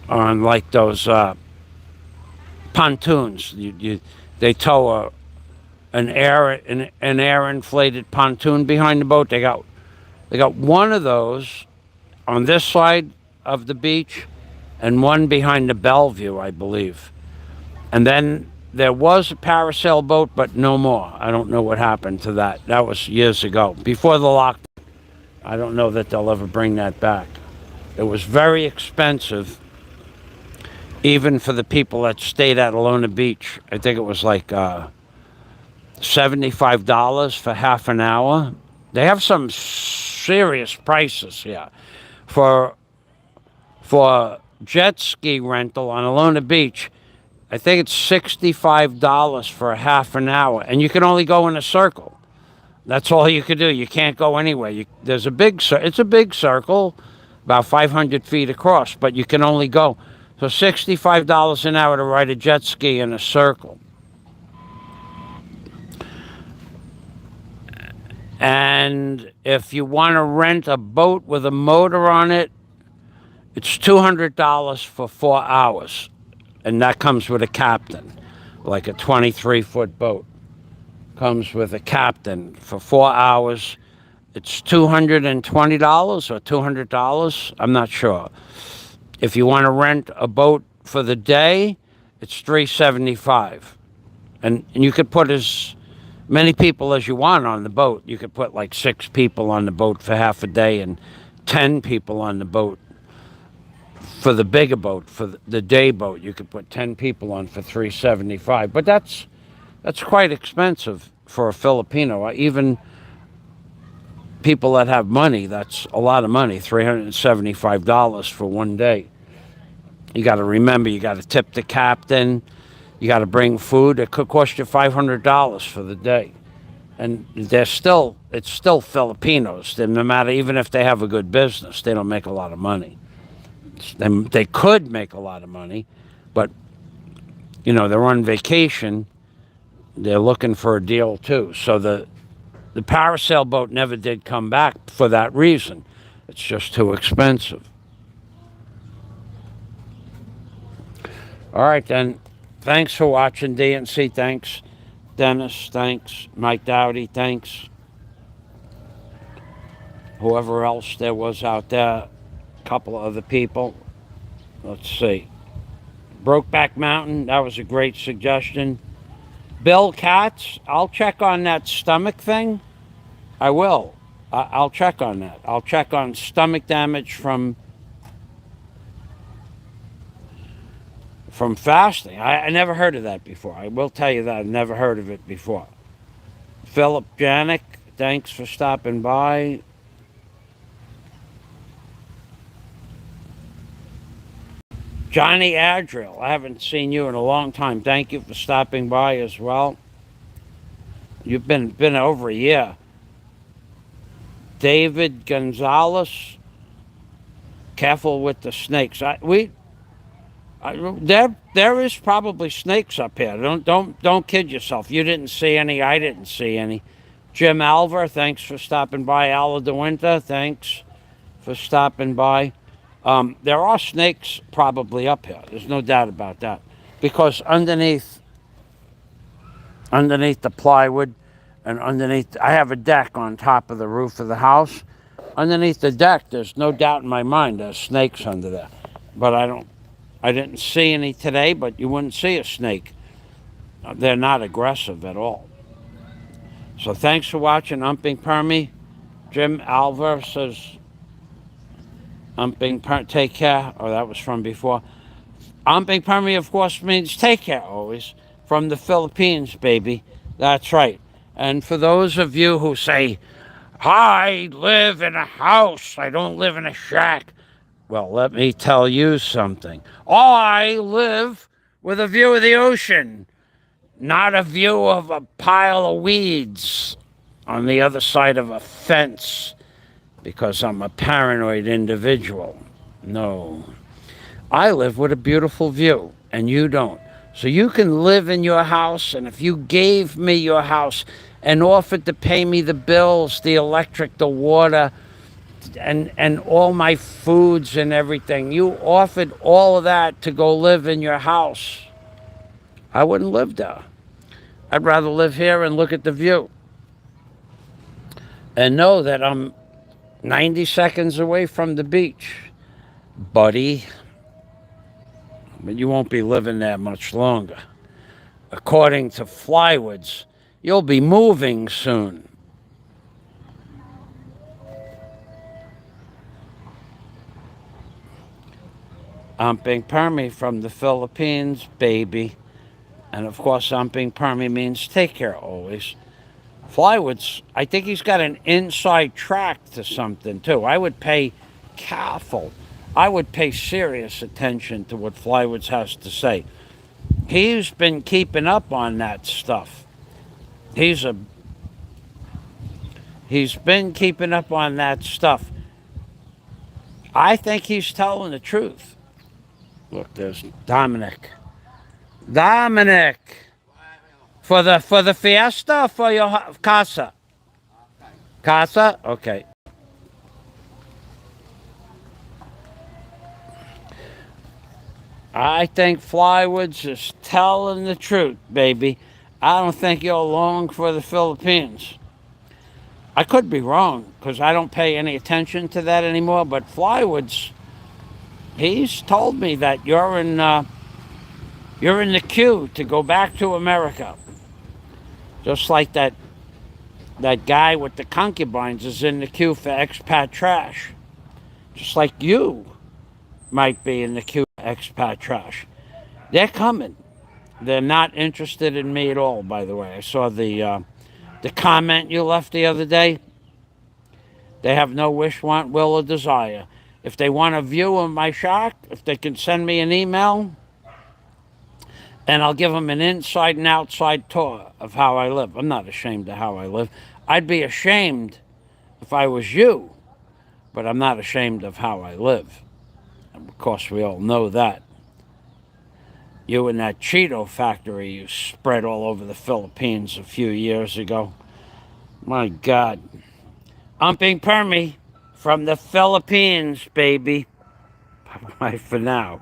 on like those pontoons. They tow an air inflated pontoon behind the boat. They got one of those on this side of the beach and one behind the Bellevue, I believe. And then there was a parasail boat, but no more. I don't know what happened to that. That was years ago, before the lockdown. I don't know that they'll ever bring that back. It was very expensive, even for the people that stayed at Alona Beach. I think it was like $75 for half an hour. They have some serious prices here. For jet ski rental on Alona Beach, I think it's $65 for a half an hour, and you can only go in a circle. That's all you can do. You can't go anywhere. It's a big circle, about 500 feet across, but you can only go. So $65 an hour to ride a jet ski in a circle. And if you want to rent a boat with a motor on it, it's $200 for 4 hours. And that comes with a captain, like a 23-foot boat. Comes with a captain for 4 hours. It's $220 or $200. I'm not sure. If you want to rent a boat for the day, it's $375. And you could put as many people as you want on the boat. You could put like 6 people on the boat for half a day and 10 people on the boat. For the bigger boat, for the day boat, you could put 10 people on for $375. But that's quite expensive for a Filipino. Even people that have money, that's a lot of money, $375 for one day. You got to remember, you got to tip the captain. You got to bring food. It could cost you $500 for the day. And it's still Filipinos. No matter, even if they have a good business, they don't make a lot of money. They could make a lot of money, but, they're on vacation. They're looking for a deal, too. So the parasail boat never did come back for that reason. It's just too expensive. All right, then. Thanks for watching, DNC. Thanks, Dennis. Thanks, Mike Dowdy. Thanks, whoever else there was out there. Couple of other people. Let's see. Brokeback Mountain, that was a great suggestion. Bill Katz, I'll check on that stomach thing. I will. I'll check on that. I'll check on stomach damage from fasting. I never heard of that before. I will tell you that. I've never heard of it before. Philip Janik, thanks for stopping by. Johnny Adriel, I haven't seen you in a long time. Thank you for stopping by as well. You've been over a year. David Gonzalez, careful with the snakes. There is probably snakes up here. Don't kid yourself. You didn't see any. I didn't see any. Jim Alver, thanks for stopping by. Ala de Winter, thanks for stopping by. There are snakes probably up here. There's no doubt about that. Because underneath the plywood and underneath, I have a deck on top of the roof of the house. Underneath the deck, there's no doubt in my mind there's snakes under there. But I didn't see any today, but you wouldn't see a snake. They're not aggressive at all. So thanks for watching Umping Permy. Jim Alver says, take care. Oh, that was from before. Umping Permy, of course, means take care always. From the Philippines, baby. That's right. And for those of you who say, I live in a house, I don't live in a shack. Well, let me tell you something. I live with a view of the ocean, not a view of a pile of weeds on the other side of a fence because I'm a paranoid individual. No. I live with a beautiful view, and you don't. So you can live in your house, and if you gave me your house and offered to pay me the bills, the electric, the water, and all my foods and everything, you offered all of that to go live in your house, I wouldn't live there. I'd rather live here and look at the view and know that I'm 90 seconds away from the beach, buddy. But you won't be living there much longer. According to Flywoods, you'll be moving soon. Umping Permy from the Philippines, baby. And of course, Umping Permy means take care always. Flywoods, I think he's got an inside track to something too. I would pay careful. I would pay serious attention to what Flywoods has to say. He's been keeping up on that stuff. He's been keeping up on that stuff. I think he's telling the truth. Look, there's Dominic. Dominic! For the fiesta or for your casa? Casa? Okay. I think Flywoods is telling the truth, baby. I don't think you're long for the Philippines. I could be wrong, because I don't pay any attention to that anymore, but Flywoods, he's told me that you're in the queue to go back to America. Just like that guy with the concubines is in the queue for expat trash. Just like you might be in the queue for expat trash. They're coming. They're not interested in me at all, by the way. I saw the comment you left the other day. They have no wish, want, will, or desire. If they want a view of my shack, if they can send me an email, and I'll give them an inside and outside tour of how I live. I'm not ashamed of how I live. I'd be ashamed if I was you, but I'm not ashamed of how I live. And of course, we all know that. You and that Cheeto factory you spread all over the Philippines a few years ago. My God. Umping Permy from the Philippines, baby. Bye for now.